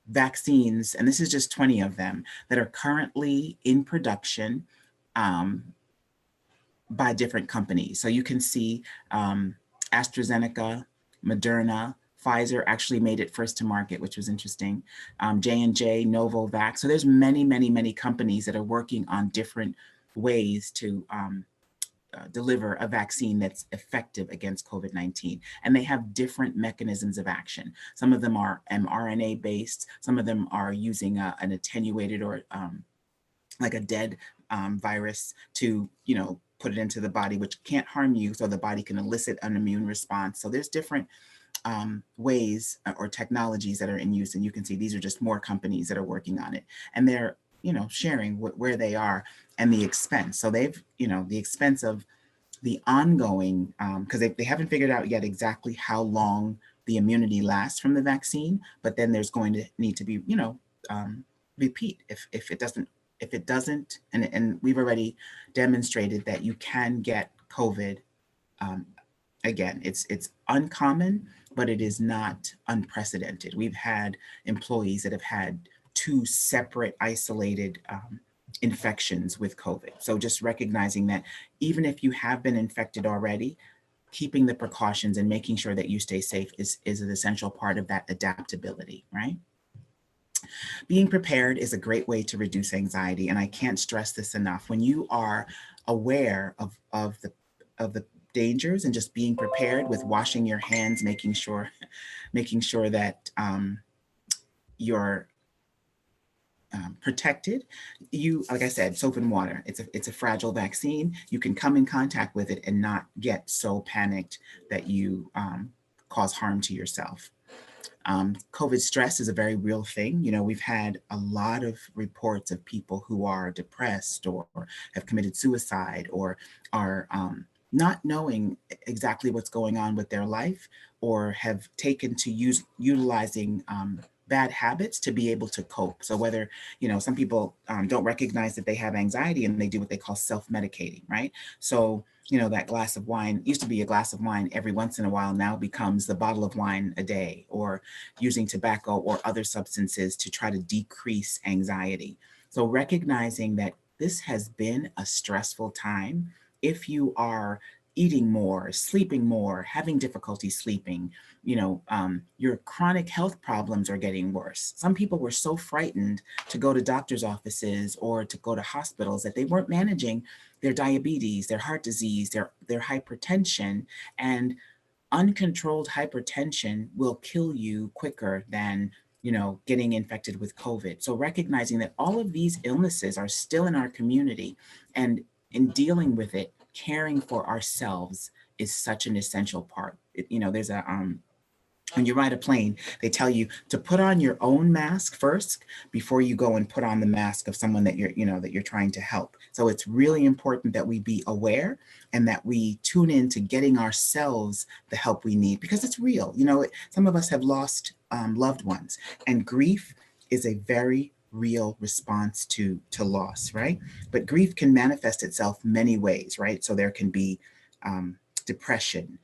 vaccines, and this is just 20 of them that are currently in production by different companies. So you can see AstraZeneca, Moderna, Pfizer actually made it first to market, which was interesting. J&J, Novavax. So there's many, many, many companies that are working on different ways to deliver a vaccine that's effective against COVID-19. And they have different mechanisms of action. Some of them are mRNA based. Some of them are using an attenuated or like a dead virus to, you know, put it into the body, which can't harm you, so the body can elicit an immune response. So there's different ways or technologies that are in use, and you can see these are just more companies that are working on it, and they're, you know, sharing where they are and the expense. So they've, you know, the expense of the ongoing, because they haven't figured out yet exactly how long the immunity lasts from the vaccine, but then there's going to need to be, you know, repeat if it doesn't, and we've already demonstrated that you can get COVID. Again, it's uncommon, but it is not unprecedented. We've had employees that have had 2 separate isolated infections with COVID. So just recognizing that even if you have been infected already, keeping the precautions and making sure that you stay safe is an essential part of that adaptability, right? Being prepared is a great way to reduce anxiety, and I can't stress this enough. When you are aware of the dangers and just being prepared with washing your hands, making sure that you're protected. You, like I said, soap and water. It's a fragile vaccine. You can come in contact with it and not get so panicked that you cause harm to yourself. COVID stress is a very real thing. You know, we've had a lot of reports of people who are depressed or have committed suicide or are not knowing exactly what's going on with their life, or have taken to utilizing bad habits to be able to cope. So whether, you know, some people don't recognize that they have anxiety and they do what they call self-medicating, right? So, you know, that glass of wine used to be a glass of wine every once in a while, now becomes the bottle of wine a day, or using tobacco or other substances to try to decrease anxiety. So recognizing that this has been a stressful time. If you are eating more, sleeping more, having difficulty sleeping, you know, your chronic health problems are getting worse. Some people were so frightened to go to doctor's offices or to go to hospitals that they weren't managing their diabetes, their heart disease, their hypertension, and uncontrolled hypertension will kill you quicker than, you know, getting infected with COVID. So recognizing that all of these illnesses are still in our community, and in dealing with it, caring for ourselves is such an essential part. You know, there's a when you ride a plane, they tell you to put on your own mask first before you go and put on the mask of someone that you're trying to help. So it's really important that we be aware and that we tune in to getting ourselves the help we need, because it's real. You know, some of us have lost loved ones, and grief is a very real response to loss, right? But grief can manifest itself many ways, right? So there can be depression,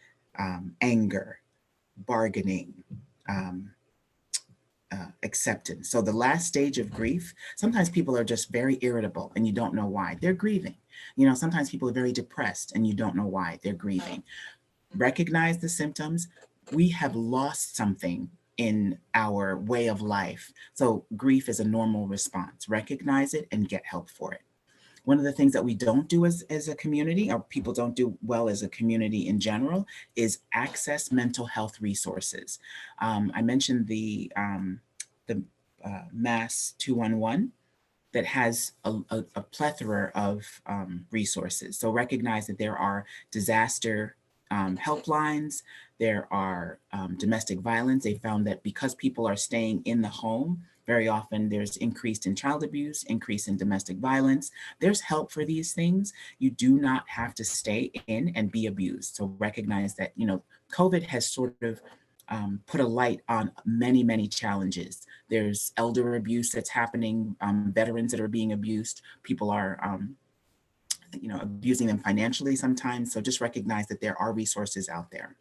anger, bargaining, acceptance. So the last stage of grief, sometimes people are just very irritable and you don't know why. They're grieving. You know, sometimes people are very depressed and you don't know why. They're grieving. Recognize the symptoms. We have lost something in our way of life. So grief is a normal response. Recognize it and get help for it. One of the things that we don't do as a community, or people don't do well as a community in general, is access mental health resources. I mentioned the Mass 211 that has a plethora of resources. So recognize that there are disaster helplines, there are domestic violence. They found that because people are staying in the home, very often there's increase in child abuse, increase in domestic violence. There's help for these things. You do not have to stay in and be abused. So recognize that, you know, COVID has sort of put a light on many, many challenges. There's elder abuse that's happening, veterans that are being abused. People are, you know, abusing them financially sometimes. So just recognize that there are resources out there.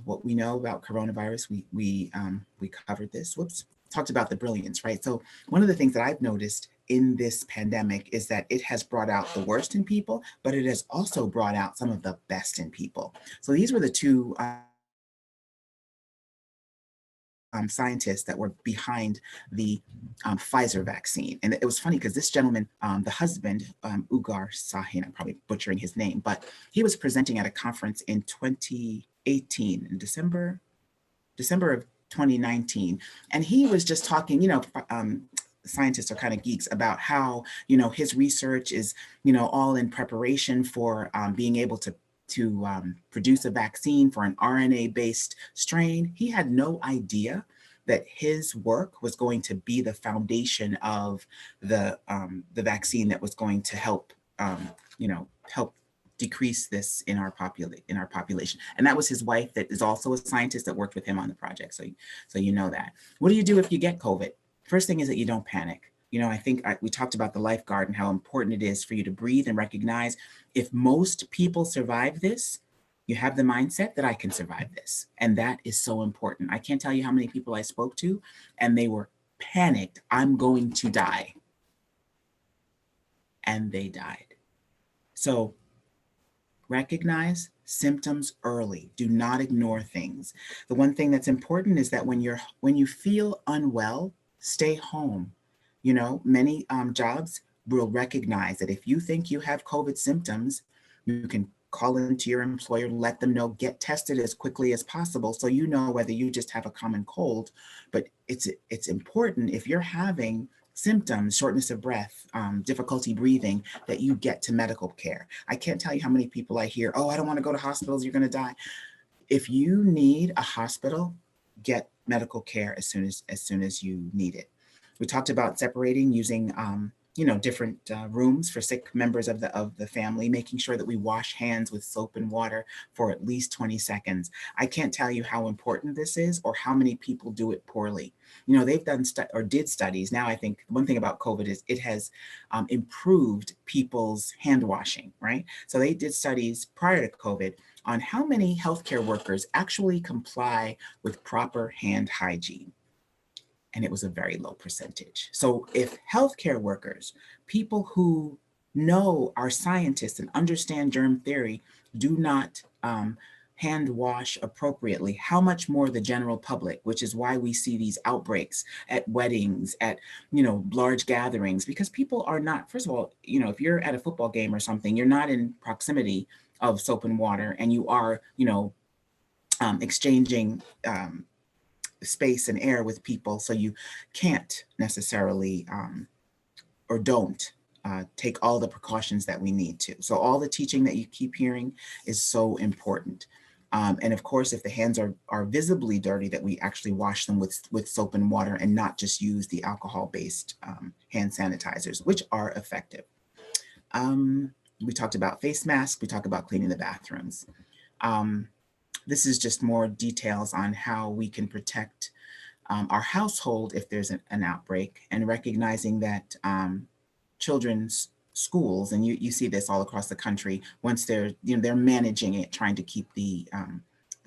What we know about coronavirus, we covered this, whoops, talked about the brilliance, right? So one of the things that I've noticed in this pandemic is that it has brought out the worst in people, but it has also brought out some of the best in people. So these were the two scientists that were behind the Pfizer vaccine. And it was funny because this gentleman, the husband, Ugar Sahin, I'm probably butchering his name, but he was presenting at a conference in 2018, in December of 2019. And he was just talking, you know, scientists are kind of geeks about how, you know, his research is, you know, all in preparation for being able to produce a vaccine for an RNA-based strain. He had no idea that his work was going to be the foundation of the vaccine that was going to help, you know, help decrease this in our population. And that was his wife, that is also a scientist that worked with him on the project. So you know that. What do you do if you get COVID? First thing is that you don't panic. You know, I think we talked about the lifeguard and how important it is for you to breathe and recognize if most people survive this, you have the mindset that I can survive this. And that is so important. I can't tell you how many people I spoke to and they were panicked. I'm going to die. And they died. So recognize symptoms early. Do not ignore things. The one thing that's important is that when you feel unwell, stay home. You know, many jobs will recognize that if you think you have COVID symptoms, you can call into your employer, let them know, get tested as quickly as possible so you know whether you just have a common cold. But it's important if you're having symptoms, shortness of breath, difficulty breathing, that you get to medical care. I can't tell you how many people I hear, oh, I don't want to go to hospitals, you're going to die. If you need a hospital, get medical care as soon as you need it. We talked about separating, using you know, different rooms for sick members of the family, making sure that we wash hands with soap and water for at least 20 seconds. I can't tell you how important this is or how many people do it poorly. You know, they've done did studies. Now, I think one thing about COVID is it has improved people's hand washing, right? So they did studies prior to COVID on how many healthcare workers actually comply with proper hand hygiene. And it was a very low percentage. So if healthcare workers, people who know, are scientists and understand germ theory, do not hand wash appropriately, how much more the general public, which is why we see these outbreaks at weddings, at, you know, large gatherings, because people are not, first of all, you know, if you're at a football game or something, you're not in proximity of soap and water, and you are, you know, exchanging space and air with people, so you can't necessarily or don't take all the precautions that we need to. So all the teaching that you keep hearing is so important. And of course, if the hands are visibly dirty, that we actually wash them with soap and water and not just use the alcohol-based hand sanitizers, which are effective. We talked about face masks, we talked about cleaning the bathrooms. This is just more details on how we can protect our household if there's an outbreak, and recognizing that children's schools, and you see this all across the country, once they're managing it, trying to keep the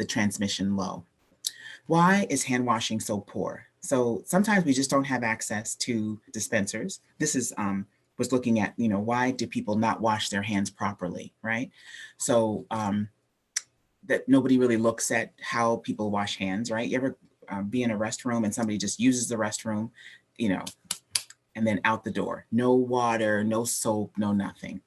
transmission low. Why is hand washing so poor? So sometimes we just don't have access to dispensers. This is was looking at, you know, why do people not wash their hands properly, right? So that nobody really looks at how people wash hands, right? You ever be in a restroom and somebody just uses the restroom, you know, and then out the door, no water, no soap, no nothing.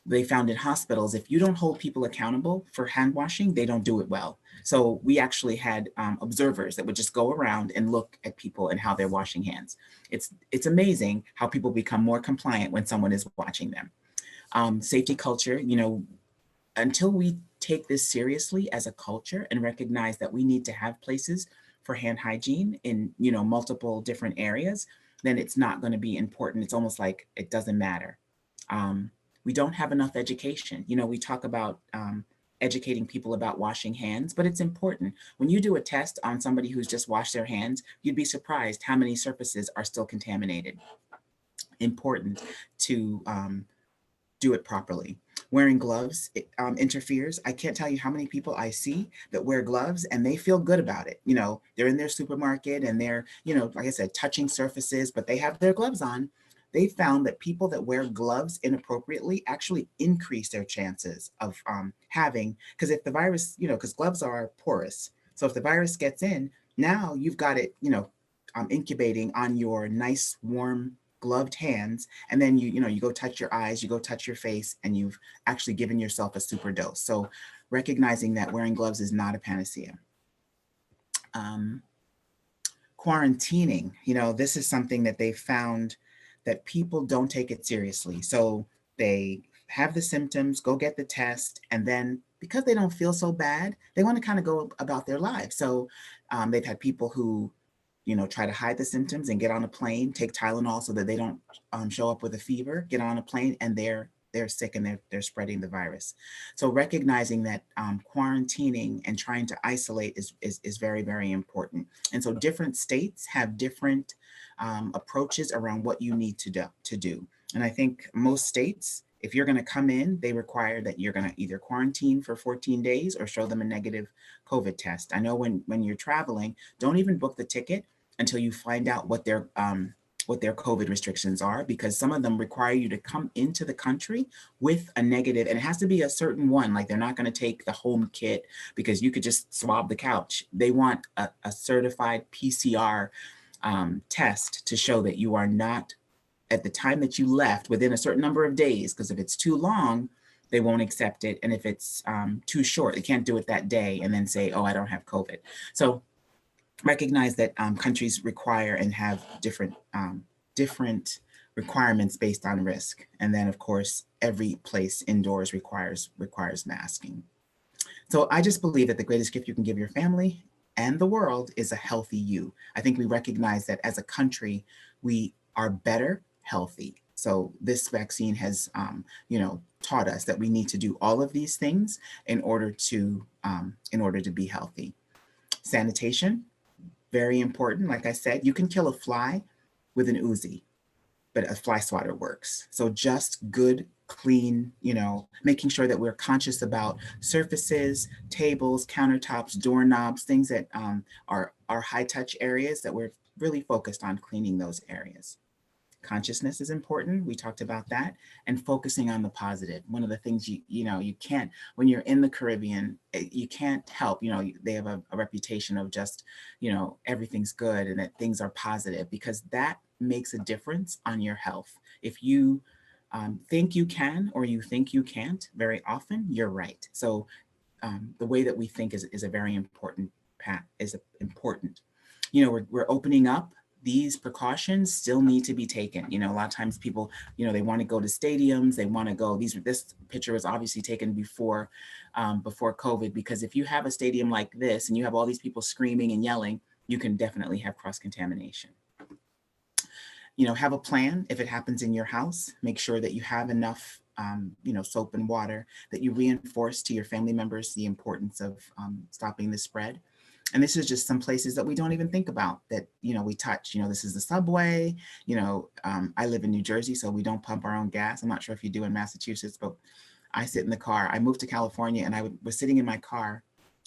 they found in hospitals, if you don't hold people accountable for hand washing, they don't do it well. So we actually had observers that would just go around and look at people and how they're washing hands. It's amazing how people become more compliant when someone is watching them. Safety culture, until we take this seriously as a culture and recognize that we need to have places for hand hygiene in, multiple different areas, then it's not going to be important. It's almost like it doesn't matter. We don't have enough education. We talk about educating people about washing hands, but it's important. When you do a test on somebody who's just washed their hands, you'd be surprised how many surfaces are still contaminated. Important to do it properly. Wearing gloves interferes. I can't tell you how many people I see that wear gloves and they feel good about it. They're in their supermarket and they're, like I said, touching surfaces, but they have their gloves on. They found that people that wear gloves inappropriately actually increase their chances of having, because if the virus, because gloves are porous. So if the virus gets in, now you've got it, incubating on your nice, warm, gloved hands, and then you go touch your eyes, you go touch your face, and you've actually given yourself a super dose. So recognizing that wearing gloves is not a panacea. Quarantining, this is something that they found that people don't take it seriously. So they have the symptoms, go get the test, and then because they don't feel so bad, they want to kind of go about their lives. So they've had people who try to hide the symptoms and get on a plane, take Tylenol so that they don't show up with a fever, get on a plane, and they're sick and they're spreading the virus. So recognizing that quarantining and trying to isolate is very, very important. And so different states have different approaches around what you need to do. And I think most states, if you're going to come in, they require that you're going to either quarantine for 14 days or show them a negative COVID test. I know when you're traveling, don't even book the ticket until you find out what their COVID restrictions are, because some of them require you to come into the country with a negative, and it has to be a certain one. Like they're not going to take the home kit because you could just swab the couch. They want a certified PCR test to show that you are not, at the time that you left, within a certain number of days, because if it's too long, they won't accept it. And if it's too short, they can't do it that day and then say, oh, I don't have COVID. So recognize that countries require and have different requirements based on risk. And then of course, every place indoors requires masking. So I just believe that the greatest gift you can give your family and the world is a healthy you. I think we recognize that as a country, we are better healthy. So this vaccine has, taught us that we need to do all of these things in order to be healthy. Sanitation, very important. Like I said, you can kill a fly with an Uzi, but a fly swatter works. So just good, clean, making sure that we're conscious about surfaces, tables, countertops, doorknobs, things that are high touch areas, that we're really focused on cleaning those areas. Consciousness is important. We talked about that, and focusing on the positive. One of the things you can't, when you're in the Caribbean, you can't help, they have a reputation of just, everything's good and that things are positive, because that makes a difference on your health. If you think you can, or you think you can't, very often you're right. So the way that we think is a very important important. We're opening up. These precautions still need to be taken. A lot of times people, they want to go to stadiums, they want to go, this picture was obviously taken before COVID, because if you have a stadium like this and you have all these people screaming and yelling, you can definitely have cross-contamination. Have a plan. If it happens in your house, make sure that you have enough soap and water, that you reinforce to your family members the importance of stopping the spread. And this is just some places that we don't even think about that, we touch. This is the subway. I live in New Jersey, so we don't pump our own gas. I'm not sure if you do in Massachusetts, but I sit in the car. I moved to California and I was sitting in my car,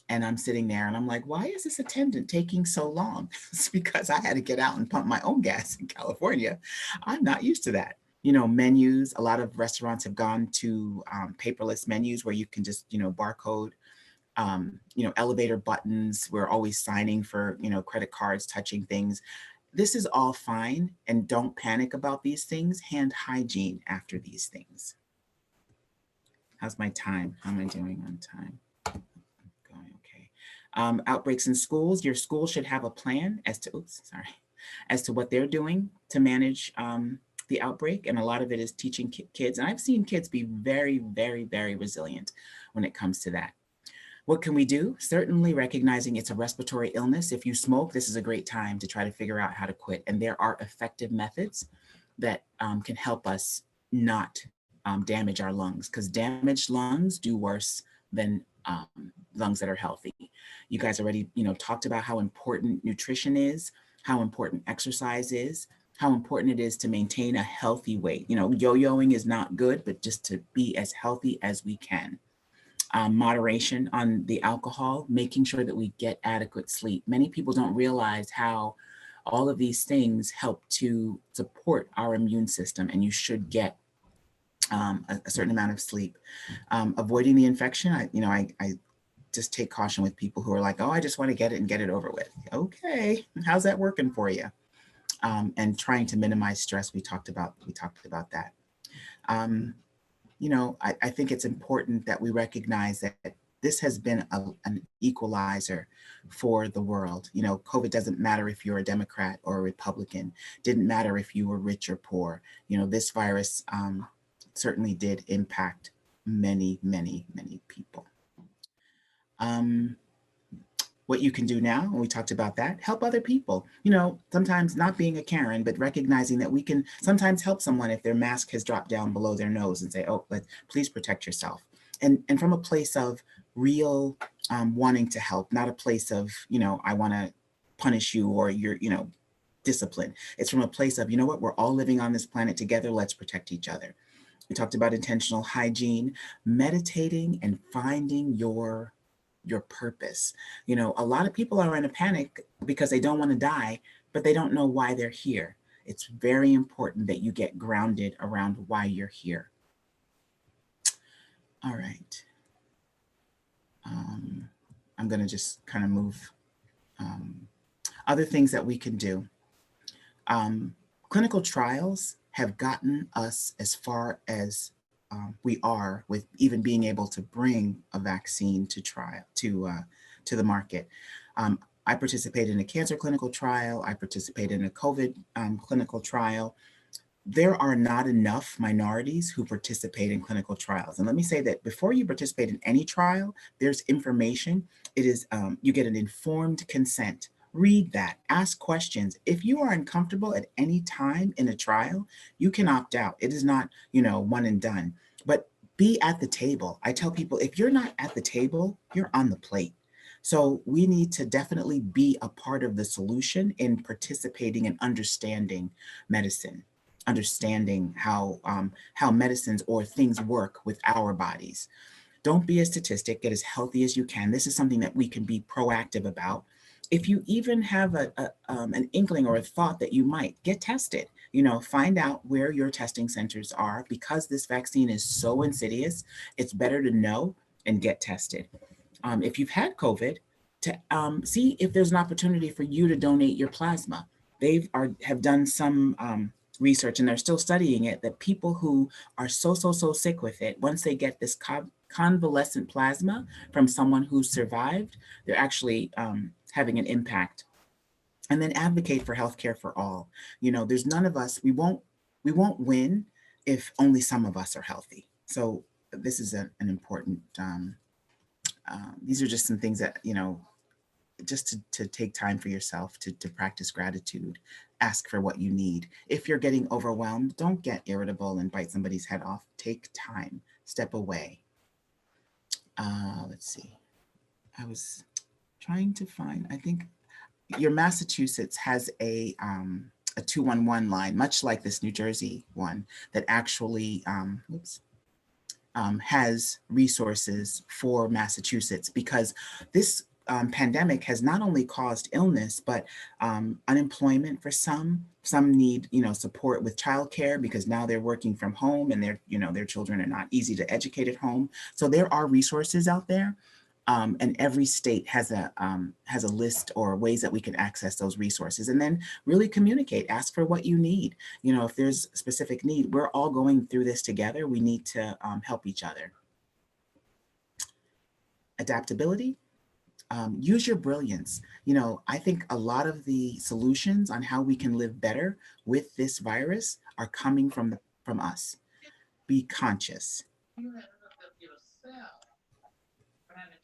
and I'm sitting there and I'm like, why is this attendant taking so long? It's because I had to get out and pump my own gas in California. I'm not used to that. Menus, a lot of restaurants have gone to paperless menus where you can just, barcode. Elevator buttons, we're always signing for, credit cards, touching things. This is all fine, and don't panic about these things. Hand hygiene after these things. How's my time? How am I doing on time? Going okay. Outbreaks in schools. Your school should have a plan as to, as to what they're doing to manage the outbreak. And a lot of it is teaching kids. And I've seen kids be very, very, very resilient when it comes to that. What can we do? Certainly recognizing it's a respiratory illness. If you smoke, this is a great time to try to figure out how to quit. And there are effective methods that can help us not damage our lungs, because damaged lungs do worse than lungs that are healthy. You guys already, talked about how important nutrition is, how important exercise is, how important it is to maintain a healthy weight. Yo-yoing is not good, but just to be as healthy as we can. Moderation on the alcohol, making sure that we get adequate sleep. Many people don't realize how all of these things help to support our immune system, and you should get a certain amount of sleep. Avoiding the infection, I just take caution with people who are like, oh, I just want to get it and get it over with. Okay, how's that working for you? And trying to minimize stress, we talked about that. I think it's important that we recognize that this has been an equalizer for the world. COVID doesn't matter if you're a Democrat or a Republican, didn't matter if you were rich or poor. This virus certainly did impact many, many, many people. What you can do now, and we talked about that, help other people. Sometimes not being a Karen, but recognizing that we can sometimes help someone if their mask has dropped down below their nose and say, oh, please protect yourself. And from a place of real wanting to help, not a place of, I want to punish you or you're, discipline. It's from a place of, what, we're all living on this planet together. Let's protect each other. We talked about intentional hygiene, meditating and finding your purpose. A lot of people are in a panic because they don't want to die, but they don't know why they're here. It's very important that you get grounded around why you're here. All right. I'm going to just kind of move. Other things that we can do. Clinical trials have gotten us as far as we are with even being able to bring a vaccine to the market. I participated in a cancer clinical trial. I participated in a COVID clinical trial. There are not enough minorities who participate in clinical trials. And let me say that before you participate in any trial, there's information. It is, you get an informed consent. Read that, ask questions. If you are uncomfortable at any time in a trial, you can opt out. It is not, one and done, but be at the table. I tell people, if you're not at the table, you're on the plate. So we need to definitely be a part of the solution in participating and understanding medicine, understanding how medicines or things work with our bodies. Don't be a statistic, get as healthy as you can. This is something that we can be proactive about. If you even have an inkling or a thought that you might, get tested. Find out where your testing centers are. Because this vaccine is so insidious, it's better to know and get tested. If you've had COVID, to see if there's an opportunity for you to donate your plasma. Have done some research, and they're still studying it, that people who are so sick with it, once they get this convalescent plasma from someone who survived, they're actually having an impact. And then advocate for healthcare for all. There's none of us, we won't win if only some of us are healthy. So this is an important, these are just some things that, just to take time for yourself, to practice gratitude, ask for what you need. If you're getting overwhelmed, don't get irritable and bite somebody's head off. Take time, step away. Let's see, I was trying to find, I think your Massachusetts has a 211 line, much like this New Jersey one, that actually has resources for Massachusetts, because this pandemic has not only caused illness, but unemployment for some. Some need, support with childcare because now they're working from home and their children are not easy to educate at home. So there are resources out there. And every state has a list or ways that we can access those resources, and then really communicate, ask for what you need. If there's a specific need, we're all going through this together. We need to help each other. adaptability. Use your brilliance. You know, I think a lot of the solutions on how we can live better with this virus are coming from us. Be conscious.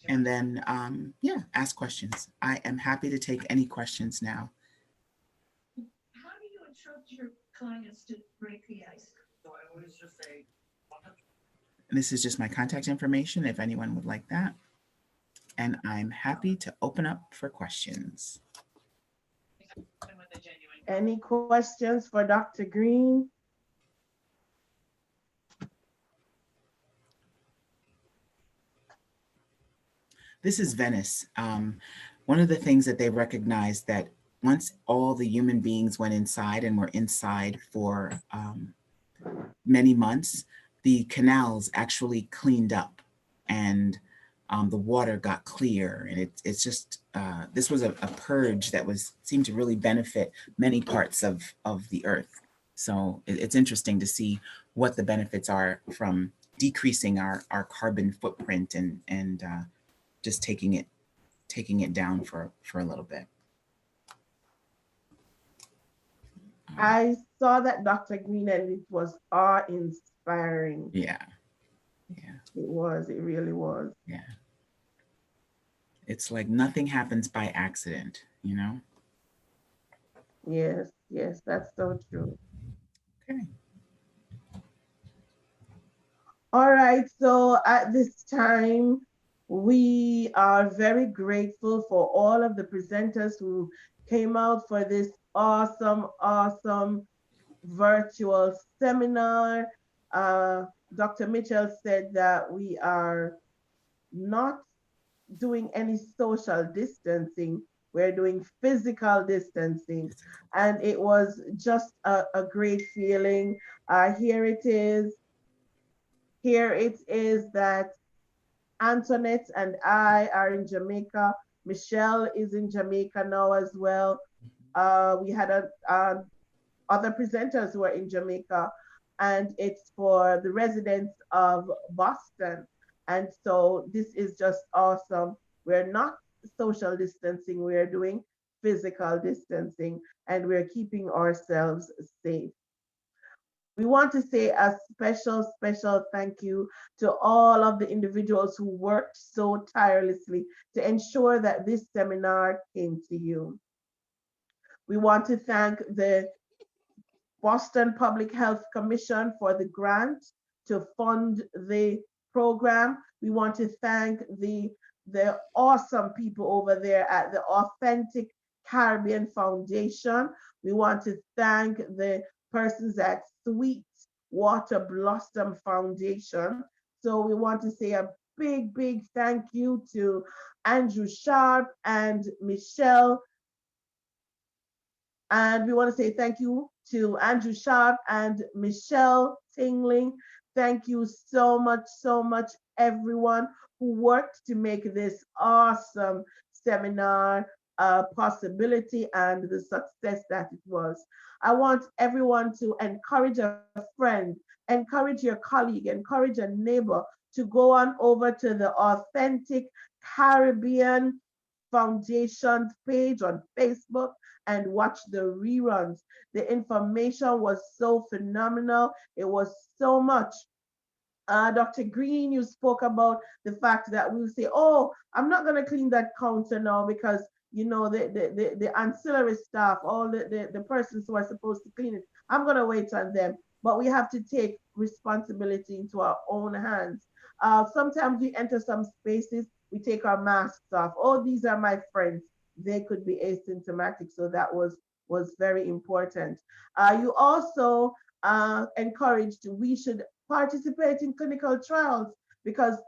And then, yeah, ask questions. I am happy to take any questions now. How do you instruct your clients to break the ice? So I always just say, this is just my contact information if anyone would like that. And I'm happy to open up for questions. Any questions for Dr. Greene? This is Venice. One of the things that they recognized that once all the human beings went inside and were inside for many months, the canals actually cleaned up and the water got clear. And it's just, this was a purge that seemed to really benefit many parts of the earth. So it's interesting to see what the benefits are from decreasing our carbon footprint and just taking it down for a little bit. I saw that, Dr. Greene, and it was awe-inspiring. Yeah. It really was. Yeah. It's like nothing happens by accident, you know? Yes, that's so true. Okay. All right, so at this time, we are very grateful for all of the presenters who came out for this awesome virtual seminar. Dr. Mitchell said that we are not doing any social distancing. We're doing physical distancing. And it was just a great feeling. Here it is that Antoinette and I are in Jamaica. Michelle is in Jamaica now as well. We had other presenters who are in Jamaica, and it's for the residents of Boston. And so this is just awesome. We're not social distancing, we're doing physical distancing, and we're keeping ourselves safe. We want to say a special thank you to all of the individuals who worked so tirelessly to ensure that this seminar came to you. We want to thank the Boston Public Health Commission for the grant to fund the program. We want to thank the awesome people over there at the Authentic Caribbean Foundation. We want to thank the persons at Sweet Water Blossom Foundation. So we want to say a big thank you to Andrew Sharp and Michelle. And we want to say thank you to Andrew Sharp and Michelle Tingling. Thank you so much, everyone who worked to make this awesome seminar a possibility and the success that it was. I want everyone to encourage a friend, encourage your colleague, encourage a neighbor to go on over to the Authentic Caribbean Foundation's page on Facebook and watch the reruns. The information was so phenomenal. It was so much. Dr. Greene, you spoke about the fact that we'll say, oh, I'm not going to clean that counter now because, you know, the ancillary staff, all the persons who are supposed to clean it, I'm going to wait on them. But we have to take responsibility into our own hands. Sometimes we enter some spaces, we take our masks off. Oh, these are my friends. They could be asymptomatic. So that was very important. You also encouraged we should participate in clinical trials because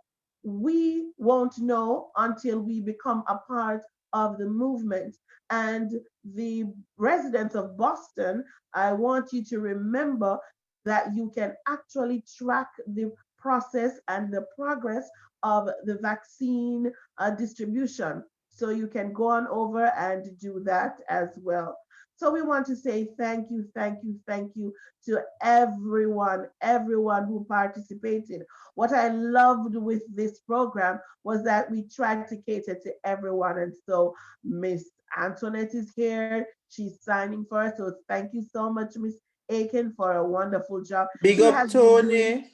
we won't know until we become a part of the movement. And the residents of Boston, I want you to remember that you can actually track the process and the progress of the vaccine distribution. So you can go on over and do that as well. So we want to say thank you, thank you, thank you to everyone who participated. What I loved with this program was that we tried to cater to everyone. And so Miss Antoinette is here. She's signing for us. So thank you so much, Miss Aiken, for a wonderful job. Big She up has been doing, Tony.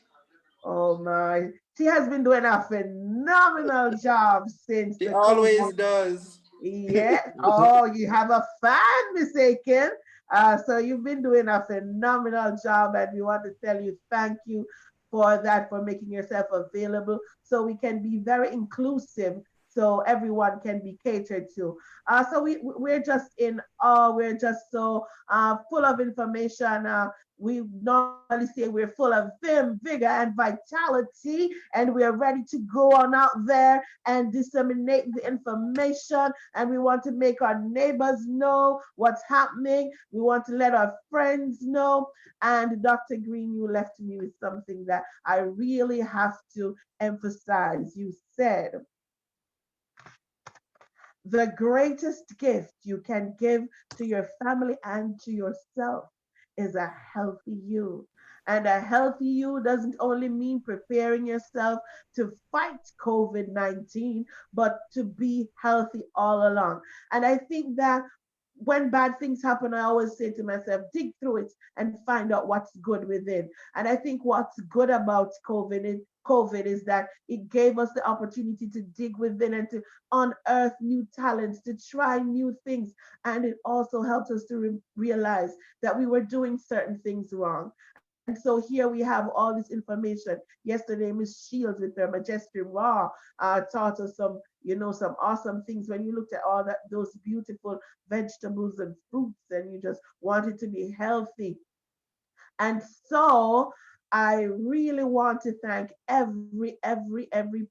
oh my, she has been doing a phenomenal job since She the always COVID. does. Yes. Oh, you have a fan, Miss Aiken. So you've been doing a phenomenal job, and we want to tell you thank you for that, for making yourself available so we can be very inclusive, so everyone can be catered to. So we're just in awe. We're just so full of information. We normally say we're full of vim, vigor, and vitality, and we're ready to go on out there and disseminate the information. And we want to make our neighbors know what's happening. We want to let our friends know. And Dr. Green, you left me with something that I really have to emphasize. You said, the greatest gift you can give to your family and to yourself is a healthy you. And a healthy you doesn't only mean preparing yourself to fight COVID 19, but to be healthy all along. And I think that when bad things happen, I always say to myself, dig through it and find out what's good within. And I think what's good about COVID is that it gave us the opportunity to dig within and to unearth new talents, to try new things. And it also helps us to realize that we were doing certain things wrong. And so here we have all this information. Yesterday, Miss Shields with her Majestic Raw taught us some awesome things. When you looked at all those beautiful vegetables and fruits, and you just wanted to be healthy. And so I really want to thank every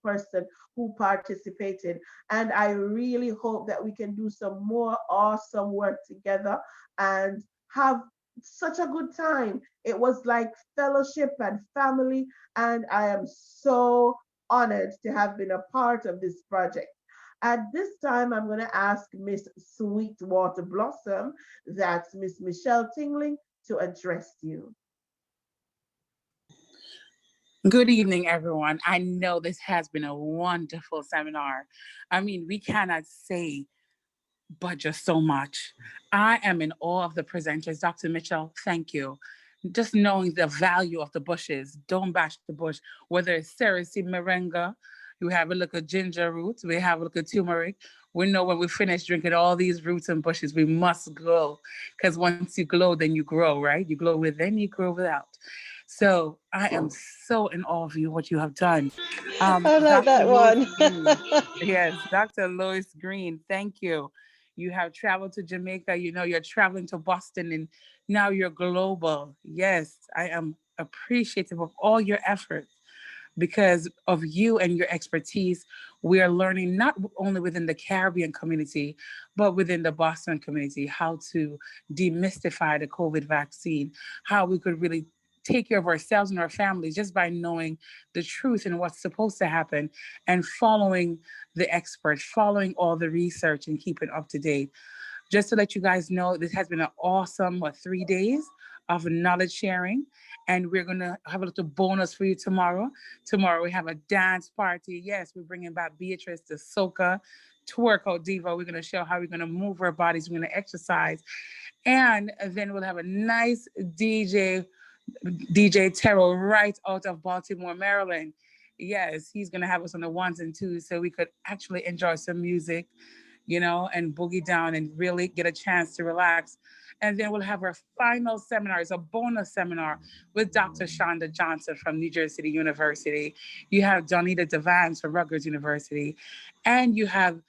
person who participated. And I really hope that we can do some more awesome work together and have such a good time. It was like fellowship and family. And I am so honored to have been a part of this project. At this time, I'm going to ask Miss Sweetwater Blossom, that's Miss Michelle Tingling, to address you. Good evening, everyone. I know this has been a wonderful seminar. I mean, we cannot say but just so much. I am in awe of the presenters. Dr. Mitchell, thank you. Just knowing the value of the bushes, don't bash the bush, whether it's sericea moringa, we have a look at ginger root, we have a look at turmeric. We know when we finish drinking all these roots and bushes, we must glow. Because once you glow, then you grow, right? You glow within, you grow without. So I am so in awe of you, what you have done. I like Dr. that Lois one. Greene, yes, Dr. Lois Greene, thank you. You have traveled to Jamaica, you're traveling to Boston, and now you're global. Yes, I am appreciative of all your efforts because of you and your expertise. We are learning not only within the Caribbean community, but within the Boston community, how to demystify the COVID vaccine, how we could really take care of ourselves and our families just by knowing the truth and what's supposed to happen and following the experts, following all the research and keeping up to date. Just to let you guys know, this has been an awesome 3 days of knowledge sharing. And we're going to have a little bonus for you tomorrow. Tomorrow we have a dance party. Yes, we're bringing back Beatrice, the soca, twerk out diva. We're going to show how we're going to move our bodies. We're going to exercise. And then we'll have a nice DJ Terrell right out of Baltimore, Maryland. Yes, he's going to have us on the ones and twos so we could actually enjoy some music, and boogie down and really get a chance to relax. And then we'll have our final seminar. It's a bonus seminar with Dr. Shonda Johnson from New Jersey City University. You have Donita Devines from Rutgers University. And you have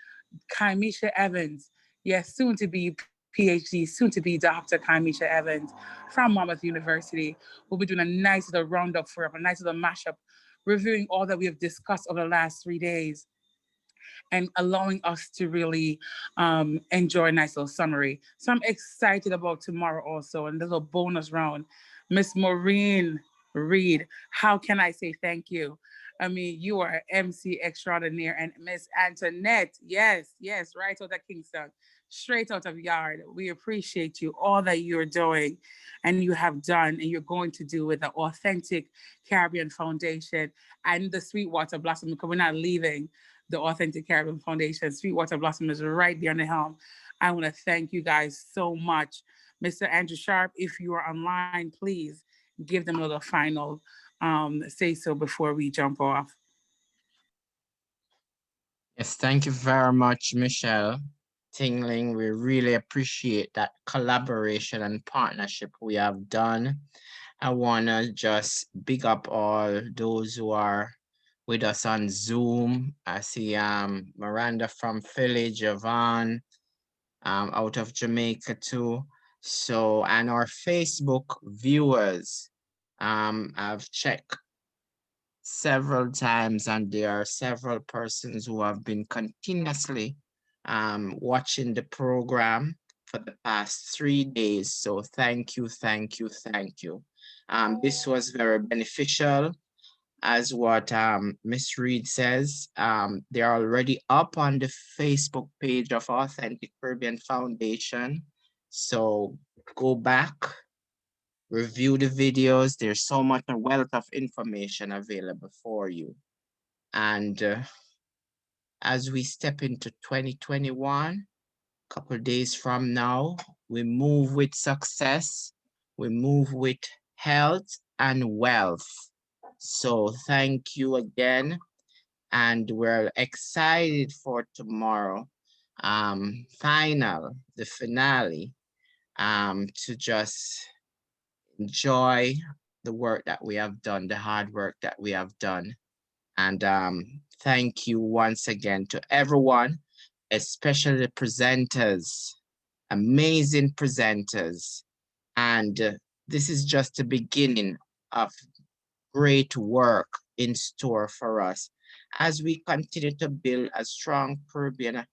Kymisha Evans, yes, soon to be PhD, soon to be Dr. Kymisha Evans from Monmouth University. We'll be doing a nice little roundup for a nice little mashup, reviewing all that we have discussed over the last 3 days and allowing us to really enjoy a nice little summary. So I'm excited about tomorrow also and the little bonus round. Miss Maureen Reed, how can I say thank you? I mean, you are MC extraordinaire. And Miss Antoinette, yes, right out of Kingston. straight out of yard. We appreciate you, all that you're doing and you have done and you're going to do with the Authentic Caribbean Foundation and the Sweetwater Blossom, because we're not leaving the Authentic Caribbean Foundation. Sweetwater Blossom is right there on the helm. I want to thank you guys so much. Mr. Andrew Sharp, if you are online, please give them a little final say so before we jump off. Yes, thank you very much, Michelle. Tingling, we really appreciate that collaboration and partnership we have done. I want to just big up all those who are with us on Zoom. I see Miranda from Philly, Javon out of Jamaica too. So, and our Facebook viewers, I've checked several times and there are several persons who have been continuously watching the program for the past 3 days. So thank you, thank you, thank you. This was very beneficial. As what Miss Reed says, they're already up on the Facebook page of Authentic Caribbean Foundation. So go back, review the videos. There's so much a wealth of information available for you. And as we step into 2021, a couple of days from now, we move with success, we move with health and wealth. So thank you again. And we're excited for tomorrow, the finale, to just enjoy the work that we have done, the hard work that we have done. And thank you once again to everyone, especially the presenters, amazing presenters. And this is just the beginning of great work in store for us as we continue to build a strong Caribbean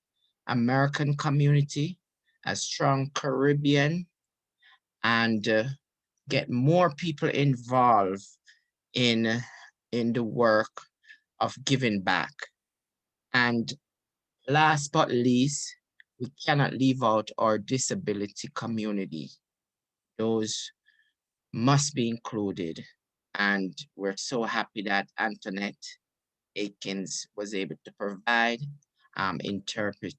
American community, a strong Caribbean, and get more people involved in the work of giving back. And last but least, we cannot leave out our disability community. Those must be included. And we're so happy that Antoinette Aikens was able to provide interpretation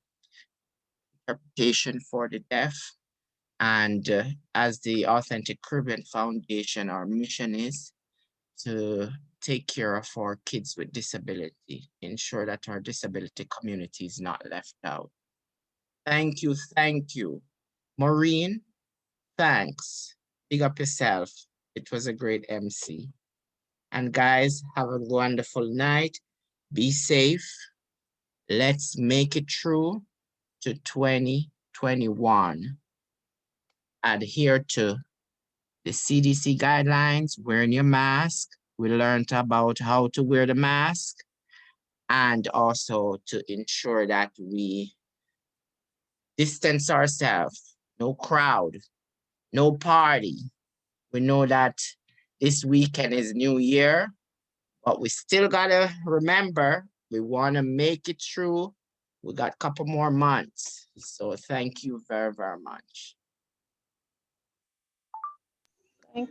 for the deaf. And as the Authentic Caribbean Foundation, our mission is to take care of our kids with disability, ensure that our disability community is not left out. Thank you, thank you. Maureen, thanks. Big up yourself. It was a great MC. And guys, have a wonderful night. Be safe. Let's make it through to 2021. Adhere to the CDC guidelines, wearing your mask. We learned about how to wear the mask and also to ensure that we distance ourselves, no crowd, no party. We know that this weekend is New Year, but we still gotta remember, we wanna make it through. We got a couple more months. So thank you very, very much.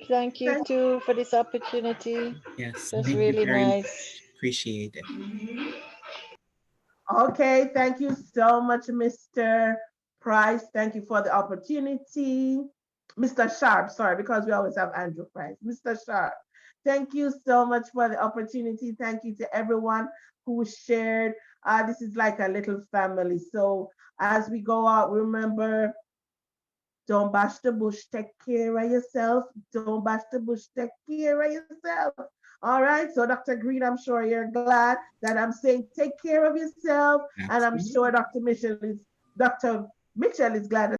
Thank you too for this opportunity. Yes, That's thank you really very nice. much. Appreciate it. Okay, thank you so much, Mr. Price. Thank you for the opportunity. Mr. Sharp, sorry, because we always have Andrew Price. Mr. Sharp, thank you so much for the opportunity. Thank you to everyone who shared. This is like a little family. So as we go out, remember, don't bash the bush, take care of yourself. Don't bash the bush, take care of yourself. All right, so Dr. Green, I'm sure you're glad that I'm saying take care of yourself. Absolutely. And I'm sure Dr. Mitchell is glad